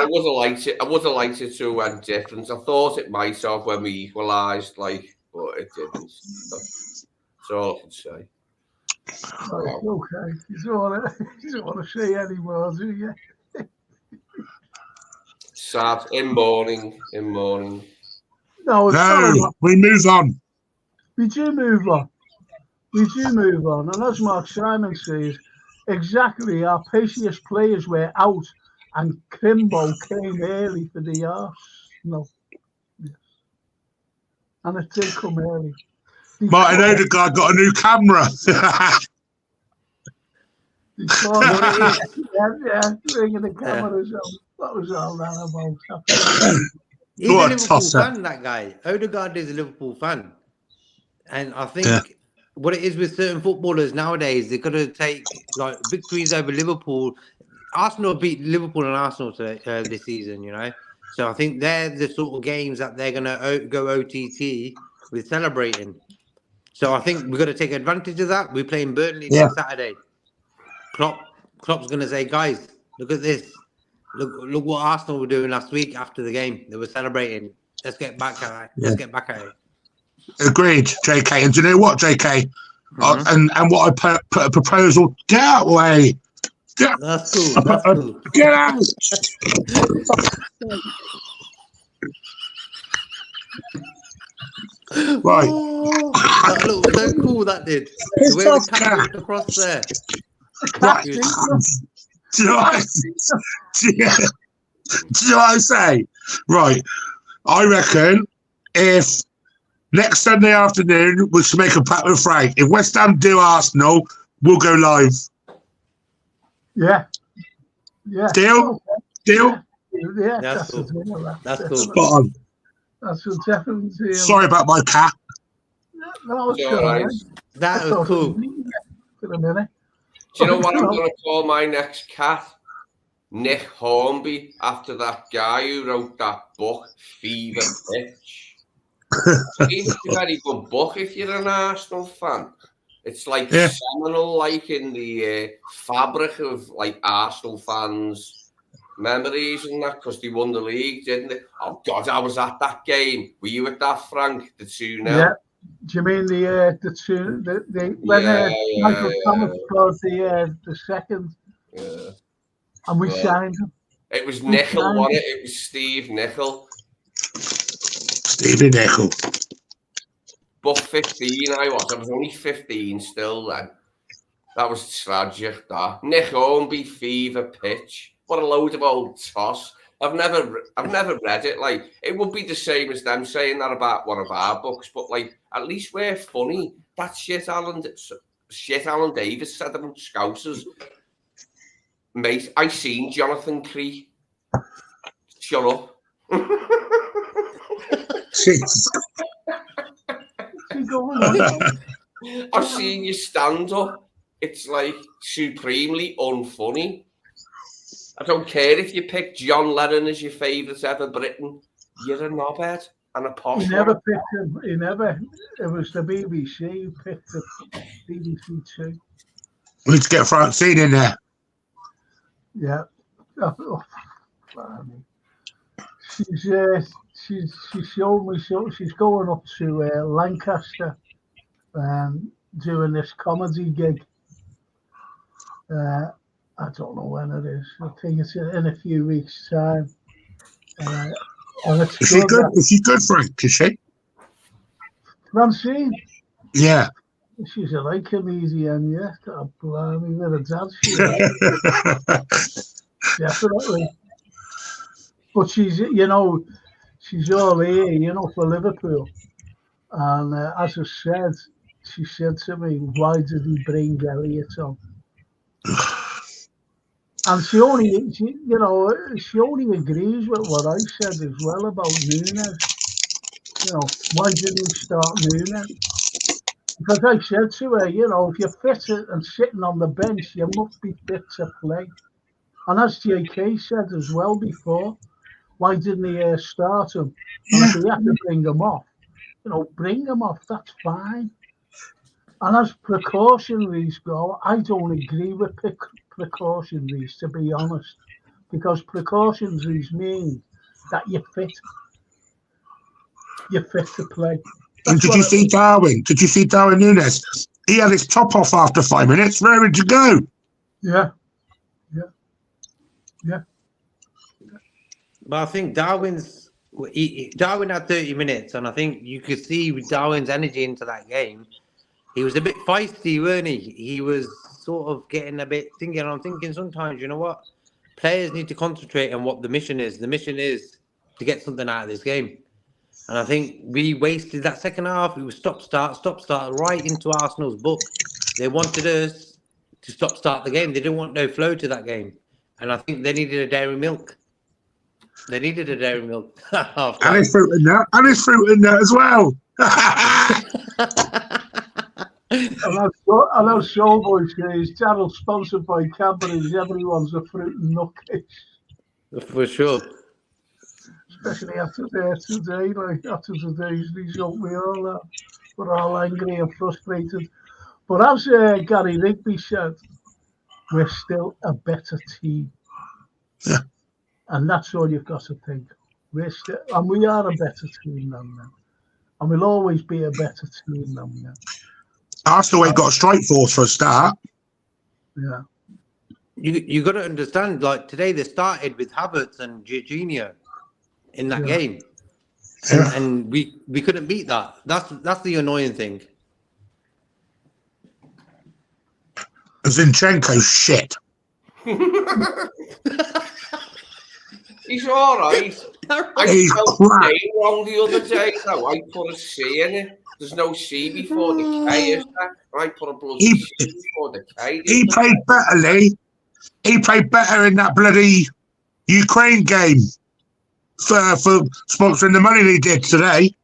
I would have liked it to have went different. I thought it might have when we equalised, but it didn't. That's all I can say. Okay. You don't want to say any more, do you? Sad. In mourning. No, we move on. We do move on. And as Mark Simon says, exactly, our paciest players were out and Crimbo came early for the Arsenal. Yes. And it did come early. Martin Odegaard got a new camera. Bringing the cameras on. What was all that about? He's a Liverpool fan, that guy. Odegaard is a Liverpool fan. And I think what it is with certain footballers nowadays, they've got to take victories over Liverpool. Arsenal beat Liverpool and Arsenal this season, So I think they're the sort of games that they're going to go OTT with celebrating. So I think we've got to take advantage of that. We're playing Burnley next Saturday. Klopp's going to say, guys, look at this. Look what Arsenal were doing last week after the game. They were celebrating. Let's get back at it. Let's get back at it. Agreed, JK. And do you know what, JK? And what I put a proposal. Get out way. That's cool. Get out. Right. That looked so cool, that did. The way the cat looked across there. Right. Do you know what I say? Right. I reckon if next Sunday afternoon we should make a pact with Frank. If West Ham do Arsenal, we'll go live. Yeah. Yeah. Deal? Deal? Yeah, That's that's a cool. deal. That's cool. Spot on. That's a definite deal. Sorry about my cat. No, it's It's all all right. right. That was cool. For a minute. Do you know what I'm going to call my next cat? Nick Hornby, after that guy who wrote that book, Fever Pitch. It's a very good book if you're an Arsenal fan. It's like seminal, like in the fabric of like Arsenal fans' memories and that, because they won the league, didn't they? Oh God, I was at that game. Were you at that, Frank? The 2-0. Yeah. Do you mean the two when Michael Thomas scored the second, and we signed him? It was Nickel, wasn't it? It was Steve Nickel. Stevie Nickel. But 15, I was only 15 still then. That was tragic, that. Nick Hornby, Fever Pitch. What a load of old toss. I've never read it. Like, it would be the same as them saying that about one of our books, but like, at least we're funny. That shit Alan Davis said about Scousers. Mate, I seen Jonathan Cree. Shut up. Jesus. I've seen you stand up. It's like supremely unfunny. I don't care if you pick John Lennon as your favourite ever Briton. You're a knobhead and a posh. He never picked him. He never. It was the BBC who picked the BBC too. We need to get Francine in there. Yeah. She's showed me. She's going up to Lancaster, doing this comedy gig. I don't know when it is. I think it's in a few weeks' time. And it's Is she good? Is she good, Frank? Is she? Francine? Yeah. She's a like comedian, yeah. God blimey, with a dad. Definitely. But she's all here, for Liverpool. And as I said, she said to me, why did he bring Elliot on? And she only agrees with what I said as well about Nunes. Why didn't he start Nunes? Because I said to her, if you're fit and sitting on the bench, you must be fit to play. And as JK said as well before, why didn't he start him? And if he had to bring him off, bring him off, that's fine. And as precautionaries go, I don't agree with precautionaries, to be honest, because precautionaries mean that you're fit. You're fit to play. And did you see Darwin? Did you see Darwin Nunes? He had his top off after 5 minutes, ready to go. Yeah. But I think Darwin had 30 minutes, and I think you could see Darwin's energy into that game. He was a bit feisty, weren't he? He was sort of getting a bit thinking. I'm thinking sometimes, you know what? Players need to concentrate on what the mission is. The mission is to get something out of this game. And I think we wasted that second half. It was stop-start, right into Arsenal's book. They wanted us to stop-start the game. They didn't want no flow to that game. And I think they needed a dairy milk. And his fruit in that. And his fruit in that as well. And I've Showboy says, channel sponsored by Cadbury's, everyone's a fruit and nutcase. For sure. Especially after today, after today's result, we're all angry and frustrated. But as Gary Rigby said, we're still a better team. Yeah. And that's all you've got to think. We are a better team than them. And we'll always be a better team than them. Arsenal ain't got a strike force for a start. Yeah. You got to understand, like today they started with Havertz and Jorginho in that game. And we couldn't beat that. That's the annoying thing. Zinchenko's shit. He's all right. I spelled the name wrong the other day, though. I put a C in it. There's no C before the K, is there? I put a bloody C before the K. He played better, Lee. he played better in that bloody Ukraine game for sponsoring the money he did today.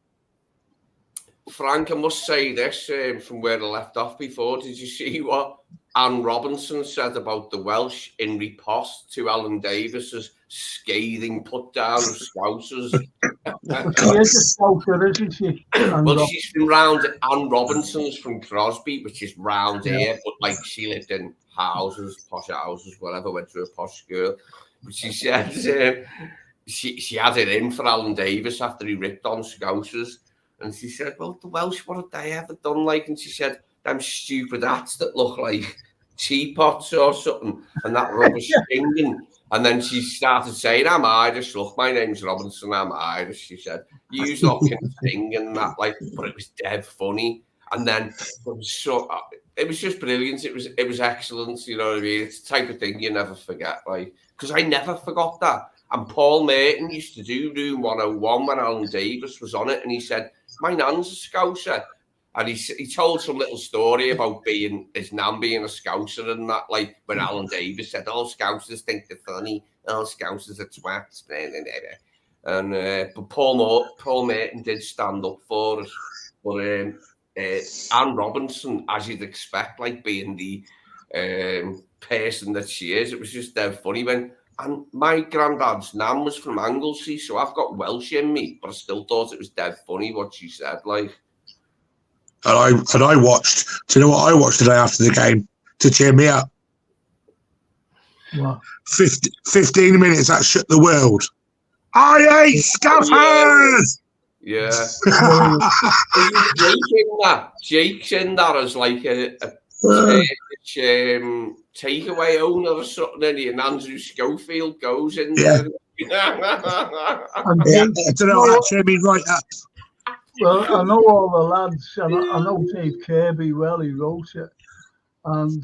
Frank, I must say this from where I left off before. Did you see what Anne Robinson said about the Welsh in riposte to Alan Davis's scathing put down of Scousers? She is a Scouser, isn't she? Well, she's from round. Anne Robinson's from Crosby, which is round here, but like she lived in houses, posh houses, whatever. Went to a posh school, but she said she had it in for Alan Davis after he ripped on Scousers. And she said, well, the Welsh, what have they ever done like? And she said, them stupid hats that look like teapots or something, and that rubbish stinging. And then she started saying, I'm Irish. Look, my name's Robinson, I'm Irish. She said, you lot can sing and that, like, but it was dead funny. And then it was just brilliant. It was excellent, you know what I mean? It's the type of thing you never forget, like, because I never forgot that. And Paul Merton used to do Room 101 when Alan Davis was on it, and he said, my nan's a Scouser. And he told some little story about his nan being a Scouser and that, like when Alan Davis said, oh, Scousers think they're funny, oh, Scousers are twats. And but Paul Merton did stand up for us. But Anne Robinson, as you'd expect, like being the person that she is, it was just dead funny when. And my granddad's nan was from Anglesey, so I've got Welsh in me, but I still thought it was dead funny what she said, like. And I watched. Do you know what I watched today after the game to cheer me up? What? 15 minutes that shook the world. I hate Scousers! Yeah. Jake's in that as like a takeaway owner or something, and Andrew Schofield goes in there. I don't know how to cheer me right up. Well, I know all the lads, and I know Dave Kirby well, he wrote it, and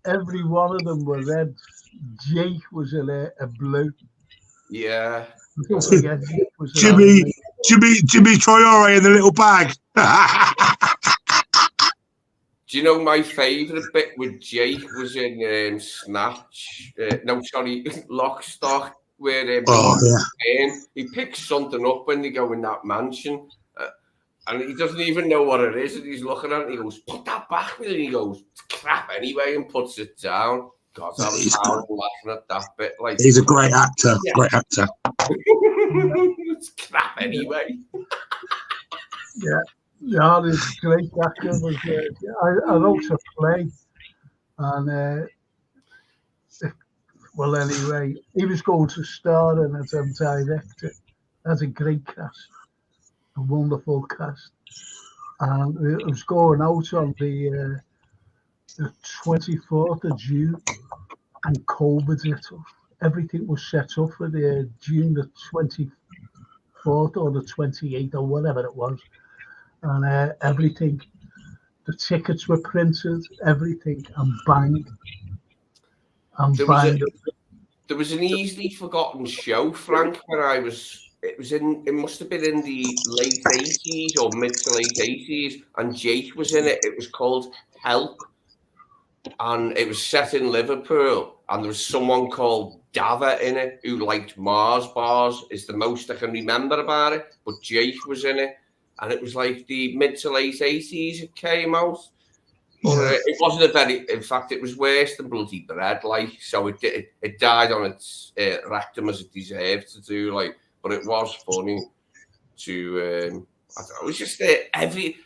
every one of them were red. Jake was a blue. Yeah. Don't forget, Jake was Jimmy Traore in the little bag. Do you know my favourite bit with Jake was in Snatch? Lock, Stock, where he picks something up when they go in that mansion. And he doesn't even know what it is, and he's looking at it, and he goes, put that back with it, and he goes, it's crap anyway, and puts it down. God, I was horrible laughing at that bit. Like, he's a great actor, great actor. It's crap anyway. Yeah, this great actor was, I wrote a play, and, well, anyway, he was going to star in it as director. That's a great cast. A wonderful cast, and it was going out on the 24th of June, and COVID hit us. Everything was set up for the June the 24th or the 28th or whatever it was, and everything, the tickets were printed, everything, and bang. There was an easily forgotten show, Frank, when I was. It must have been in the late 80s or mid to late 80s, and Jake was in it. It was called Help, and it was set in Liverpool, and there was someone called Dava in it who liked Mars bars, is the most I can remember about it, but Jake was in it, and it was like the mid to late 80s it came out. But it wasn't in fact, it was worse than Bloody Bread, like, so it died on its rectum as it deserved to do, like. But it was funny to, I don't know, it was just there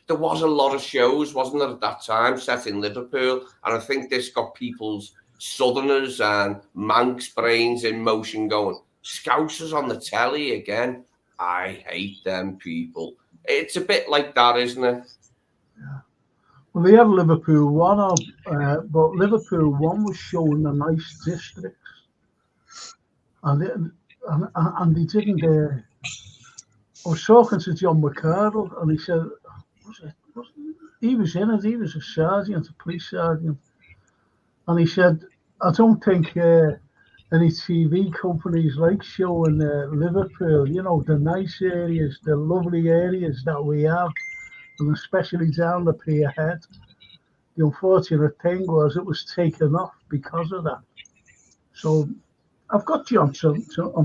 was a lot of shows, wasn't there, at that time, set in Liverpool. And I think this got people's Southerners and Manx brains in motion going, Scousers on the telly again. I hate them people. It's a bit like that, isn't it? Yeah. Well, they had Liverpool 1 on, but Liverpool 1 was showing the nice districts. And they didn't. I was talking to John McCardle, and he said, he was in it. He was a sergeant, a police sergeant, and he said, I don't think any TV companies like showing Liverpool. You know, the nice areas, the lovely areas that we have, and especially down the pier head. The unfortunate thing was it was taken off because of that. So I've got you on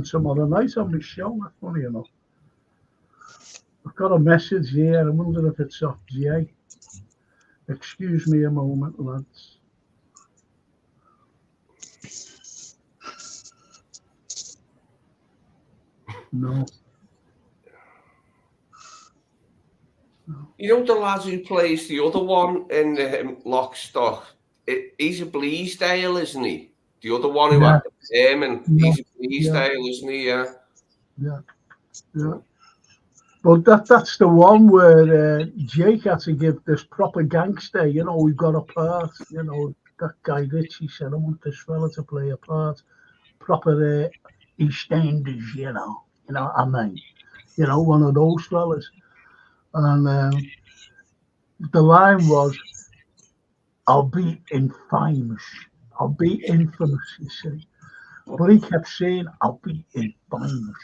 tomorrow night on my show. That's funny enough. I've got a message here. I wonder if it's off Jay. Excuse me a moment, lads. No. You know the lad who plays the other one in Lockstock? He's a Bleasdale, isn't he? The other one who Yeah. had him, and Yeah. he's a Bleasdale, isn't he? Yeah. Yeah. But that's the one where Jake had to give this proper gangster, we've got a part, that guy Richie said, I want this fella to play a part. Proper EastEnders, I mean, one of those fellas. And the line was, I'll be infamous. I'll be infamous, you see. But he kept saying, I'll be infamous.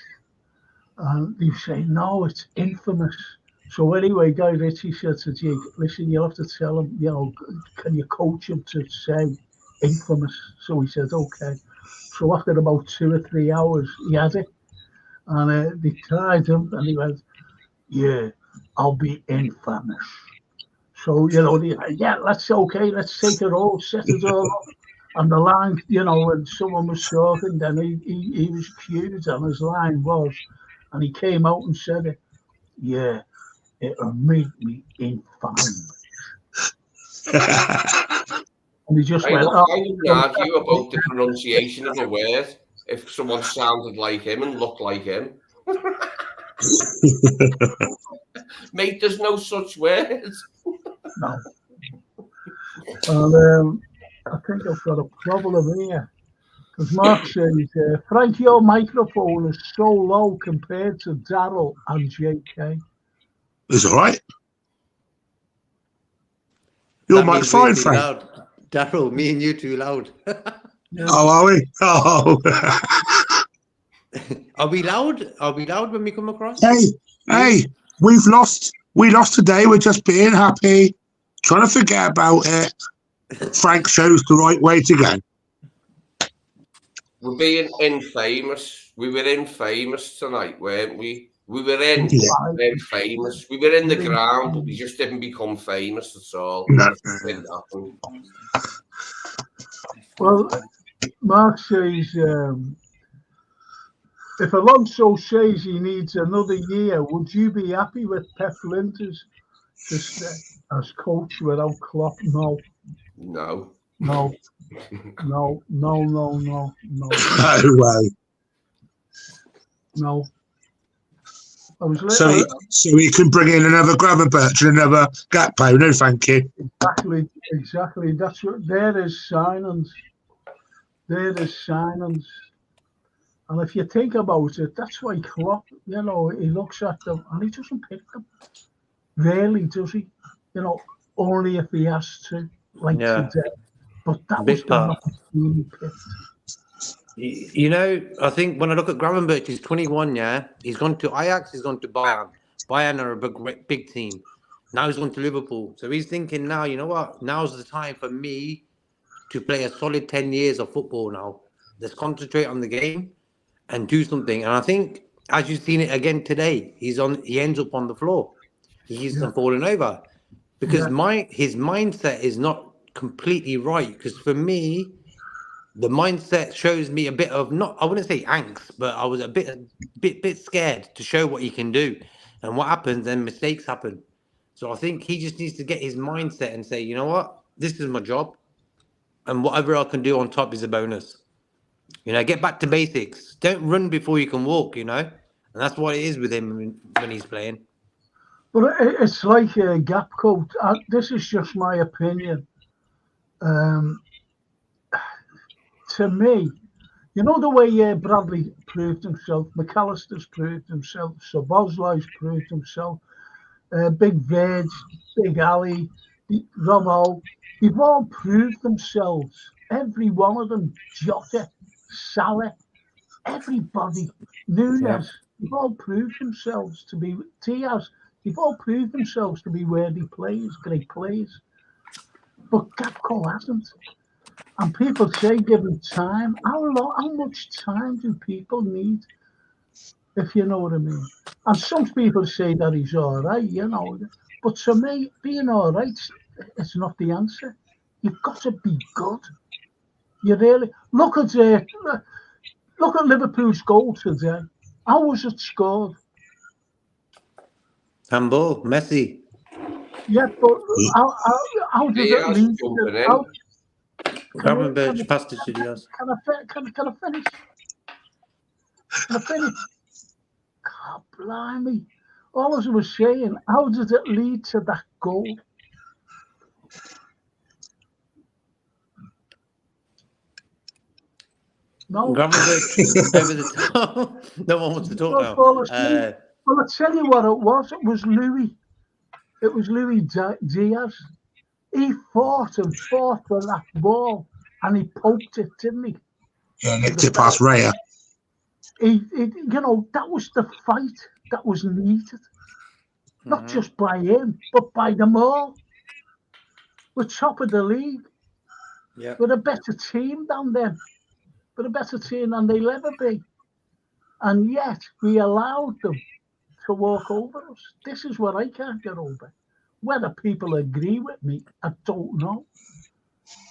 And he say, no, it's infamous. So anyway, Guy Ritchie said to Jake, listen, you'll have to tell him, can you coach him to say infamous? So he said, okay. So after about 2 or 3 hours, he had it. And they tried him and he went, yeah, I'll be infamous. So, let's take it all, set it all up. And the line, when someone was talking, then he was cued and his line was, and he came out and said it, yeah, it'll make me infamous. And he just went, I wouldn't argue about the pronunciation of a word if someone sounded like him and looked like him. Mate, there's no such words. No. And I think I've got a problem here. Because Mark says, Frank, your microphone is so low compared to Daryl and JK. It's all right. Your mic's fine, Frank. Daryl, me and you too loud. Oh, are we? Oh. Are we loud? Are we loud when we come across? Hey, we lost today. We're just being happy, trying to forget about it. Frank shows the right way to go. We're being infamous. We were infamous tonight, weren't we? We were infamous. We were in the ground, but we just didn't become famous at all. No. Didn't happen. Well, Mark says, if Alonso says he needs another year, would you be happy with Pep Linters to stay as coach without Klopp? No. No. No. No. No way. No. So he can bring in another Gravenberch and another Gakpo. No, thank you. Exactly. That's what there is signings. And if you think about it, that's why Klopp, he looks at them and he doesn't pick them. Rarely does he. Only if he has to, like today. But that was the he picked. I think when I look at Gravenberch, he's 21, yeah? He's gone to Ajax, he's gone to Bayern. Bayern are a big team. Now he's gone to Liverpool. So he's thinking now, you know what? Now's the time for me to play a solid 10 years of football now. Let's concentrate on the game and do something. And I think, as you've seen it again today, he ends up on the floor. He's falling over. Because his mindset is not completely right. Because for me, the mindset shows me a bit of I wouldn't say angst, but I was a bit scared to show what he can do. And what happens, then mistakes happen. So I think he just needs to get his mindset and say, you know what, this is my job. And whatever I can do on top is a bonus. Get back to basics. Don't run before you can walk, And that's what it is with him when he's playing. But it's like a gap coach. This is just my opinion. To me, the way Bradley proved himself, McAllister's proved himself, Szoboszlai's proved himself, Big Veg, Big Ali, Robbo, they've all proved themselves. Every one of them, Jota, Salah, everybody, Nunes, they've all proved themselves to be Diaz. They've all proved themselves to be worthy players, great players. But Gakpo hasn't. And people say, given time, how much time do people need? If you know what I mean. And some people say that he's all right, you know. But to me, being all right is not the answer. You've got to be good. You really look at Liverpool's goal today. How was it scored? Handball, Messi. Yeah, but how did it Diaz lead? jumping in. Gravenberch passed it to Diaz. Can I finish? Can I finish? God, blimey. All I was saying, how did it lead to that goal? No. Gravenberch over the top. No one wants to talk now. Well, I tell you what it was. It was Louis. It was Louis Diaz. He fought for that ball, and he poked it, didn't he? Yeah, nicked it past Raya. That was the fight that was needed. Not just by him, but by them all. We're top of the league. Yeah. We're a better team than them. We're a better team than they'll ever be. And yet, we allowed them to walk over us. This is what I can't get over. Whether people agree with me, I don't know.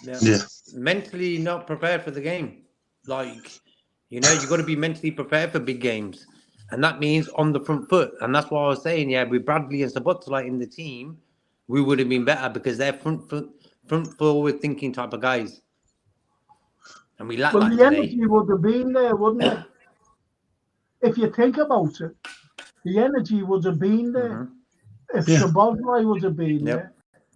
Yeah. Mentally not prepared for the game. You've got to be mentally prepared for big games. And that means on the front foot. And that's what I was saying, with Bradley and Szoboszlai in the team, we would have been better because they're front forward thinking type of guys. And we lack that today. The energy would have been there, wouldn't it? If you think about it, the energy would have been there. If Szoboszlai would have been there,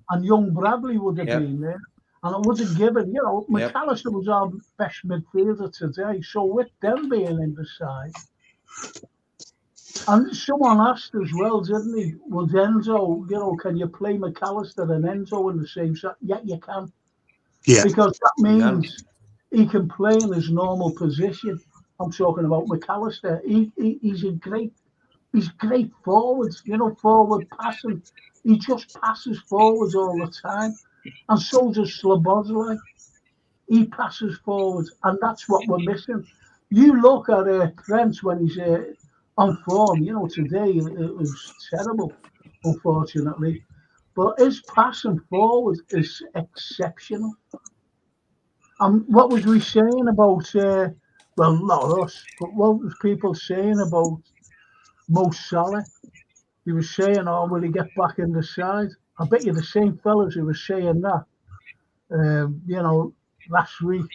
and young Bradley would have been there, and it would have given, McAllister was our best midfielder today. So with them being in the side, and someone asked as well, didn't he? Was Enzo, can you play McAllister and Enzo in the same side? Yeah, you can. Yeah. Because that means he can play in his normal position. I'm talking about McAllister. He's great forwards, forward passing. He just passes forwards all the time. And so does Szoboszlai. He passes forwards, and that's what we're missing. You look at Trent when he's on form, today it was terrible, unfortunately. But his passing forward is exceptional. And what was we saying about, not us, but what was people saying about Mo Salah? He was saying, will he get back in the side? I bet you the same fellas who were saying that, last week,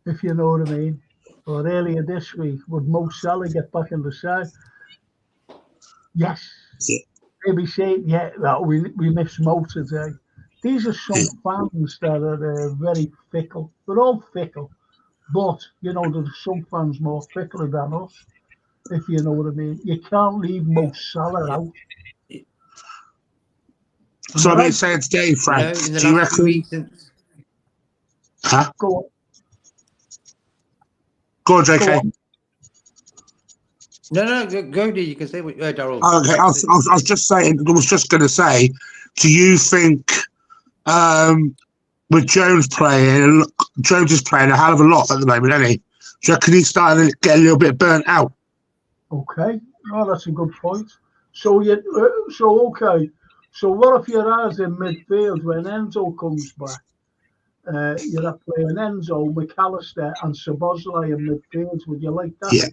if you know what I mean, or earlier this week, would Mo Salah get back in the side? Yes. Maybe saying, we miss Mo today. These are some fans that are very fickle. They're all fickle, but, there's some fans more fickler than us, if you know what I mean. You can't leave Mo Salah out. So I've been saying today, Frank, do you reckon... Huh? Go on. Go on, JK. No, go there. You can say what Darryl. Okay, I was just saying, I was just going to say, do you think with Jones is playing a hell of a lot at the moment, isn't he? Do you reckon he's starting to get a little bit burnt out? Okay, that's a good point. So okay. So what if you're as in midfield when Enzo comes back? You're playing Enzo, McAllister, and Szoboszlai in midfield. Would you like that? Yeah,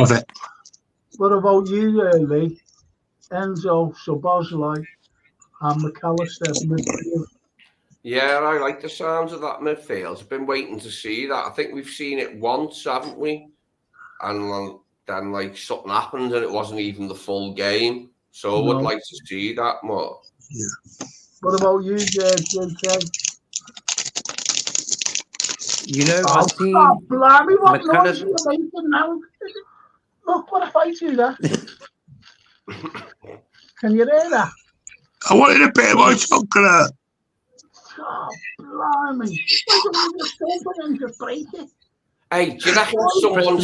love it. What about you, Lee? Enzo, Szoboszlai, and McAllister midfield. Yeah, I like the sounds of that midfield. I've been waiting to see that. I think we've seen it once, haven't we? And then something happened and it wasn't even the full game. So I would like to see that more. Yeah. What about you, JK? I've seen. Blimey, what noise are you making now? Look, what if I do that? Can you hear that? I wanted a bit of my chocolate. Oh, blimey. Why don't you just open and just break it? Hey, do you reckon someone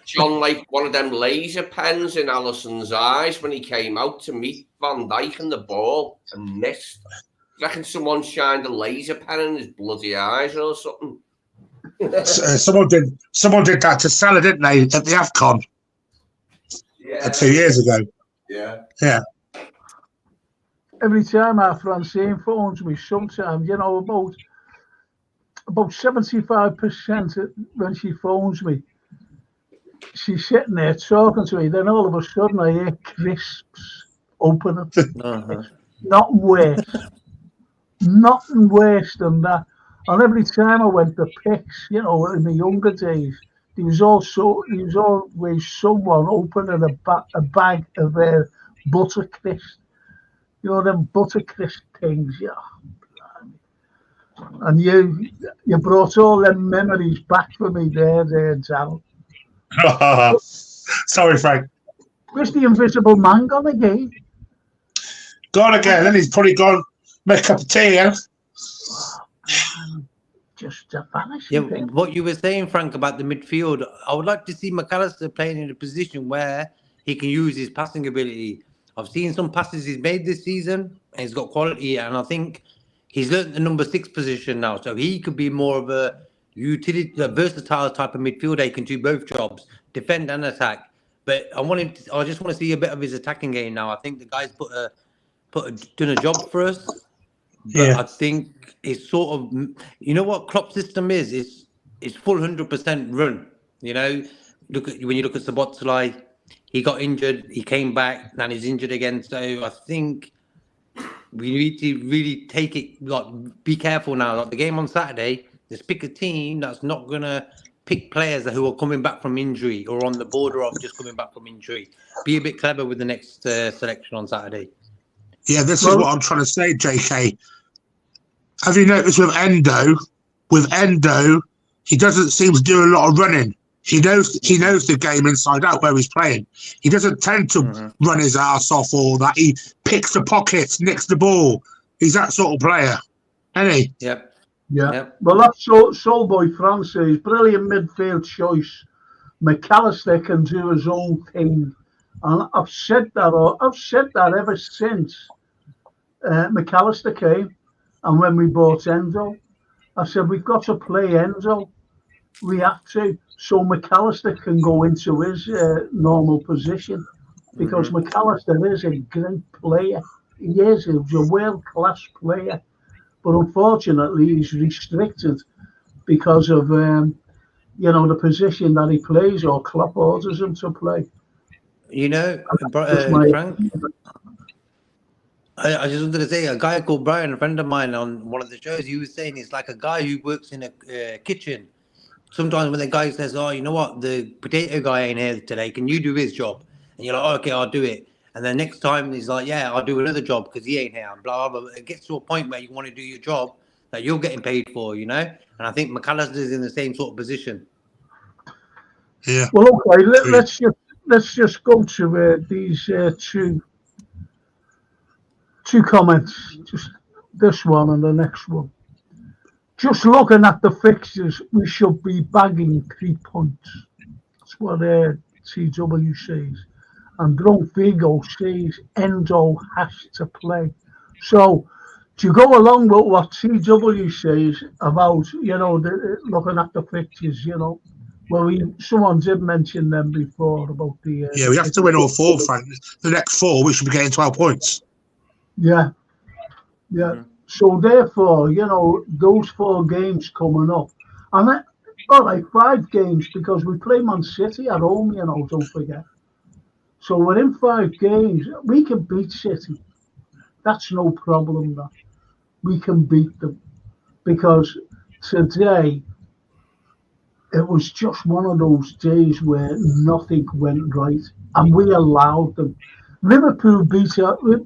shone one of them laser pens in Alisson's eyes when he came out to meet Van Dijk and the ball and missed? reckon someone shined a laser pen in his bloody eyes or something? Someone did that to Salah, didn't they, at the AFCON? Yeah. 2 years ago. Yeah. Every time our Francine phones me, sometimes, you know, about 75% when she phones me, she's sitting there talking to me. Then all of a sudden, I hear crisps opening. Nothing worse than that. And every time I went to picks, you know, in the younger days, there was always someone opening a bag of butter crisps. You know, them butter crisp things, yeah. And you brought all them memories back for me there, Darryl. Sorry, Frank. Where's the Invisible Man gone again? Gone again, then he's probably gone make a cup of tea, yeah? Just vanished. Yeah, what you were saying, Frank, about the midfield, I would like to see McAllister playing in a position where he can use his passing ability. I've seen some passes he's made this season, and he's got quality, and I think he's learned the number 6 position now, so he could be more of a versatile type of midfielder. He can do both jobs, defend and attack. But I just want to see a bit of his attacking game now. I think the guy's done a job for us. But I think it's sort of, you know what Klopp's system is? It's full 100% run. You know, when you look at Szoboszlai, he got injured, he came back, and he's injured again. So I think we need to really take it, like, be careful now. Like the game on Saturday, just pick a team that's not gonna pick players who are coming back from injury or on the border of just coming back from injury. Be a bit clever with the next selection on Saturday. Yeah, this is what I'm trying to say, JK. Have you noticed with Endo, he doesn't seem to do a lot of running. He knows the game inside out where he's playing. He doesn't tend to run his ass off or that. He picks the pockets, nicks the ball. He's that sort of player, isn't he? Yeah. Well, that's Soulboy Francis, brilliant midfield choice. McAllister can do his own thing, and I've said that ever since McAllister came, and when we bought Enzo, I said we've got to play Enzo. We have to, so McAllister can go into his normal position, because McAllister is a great player. He is. He's a world-class player, but unfortunately he's restricted because of the position that he plays, or Klopp orders him to play. You know, Frank, I just wanted to say, a guy called Brian, a friend of mine on one of the shows, he was saying it's like a guy who works in a kitchen. Sometimes when the guy says, oh, you know what, the potato guy ain't here today, can you do his job? And you're like, oh, okay, I'll do it. And then next time he's like, yeah, I'll do another job because he ain't here. And blah, blah, blah. It gets to a point where you want to do your job that you're getting paid for, you know? And I think McAllister's in the same sort of position. Yeah. Well, okay, let's just go to these two comments, just this one and the next one. Just looking at the fixtures, we should be bagging 3 points. That's what TW says. And Drone Figo says Enzo has to play. So, to go along with what TW says about, looking at the fixtures, well, someone did mention them before about the... we have to win all 4, Frank. The next 4, we should be getting 12 points. Yeah. So therefore, those 4 games coming up, and all right, 5 games, because we play Man City at home, don't forget. So within 5 games, we can beat City. That's no problem. That we can beat them, because today it was just one of those days where nothing went right, and we allowed them. Liverpool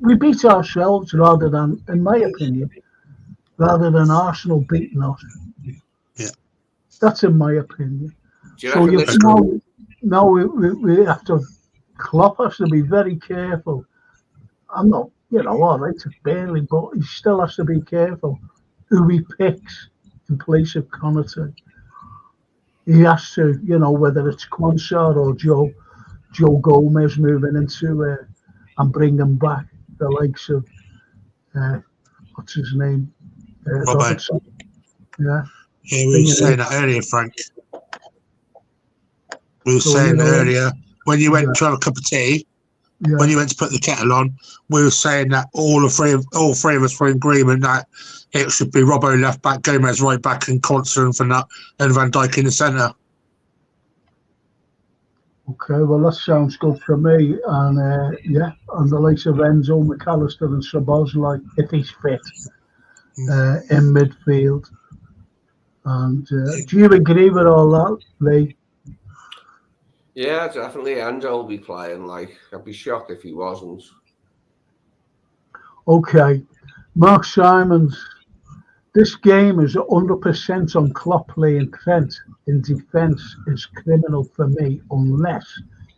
we beat ourselves rather than, in my opinion, rather than Arsenal beating us. Yeah, that's in my opinion. So now we have to. Klopp has to be very careful. I'm not, all right, it's barely, but he still has to be careful who he picks in place of Connaughton. He has to, whether it's Quansah or Joe Gomez moving into and bringing back the likes of what's his name? Robbo. Robertson. Yeah. Yeah, we were saying that earlier, Frank. We were saying earlier, when you went to have a cup of tea, when you went to put the kettle on, we were saying that all three of us were in agreement that it should be Robbo left back, Gomez right back, and Constant and Van Dijk in the centre. Okay, well that sounds good for me. And and the likes of Enzo, McAllister, and Szoboszlai, if he's fit, in midfield. And do you agree with all that, Lee? Yeah, definitely. Enzo will be playing. Like, I'd be shocked if he wasn't. Okay, Mark Simons. This game is 100% on Klopp playing Trent in defence is criminal for me unless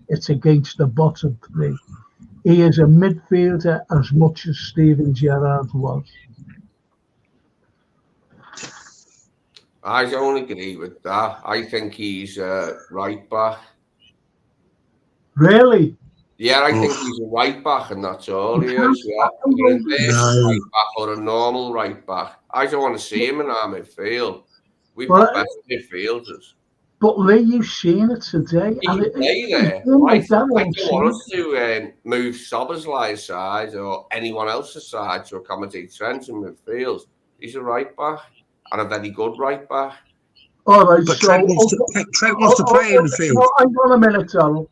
it's against the bottom three. He is a midfielder as much as Steven Gerrard was. I don't agree with that. I think he's right back. Really? Yeah, I think he's a right back, and that's all he is. Yeah, right back or a normal right back. I don't want to see him in our midfield. We've got better midfielders. But Lee, you've seen it today. He can play there. I don't want us to move Szoboszlai aside or anyone else aside to accommodate Trent in midfield. He's a right back and a very good right back. All right, but Trent wants to play in the field. No, hang on a minute, Darryl.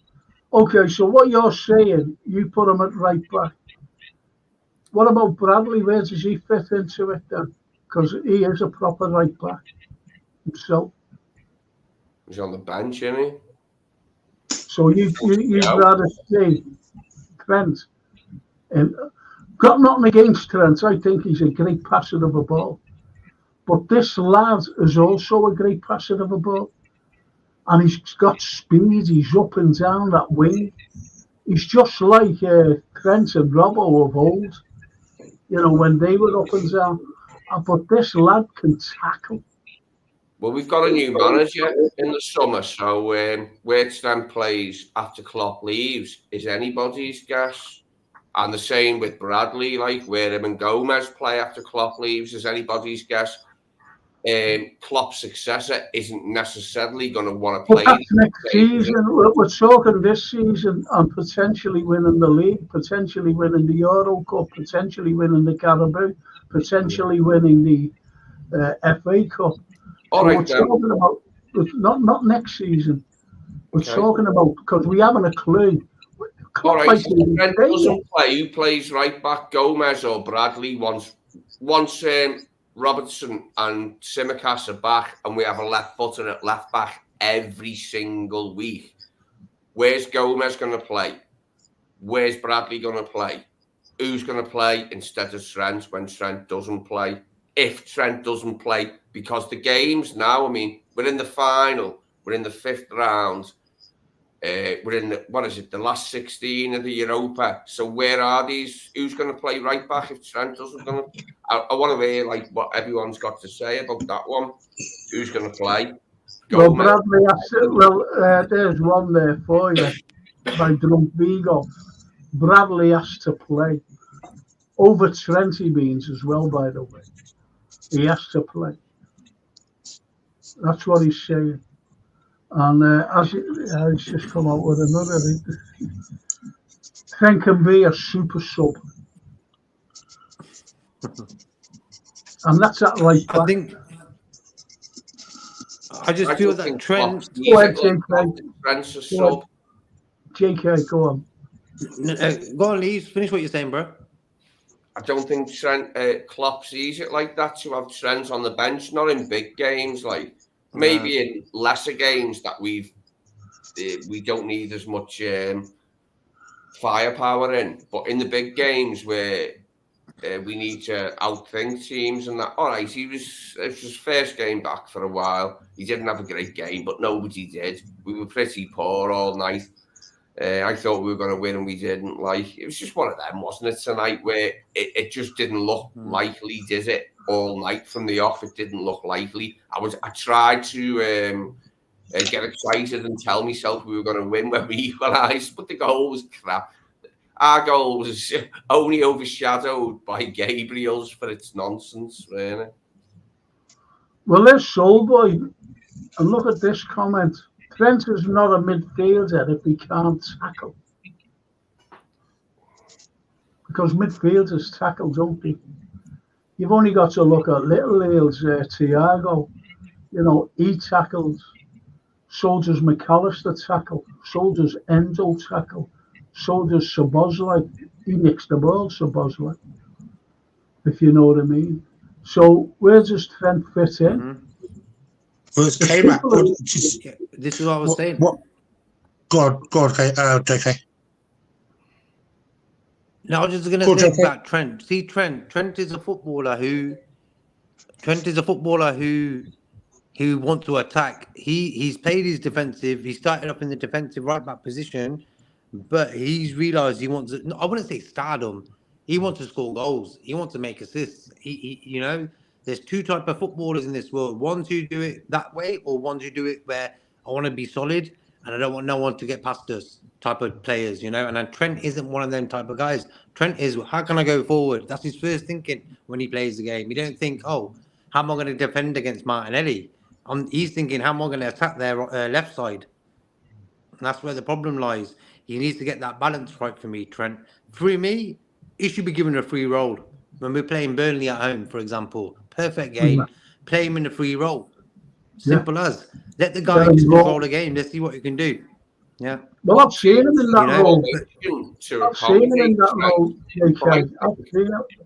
Okay, so what you're saying, you put him at right back. What about Bradley? Where does he fit into it then? Because he is a proper right back himself. He's on the bench, isn't he? So you'd rather see Trent. And got nothing against Trent. I think he's a great passer of a ball. But this lad is also a great passer of a ball. And he's got speed. He's up and down that wing. He's just like Trent and Robbo of old. You know, when they were up and down. But this lad can tackle. Well, we've got a new manager in the summer, so where Trent plays after Klopp leaves is anybody's guess. And the same with Bradley, like where him and Gomez play after Klopp leaves is anybody's guess. Klopp's successor isn't necessarily going to want to play. But that's next season. We're talking this season and potentially winning the league, potentially winning the Euro Cup, potentially winning the Carabao, potentially winning the FA Cup. All so right, we're talking about not next season. We're talking about because we haven't a clue. All right, so Trent doesn't play. Who plays right back? Gomez or Bradley? Once Robertson and Tsimikas are back, and we have a left footer at left back every single week. Where's Gomez going to play? Where's Bradley going to play? Who's going to play instead of Trent when Trent doesn't play? If Trent doesn't play, because the games now, I mean, we're in the final, we're in the 5th round, we're in the last 16 of the Europa. So where are these? Who's going to play right back if Trent doesn't going to? I want to hear like what everyone's got to say about that one. Who's going to play? Well, Bradley, there's one there for you by Drunk Vigo. Bradley has to play. Over Trent he means as well, by the way. He has to play. That's what he's saying. And he's just come out with another. Trent can be a super sub. And that's that right back. I just feel that Trent. Go ahead, JK. Trent's a sub. JK, go on. Go on, Lee. Finish what you're saying, bro. I don't think Klopp sees it like that to have Trent on the bench, not in big games, like maybe in lesser games that we don't need as much firepower in, but in the big games where we need to outthink teams and that. All right, it was his first game back for a while. He didn't have a great game, but nobody did. We were pretty poor all night. I thought we were going to win and we didn't. Like, it was just one of them, wasn't it, tonight, where it just didn't look likely, did it? All night from the off, it didn't look likely. I tried to get excited and tell myself we were going to win when we equalised, but the goal was crap. our goal was only overshadowed by Gabriel's for its nonsense, really. Well, there's Soulboy, and look at this comment. Trent is not a midfielder if he can't tackle. Because midfielders tackle, don't they? You've only got to look at Little Hale's Thiago. You know, he tackles. So does McAllister tackle. So does Endo tackle. So does Szoboszlai. He nicks the ball, Szoboszlai, if you know what I mean. So where does Trent fit in? Mm-hmm. Well, it came out. This is what I was saying. What? God, JK. No, I was just going to say about Trent. See, Trent is a footballer who wants to attack. He's played his defensive. He started up in the defensive right back position, but he's realised he wants. I wouldn't say stardom. He wants to score goals. He wants to make assists. You know, there's two types of footballers in this world. Ones who do it that way, or ones who do it where I want to be solid and I don't want no one to get past us type of players, you know. And then Trent isn't one of them type of guys. Trent is, how can I go forward? That's his first thinking when he plays the game. He don't think, oh, how am I going to defend against Martinelli? He's thinking, how am I going to attack their left side? And that's where the problem lies. He needs to get that balance right for me, Trent. For me, he should be given a free role. When we're playing Burnley at home, for example, perfect game, play him in a free role. Simple as. Let the guy control the game. Let's see what he can do. Yeah. Well, I've seen him in that role. I've seen him in that role, JK.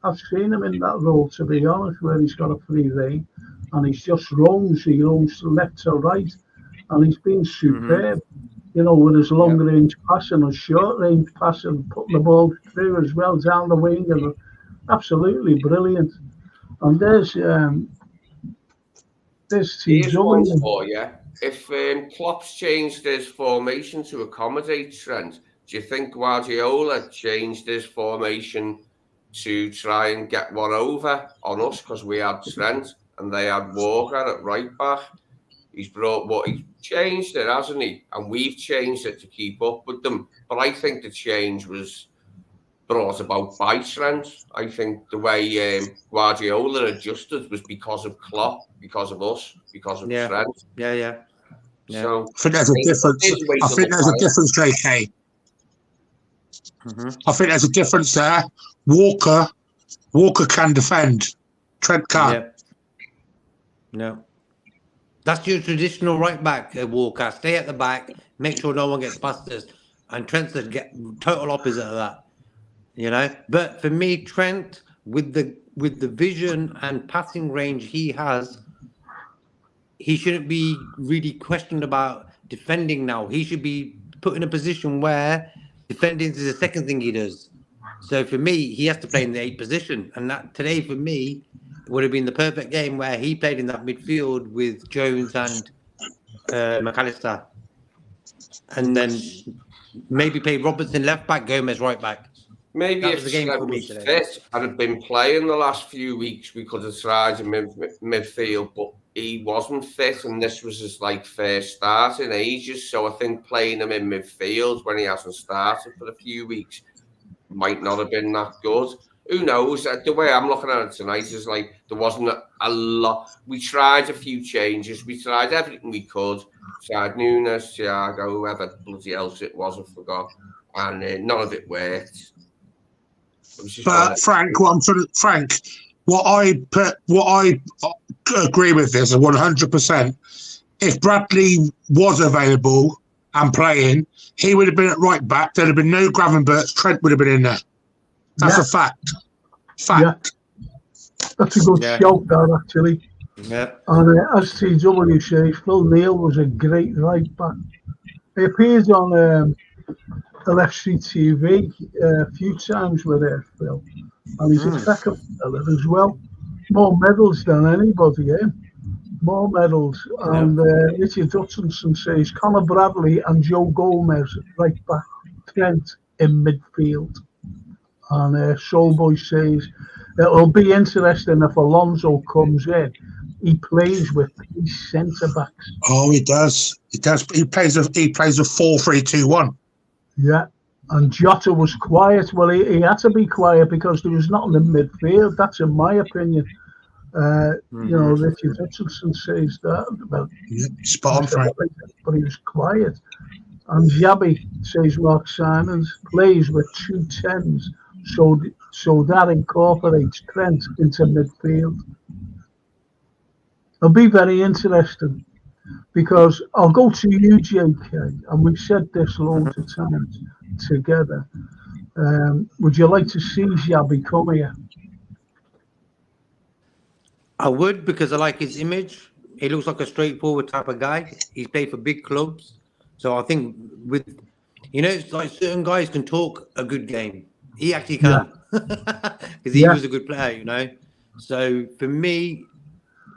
I've seen him in that role, to be honest, where he's got a free rein and he's just roams. He roams left to right, and he's been superb. You know, with his long range passing and short range passing, putting the ball through as well down the wing, and absolutely brilliant. And there's Here's one for you. If Klopp's changed his formation to accommodate Trent, do you think Guardiola changed his formation to try and get one over on us because we had Trent and they had Walker at right back? He's changed it, hasn't he? And we've changed it to keep up with them. But I think the change was brought about by Trent. I think the way Guardiola adjusted was because of Klopp, because of us, because of Trent. Yeah. So I think there's a difference. I think there's a difference, JK. I think there's a difference there. Walker can defend. Trent can't. No. That's your traditional right back, Walker. Stay at the back, make sure no one gets past us. And Trent's the total opposite of that. You know? But for me, Trent, with the vision and passing range he has, he shouldn't be really questioned about defending now. He should be put in a position where defending is the second thing he does. So for me, he has to play in the 8th position. And that today, for me, would have been the perfect game where he played in that midfield with Jones and McAllister. And then maybe play Robertson left back, Gomez right back. Maybe if Trent was fit, I'd have been playing the last few weeks. We could have tried him in midfield, but he wasn't fit, and this was his first start in ages. So I think playing him in midfield when he hasn't started for a few weeks might not have been that good. Who knows? The way I'm looking at it tonight is there wasn't a lot. We tried a few changes. We tried everything we could. Tried Nunes, Thiago, whoever bloody else it was, I forgot, and none of it worked. But Frank, what I agree with this 100%. If Bradley was available and playing, he would have been at right back. There'd have been no Gravenberch. Trent would have been in there. That's a fact. Yeah. That's a good shout there, actually. Yeah. And as TW says, Phil Neal was a great right back. He appears on LFC TV a few times with Phil, and he's a second fella as well. More medals than anybody, more medals. And Richard Hutchinson says Conor Bradley and Joe Gomez right back, Trent in midfield. And Soulboy says it'll be interesting if Alonso comes in. He plays with his centre backs. Oh, he does. He plays a 4-3-2-1. Yeah, And Jota was quiet. Well, he had to be quiet because there was nothing in midfield. That's in my opinion. You know, Richard Hutchinson says that. Well, Yeah, spot on, Frank. but he was quiet. And Xabi says Mark Simons plays with 2 10s, so that incorporates Trent into midfield. It'll be very interesting because I'll go to you, JK, and we've said this loads of times together. Would you like to see Xabi come here? I would, because I like his image. He looks like a straightforward type of guy. He's played for big clubs. So I think with, you know, it's like certain guys can talk a good game. He actually can. Because he was a good player, you know. So for me,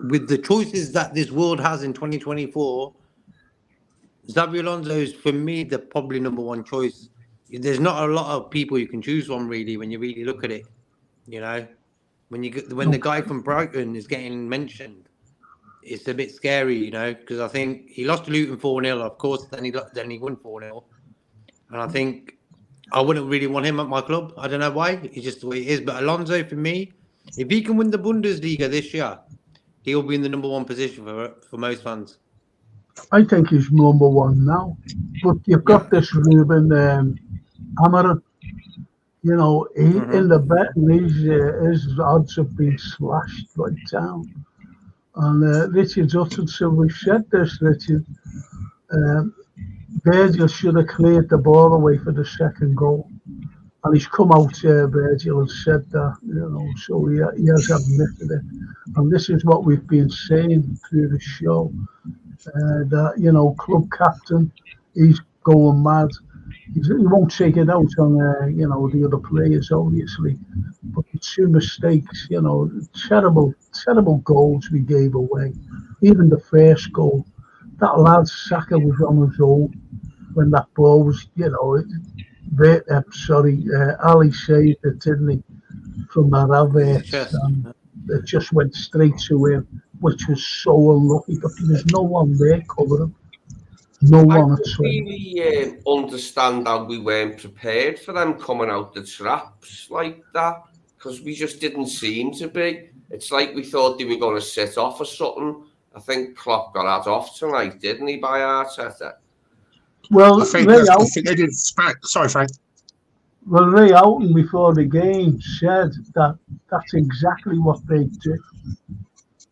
with the choices that this world has in 2024, Xabi Alonso is, for me, the probably number one choice. There's not a lot of people you can choose from, really, when you really look at it, you know. When the guy from Brighton is getting mentioned, it's a bit scary, you know, because I think he lost to Luton 4-0, of course, then he won 4-0. And I think I wouldn't really want him at my club. I don't know why. It's just the way it is. But Alonso, for me, if he can win the Bundesliga this year, he'll be in the number one position for most fans. I think he's number one now. But you've got this Ruben Amorim. You know, in the betting, his odds have been slashed right down. And Richard Hutchinson, we've said this, Richard. Virgil should have cleared the ball away for the second goal. And he's come out, Virgil, and said that, you know, so he has admitted it. And this is what we've been saying through the show, that, you know, club captain, he's going mad. He won't take it out on, you know, the other players, obviously. But the 2 mistakes, you know, terrible goals we gave away. Even the first goal, that lad Saka was on his own when that ball was, you know, Ali saved it, didn't he, from that Havertz. It just went straight to him, which was so unlucky. But there was no one there covering. No one at all. I really understand how we weren't prepared for them coming out the traps like that, because we just didn't seem to be. It's like we thought they were going to sit off or something. I think Klopp got that off tonight, didn't he, by Arteta? Well, I think they did. Sorry, Frank. Well, Ray Houghton before the game said that that's exactly what they did,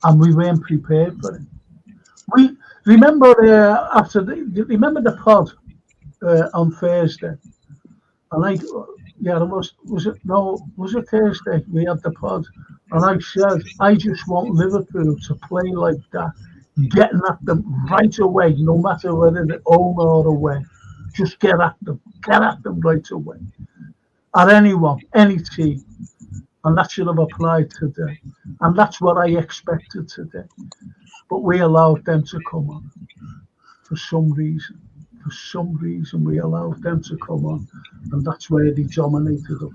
and we weren't prepared for it. We remember remember the pod on Thursday, and was it Thursday? We had the pod, and I said I just want Liverpool to play like that, getting at them right away, no matter whether they're home or away. Just get at them right away. At anyone, any team. And that should have applied today. And that's what I expected today. But we allowed them to come on. For some reason, we allowed them to come on. And that's where they dominated us,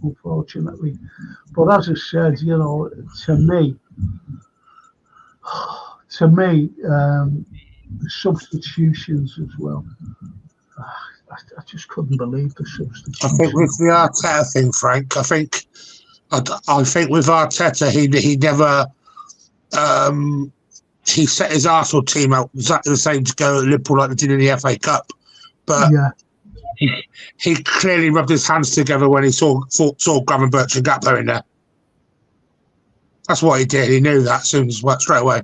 unfortunately. But as I said, you know, to me, substitutions as well. I just couldn't believe the substitutions. I think with the Arteta thing, Frank, I think with Arteta, he never he set his Arsenal team out exactly the same to go at Liverpool like they did in the FA Cup, but he clearly rubbed his hands together when he saw Gravenberch and Gakpo in there. That's what he did. He knew that straight away.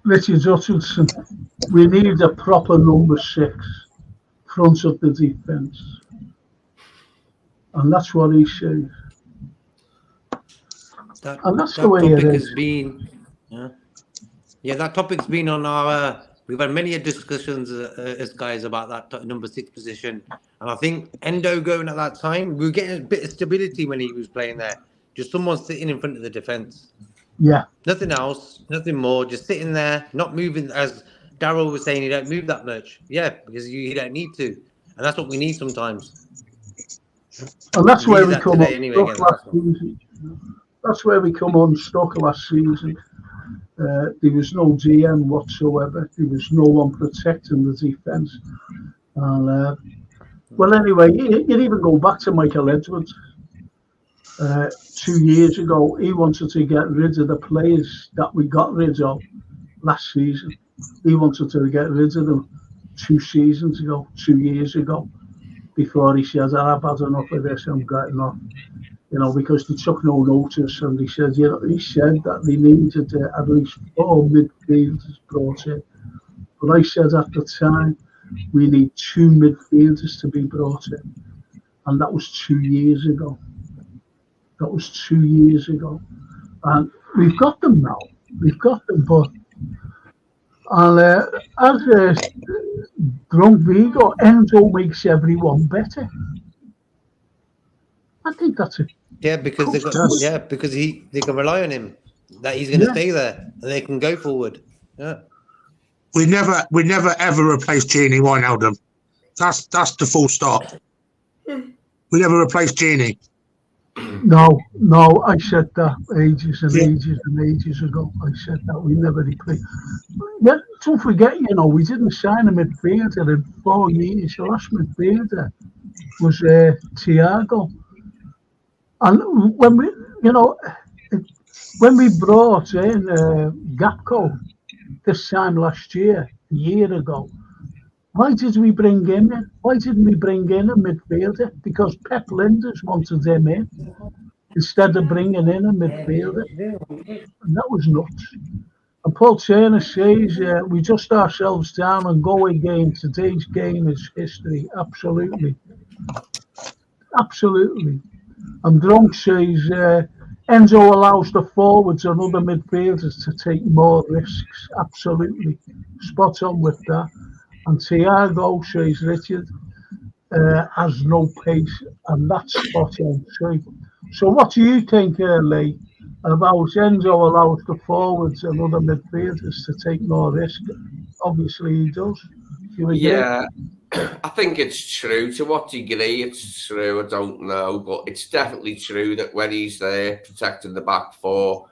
Richard Hutchinson, we need a proper number 6 front of the defence. And that's what he said. And that's the way it is. That topic's been on our... We've had many discussions as guys about that number 6 position. And I think Endo going at that time, we were getting a bit of stability when he was playing there. Just someone sitting in front of the defence. Yeah. Nothing else, nothing more, just sitting there, not moving. As Darryl was saying, you don't move that much. Yeah, because you don't need to. And that's what we need sometimes. And that's where we come unstuck last season. That's where we come unstuck last season. There was no DM whatsoever. There was no one protecting the defence. And well, anyway, you even go back to Michael Edwards. 2 years ago, he wanted to get rid of the players that we got rid of last season. He wanted to get rid of them 2 seasons ago, 2 years ago, before he said, I've had enough of this, I'm getting off. You know, because they took no notice, and he said, he said that they needed at least 4 midfielders brought in. But I said at the time, we need 2 midfielders to be brought in. And that was 2 years ago. That was 2 years ago. And we've got them now. We've got them, but as Drunk Vigo, Enzo makes everyone better. I think that's it. Yeah, because they can rely on him that he's going to stay there and they can go forward. Yeah. We never ever replaced Genie Wijnaldum. That's the full stop. We never replaced Genie. No, I said that ages and ages ago. I said that we never replaced. Yeah, don't forget, we didn't sign a midfielder in 4 years. The last midfielder was Thiago. And when we brought in Gakpo this time last year, a year ago, why did we bring him in? Why didn't we bring in a midfielder? Because Pep Linders wanted him in instead of bringing in a midfielder. And that was nuts. And Paul Turner says we dust ourselves down and go again. Today's game is history. Absolutely. Absolutely. And Drunk says Enzo allows the forwards and other midfielders to take more risks. Absolutely. Spot on with that. And Thiago, says Richard, has no pace, and that's spot on too. So what do you think, Lee, about Enzo allows the forwards and other midfielders to take more risk? Obviously he does. Do you agree? Yeah, I think it's true. To what degree it's true, I don't know, but it's definitely true that when he's there protecting the back four,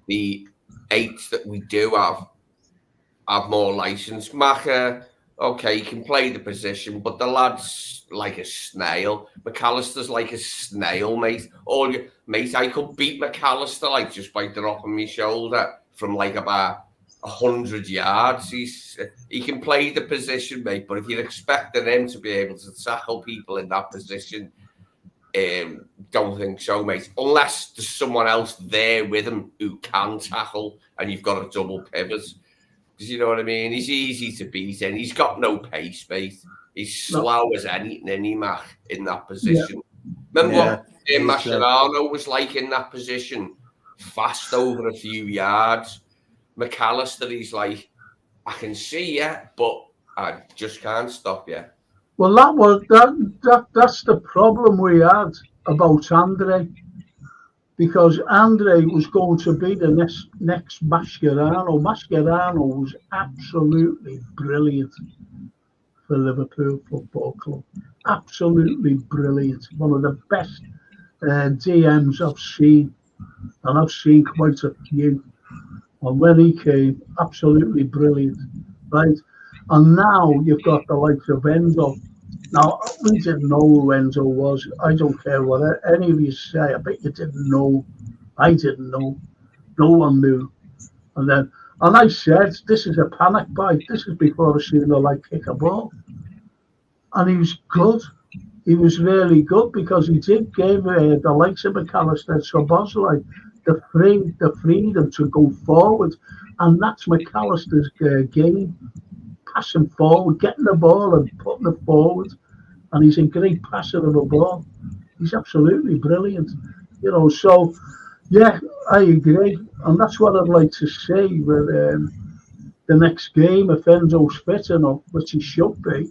the 8 that we do have more license. Maka, okay, he can play the position, but the lad's like a snail. McAllister's like a snail, mate. Mate, I could beat McAllister like just by dropping my shoulder from like about 100 yards. He can play the position, mate, but if you're expecting him to be able to tackle people in that position, don't think so, mate. Unless there's someone else there with him who can tackle and you've got a double pivot. You know what I mean? He's easy to beat, and he's got no pace, mate. He's slow as anything, in that position. Yeah. Remember what Mascherano was like in that position? Fast over a few yards. McAllister, he's like, I can see you, but I just can't stop you. Well, that's the problem we had about Andre. Because Andre was going to be the next Mascherano. Mascherano was absolutely brilliant for Liverpool Football Club. Absolutely brilliant. One of the best DMs I've seen. And I've seen quite a few. And when he came, absolutely brilliant. Right? And now you've got the likes of Enzo. Now, we didn't know who Enzo was. I don't care what any of you say. I bet you didn't know. I didn't know. No one knew. And I said, this is a panic buy. This is before I seen the light kick a ball. And he was good. He was really good because he did give the likes of McAllister and Szoboszlai the freedom to go forward. And that's McAllister's game. Passing forward, getting the ball and putting it forward. And he's a great passer of a ball. He's absolutely brilliant. So, yeah, I agree. And that's what I'd like to see with the next game, if Enzo's fit enough, which he should be,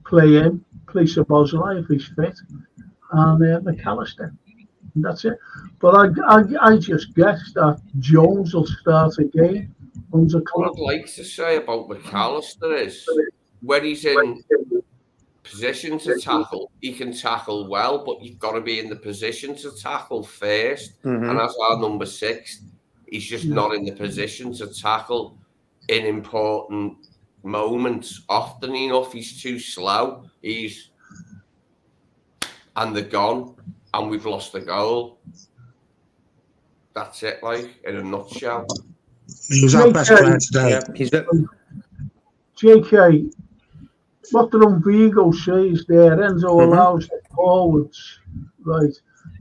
play him, play Szoboszlai if he's fit, and McAllister. And that's it. But I just guess that Jones will start again. What I'd like to say about McAllister is when he's in position to tackle, he can tackle well, but you've got to be in the position to tackle first. Mm-hmm. And as our number 6, he's just not in the position to tackle in important moments. Often enough, he's too slow. And they're gone, and we've lost the goal. That's it, like, in a nutshell. He was our best player today. Yeah, he's JK, what the Vigo says there, Enzo allows the forwards, right,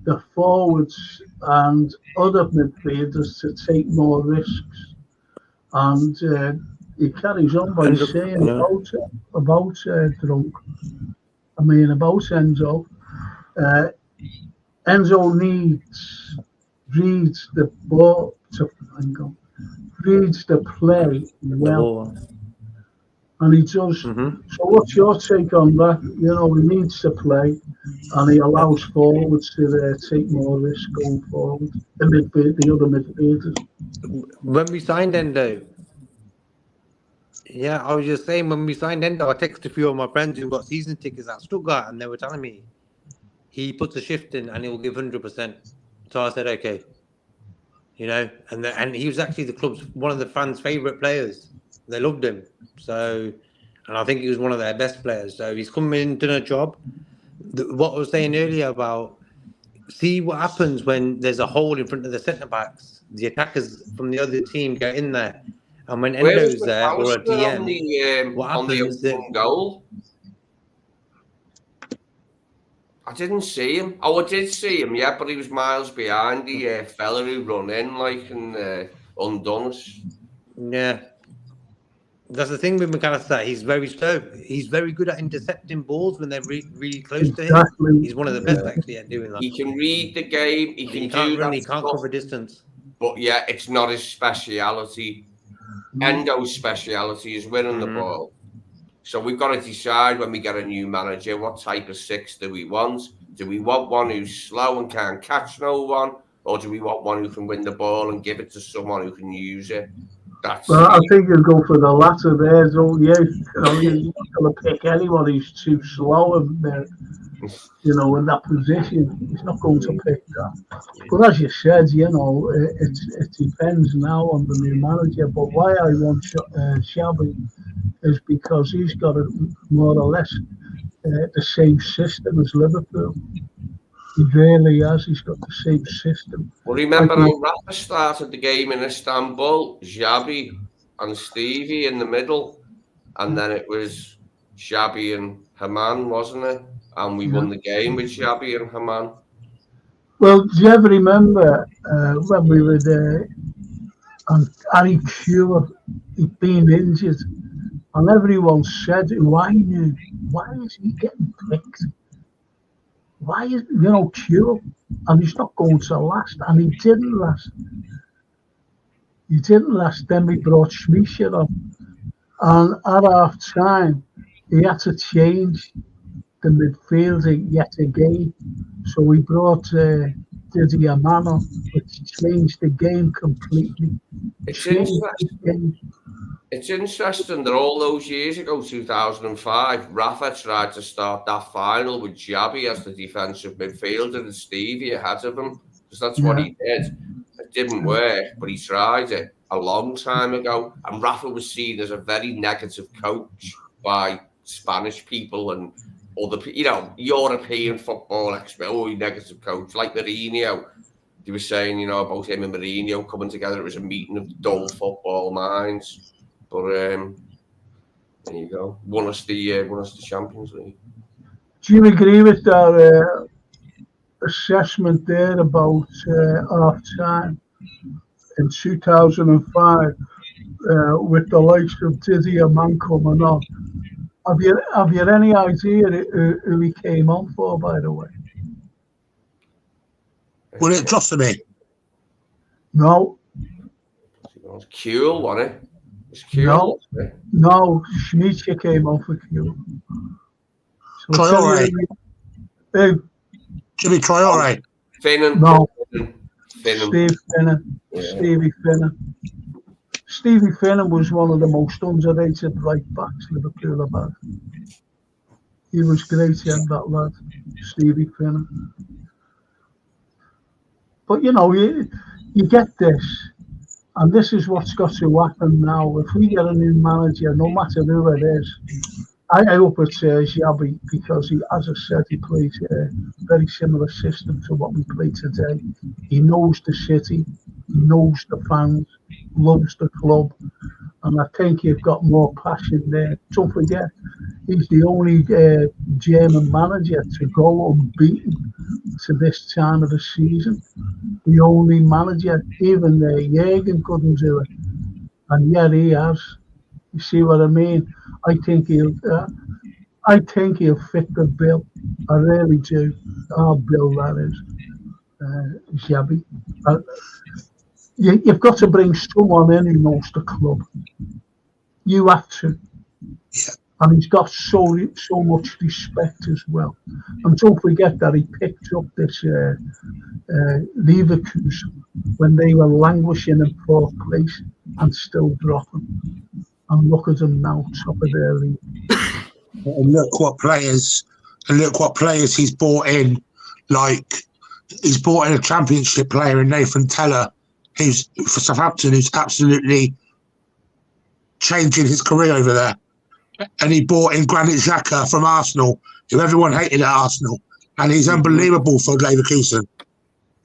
the forwards and other midfielders to take more risks. And he carries on by saying about Drunk. I mean, about Enzo. Enzo reads the ball reads the play well, and he does. So, what's your take on that? You know, he needs to play, and he allows forwards to take more risk going forward. The other midfielders. When we signed Endo, I was just saying, when we signed Endo, I texted a few of my friends who got season tickets at Stuttgart, and they were telling me he puts a shift in and he'll give 100%. So I said, okay, you know, and he was actually the club's one of the fans' favourite players. They loved him. So, and I think he was one of their best players. So he's come in, done a job. What I was saying earlier about, see what happens when there's a hole in front of the centre backs. The attackers from the other team get in there, and when Endo's there or a DM, what happens? Goal? I didn't see him. Oh, I did see him, yeah, but he was miles behind the fella who run in, like, and undone us. Yeah. That's the thing with McAllister. He's very slow. He's very good at intercepting balls when they're really close to him. He's one of the best, actually, at doing that. He can read the game. He can't do run. that He can't cover distance. But, yeah, it's not his speciality. Endo's speciality is winning the ball. So we've got to decide when we get a new manager, what type of six do we want? Do we want one who's slow and can't catch no one? Or do we want one who can win the ball and give it to someone who can use it? Well, I think you'll go for the latter there, don't you? You're not going to pick anyone who's too slow in that position. He's not going to pick that. But as you said, it depends now on the new manager. But why I want Shabby is because he's got more or less the same system as Liverpool. He really has. He's got the same system. Well, remember how Rafa started the game in Istanbul? Xabi and Stevie in the middle. And then it was Xabi and Haman, wasn't it? And we won the game with Xabi and Haman. Well, do you ever remember when we were there and Harry Cure, he'd been injured, and everyone said, why is he getting picked? Why is, Cure? And he's not going to last. And he didn't last. Then we brought Schmeichel on. And at half time, he had to change the midfield yet again. So we brought Didier Mano, which changed the game completely. It's interesting that all those years ago, 2005, Rafa tried to start that final with Xabi as the defensive midfielder and Stevie ahead of him, because that's what he did. It didn't work, but he tried it a long time ago. And Rafa was seen as a very negative coach by Spanish people and other, European football experts. Oh, negative coach, like Mourinho. They were saying, about him and Mourinho coming together. It was a meeting of dull football minds. But there you go. Won us the Champions League. Do you agree with that assessment there about half time in 2005 with the likes of Didier Man coming on? Have you any idea who he came on for, by the way? Was it Trossard? No. It was Kuhl, wasn't it? No, Schmeichel came on for Kuhl. Traore. Jimmy Traore. Finnan. No. Finnan. Stevie Finnan. Stevie Finnan was one of the most underrated right backs Liverpool have had. He was great, that lad, Stevie Finnan. But you get this. And this is what's got to happen now. If we get a new manager, no matter who it is, I hope it's Xabi, because he, as I said, he plays a very similar system to what we play today. He knows the city, he knows the fans, loves the club, and I think you've got more passion there. Don't forget, he's the only German manager to go unbeaten to this time of the season. The only manager, even Jürgen couldn't do it, and yet he has. You see what I mean? I think he'll fit the bill. I really do. Our bill, that is, Xabi. You've got to bring someone in who knows the club. You have to. Yeah. And he's got so much respect as well. And don't forget that he picked up this Leverkusen when they were languishing in fourth place and still dropping. And look at them now, top of their league. And look what players he's brought in. Like, he's brought in a championship player in Nathan Teller, who's for Southampton, who's absolutely changing his career over there. And he brought in Granit Xhaka from Arsenal, who everyone hated at Arsenal, and he's unbelievable for Leverkusen.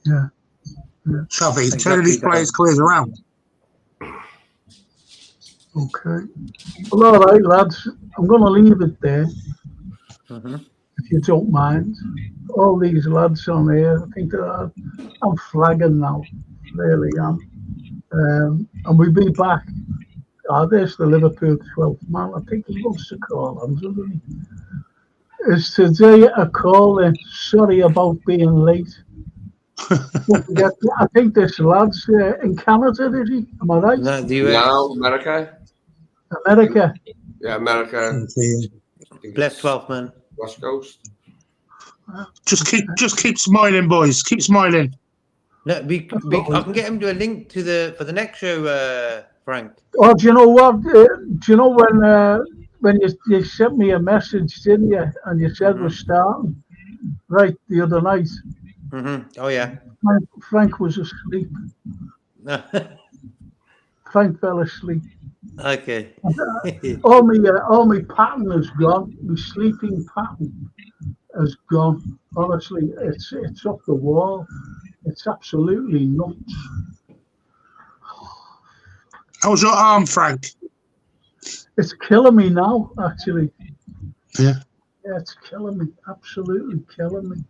Yeah. So he's turning these players' careers around. Okay. Well, all right, lads. I'm going to leave it there, if you don't mind. All these lads on here, I think I'm flagging now. Really am. And we'll be back. There's the Liverpool 12th man. I think he wants to call on, doesn't he? Is today a call in? Sorry about being late. Don't forget, I think this lad's in Canada, is he? Am I right? No, the US. No, America. America. Yeah, America. Bless 12, man. West Coast. Just keep smiling, boys. Keep smiling. No, I can get him to a link to for the next show, Frank. Oh, do you know what? Do you know when you sent me a message, didn't you? And you said we're starting, right, the other night. Oh yeah. Frank was asleep. Frank fell asleep. Okay. all my pattern is gone. My sleeping pattern is gone. Honestly, it's up the wall. It's absolutely nuts. How's your arm, Frank? It's killing me now, actually. Yeah. Yeah, it's killing me. Absolutely killing me.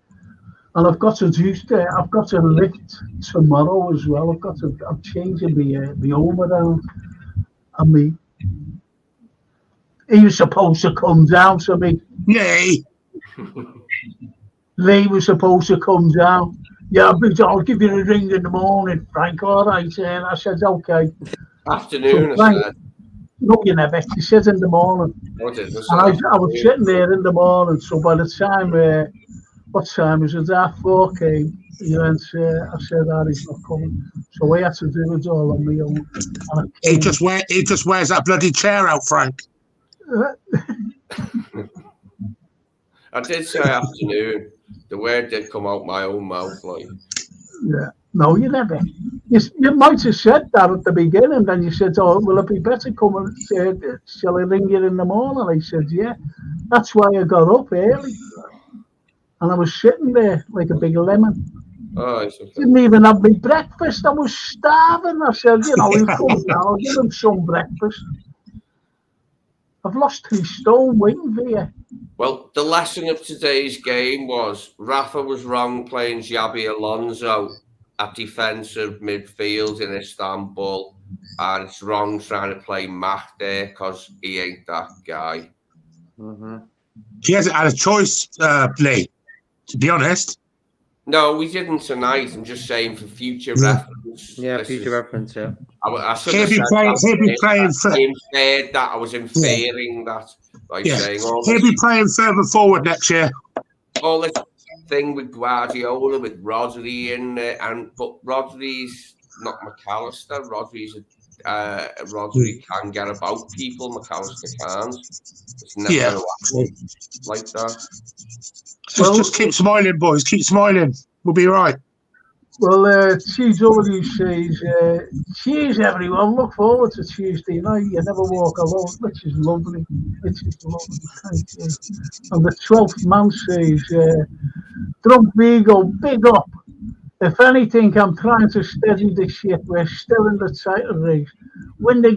And I've got to lift tomorrow as well. I'm changing the home around. And he was supposed to come down to me. Yay. Lee was supposed to come down. Yeah, but I'll give you a ring in the morning, Frank. All right. And I said, okay. Afternoon, so Frank, no, you never. He said in the morning. And I was sitting there in the morning. So by the time, what time is it? 4 came. I said, he's not coming. So I had to do it all on my own. He just wears that bloody chair out, Frank. I did say afternoon. The word did come out my own mouth, like. Yeah. No, you never. You might have said that at the beginning. Then you said, "Oh, will it be better coming? Shall I ring you in the morning?" I said, "Yeah." That's why I got up early, and I was sitting there like a big lemon. Oh, it's okay. Didn't even have my breakfast. I was starving. I said, he'll come down. I'll give him some breakfast. I've lost 3 stone waiting for you. Well, the lesson of today's game was Rafa was wrong playing Xabi Alonso at defensive midfield in Istanbul, and it's wrong trying to play Mac there because he ain't that guy. He hasn't had a choice, Lee, to be honest. No, we didn't tonight. I'm just saying for future reference. Yeah, future reference, yeah. I should He'll have be playing for. I was inferring that by saying all he'll be playing further forward next year. All this thing with Guardiola, with Rodri in there, but Rodri's not McAllister. Rodri can get about people. McAllister can't. It's never going to happen like that. Just keep smiling, boys. Keep smiling. We'll be right. Well, TW says, cheers everyone, look forward to Tuesday night, you never walk alone, which is lovely, thank you. And the 12th man says, Drunk Vigo, big up. If anything, I'm trying to steady the ship, we're still in the title race. Win the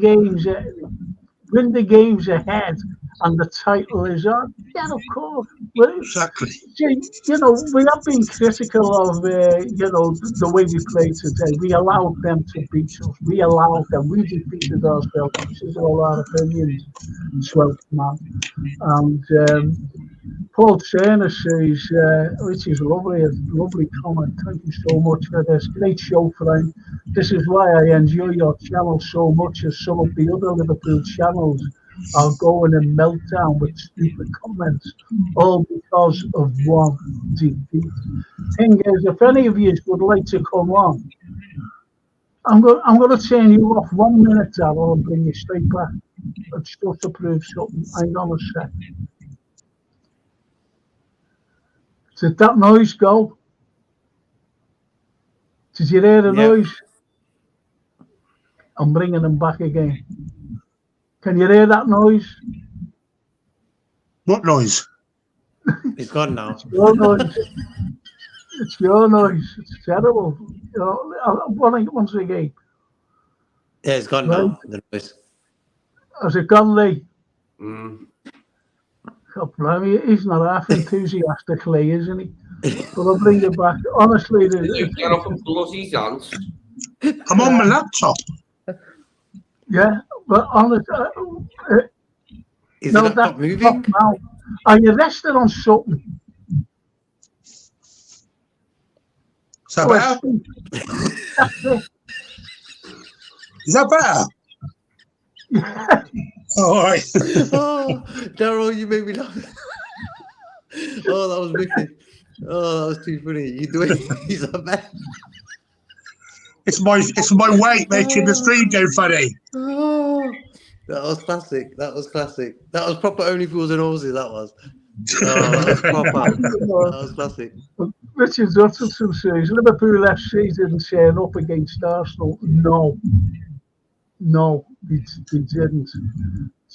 games ahead, and the title is on. Yeah, of course. Exactly. You know, we have been critical of, you know, the way we played today. We allowed them to beat us. We allowed them. We defeated ourselves. This is all our opinions. 12th man. And Paul Turner says, which is lovely, a lovely comment. Thank you so much for this. Great show, Frank. This is why I enjoy your channel so much, as some of the other Liverpool channels are going in meltdown with stupid comments, all because of one defeat. Thing is, if any of you would like to come on, I'm going to turn you off 1 minute, Darryl, and bring you straight back. It's just to prove something. Hang on a sec. Did that noise go? Did you hear the noise? I'm bringing them back again. Can you hear that noise? What noise? It's gone now. It's your noise. It's your noise. It's terrible. You know, once again. Yeah, it's gone now. The noise. Has it gone, Lee? Mm. God, blimey, he's not half enthusiastically, isn't he? But I'll bring it back. Honestly, Get off a bloody dance. I'm on my laptop. yeah, but honestly, Is the laptop moving? Now. Are you resting on something? Is that better? Is that better? Yeah. All right. Oh, Darryl, you made me laugh. Oh, that was wicked. Oh, that was too funny. You doing? Is that bad? It's my weight making the stream go funny. Oh, that was classic. That was classic. That was proper Only Fools and Horses. That was. Oh, that was proper. That was classic. Richard Hutchinson says Liverpool FC didn't turn up against Arsenal. No, they didn't.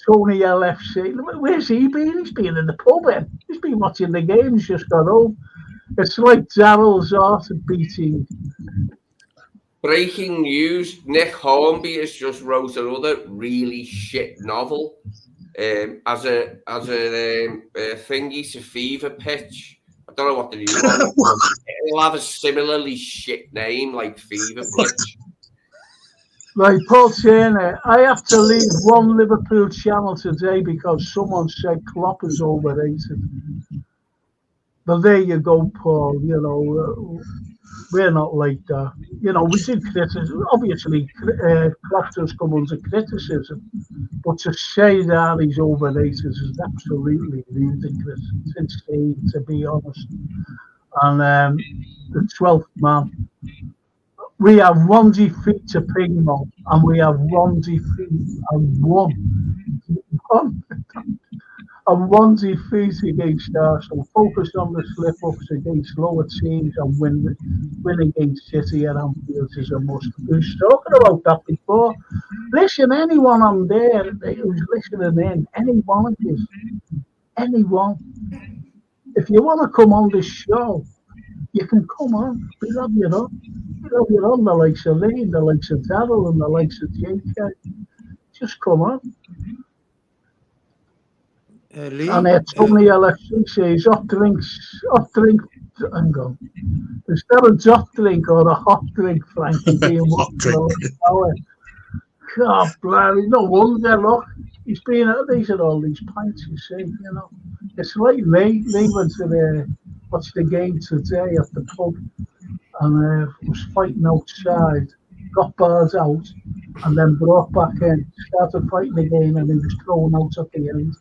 Tony LFC, where's he been? He's been in the pub. He's been watching the games, just got home. It's like Darryl's art of beating. Breaking news: Nick Hornby has just wrote another really shit novel. As a thingy to Fever Pitch. I don't know what the new one. It'll have a similarly shit name like Fever Pitch. Right, Paul Turner, I have to leave one Liverpool channel today because someone said Klopp is overrated. Well, there you go, Paul. You know, we're not like that. You know, we do criticism. Obviously, Klopp does come under criticism. But to say that he's overrated is absolutely ludicrous. It's insane, to be honest. And the 12th man. We have one defeat to Pigmo, and we have one defeat and one defeat against Arsenal. Focus on the slip-ups against lower teams and win against City at Anfield is a must. We were talking about that before. Listen, anyone on there who's listening in, any one of you, anyone, if you want to come on this show, you can come on. We'll have you on. We'll have you on, the likes of Lee, the likes of Darryl, and the likes of JK. Just come on. Lee, and Tony LFC says hot drink. Hang on. Is that a hot drink or a hot drink, Frankie? Being Hot drink. God, bloody, no wonder, look. He's been at these and all these pints, you see, you know. It's like Lee went to watch the game today at the pub and was fighting outside, got bars out, and then brought back in, started fighting again, and he was thrown out at the end,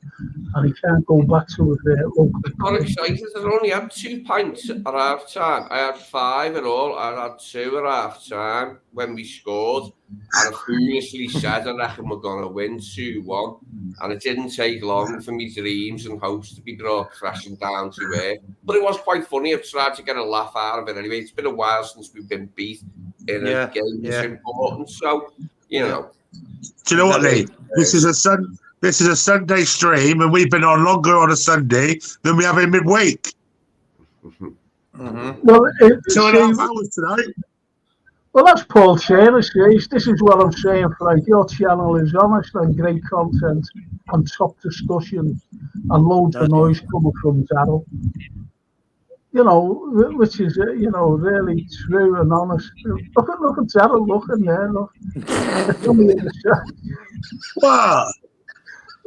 and he can't go back to his local. I got excited. I only had 2 pints at half time. I had 5 in all. I had 2 at half time when we scored, and I foolishly said I reckon we're going to win 2-1. and it didn't take long for me dreams and hopes to be brought crashing down to earth. But it was quite funny. I've tried to get a laugh out of it anyway. It's been a while since we've been beat in a game that's important. So, you know. Do you know what, Lee? This is a Sunday stream, and we've been on longer on a Sunday than we have in midweek. Well, 2.5 hours tonight. Well, that's Paul Taylor says. This is what I'm saying, Frank. Your channel is honest and great content and top discussions and loads of noise coming from Daryl. You know, which is, you know, really true and honest. Look at Daryl looking there, look. What?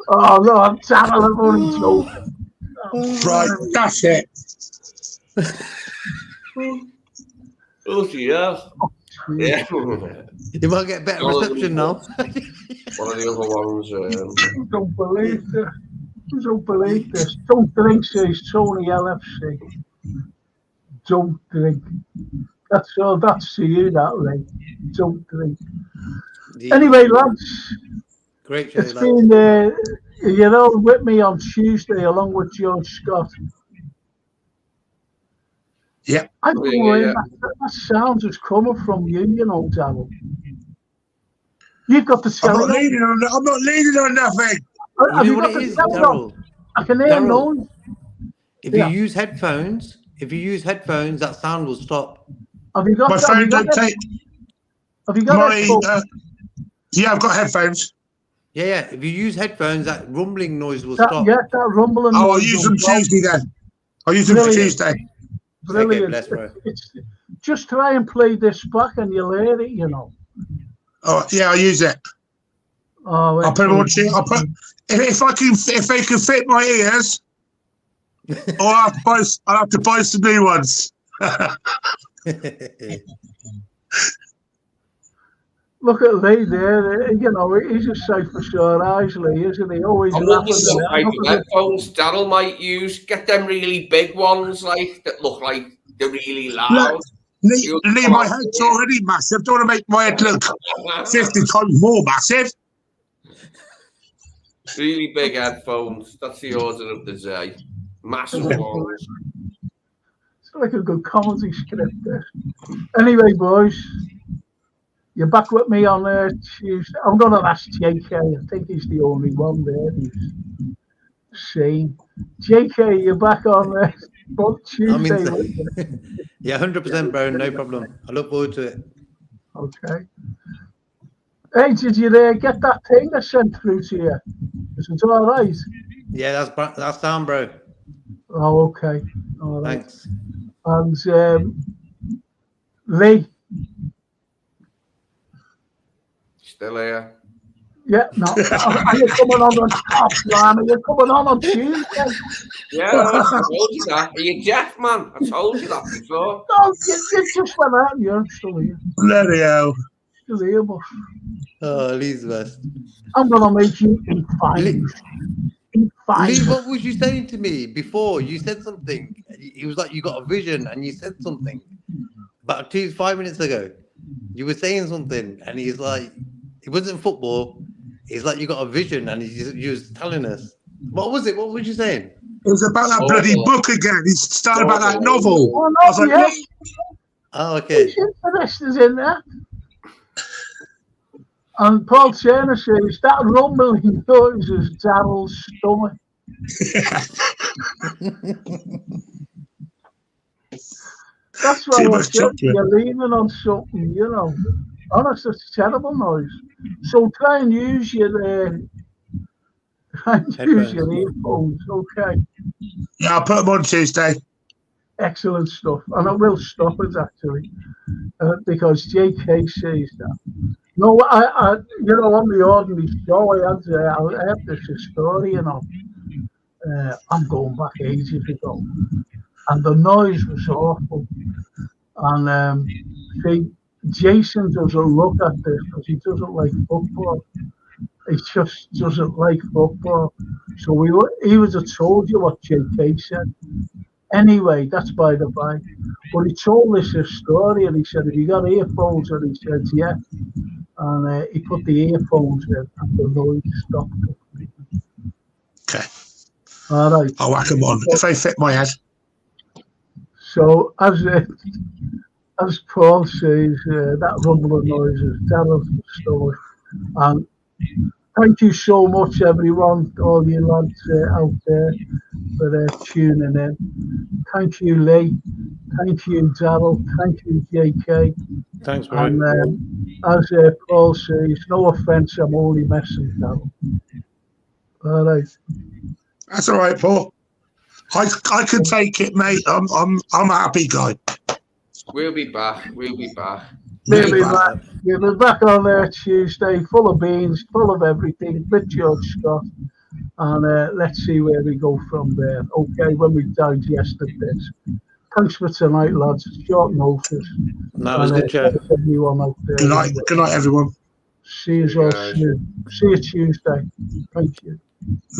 Oh, no, Daryl, I'm only joking. Right, that's it. Oh, yeah. Yeah. You might get better reception now. One of the other ones. Don't believe this. Don't believe this. Don't drink, says Tony LFC. Don't drink. That's all. That's to you, that Ray. Don't drink. Anyway, lads. Great show, it's been, you're all with me on Tuesday along with George Scott. Yeah. I don't know where that sound is coming from you, you know, Daryl. You've got the I'm not leaning on nothing. You know what it is, Daryl? I can hear noise. If you use headphones, that sound will stop. Have you got my phone? Don't take. Have you got my? Yeah, I've got headphones. Yeah. If you use headphones, that rumbling noise will stop. Yeah, that rumbling. Oh, I'll use them Tuesday then. I'll use them for Tuesday. Brilliant. Okay, just try and play this back and you'll hear it, you know. Oh yeah, I'll use it. Oh, I'll put them on tune. I'll put if they can fit my ears. I'll have to buy some new ones. Look at Lee there. You know, he's a sight for sore eyes, Lee, isn't he? Always laughing. Headphones Daryl might use. Get them really big ones, like that look like they're really loud. Lee, my head's already massive. Don't want to make my head look 50 times more massive. Really big headphones. That's the order of the day. Massive ones. It's like a good comedy script there. Anyway, boys. You're back with me on Tuesday. I'm going to ask JK. I think he's the only one there who's sane. JK, you're back on Tuesday. Yeah, 100%, bro. No problem. I look forward to it. Okay. Hey, did you get that thing I sent through to you? Is it all right? Yeah, that's down, bro. Oh, okay. All right. Thanks. And Lee. Still here. Yeah, no. Are you coming on top, man? Are you coming on Tuesday? Yeah, I told you that. Are you Jeff, man? I told you that before. No, you just went out and you're still here. Bloody hell. Still here, but... Oh, Lee's best. I'm going to make you in 5 minutes. Lee, what was you saying to me before? You said something. It was like you got a vision and you said something. About 5 minutes ago, you were saying something and he's like, it wasn't football. It's like you got a vision and you was telling us. What was it? What was you saying? It was about that bloody book again. He's started about that novel. Oh, no, I was like, yes. Oh, okay. The rest is in there. And Paul Turner says that rumbling noise is Daryl's stomach. That's why you're leaning on something, you know. Honest, it's terrible noise. So try and use your earphones, okay? Yeah, I'll put them on Tuesday. Excellent stuff. And I will stop it actually, because JK says that. No, I you know, on the ordinary show, I had this story, you know. I'm going back ages ago, and the noise was awful. And see, Jason doesn't look at this because he doesn't like football. He just doesn't like football. So he would have told you what JK said. Anyway, that's by the by. But he told us a story and he said, have you got earphones? And he said, yeah. And he put the earphones in and the noise stopped. All right. I'll whack them on if they fit my head. So as Paul says, that rumbling noise is Daryl's stuff. And thank you so much, everyone, all you lads out there for tuning in. Thank you, Lee. Thank you, Daryl. Thank you, JK. Thanks, bro. And as Paul says, no offence, I'm only messing, Daryl. All right. That's all right, Paul. I can take it, mate. I'm a happy guy. We'll be back. We'll be back. We'll be back on Tuesday, full of beans, full of everything, with George Scott. And let's see where we go from there. Okay, when we digested this. Thanks for tonight, lads. Short notice. That was good, Joe. Everyone out there. Good night. Good night, everyone. See you all soon. See you Tuesday. Thank you.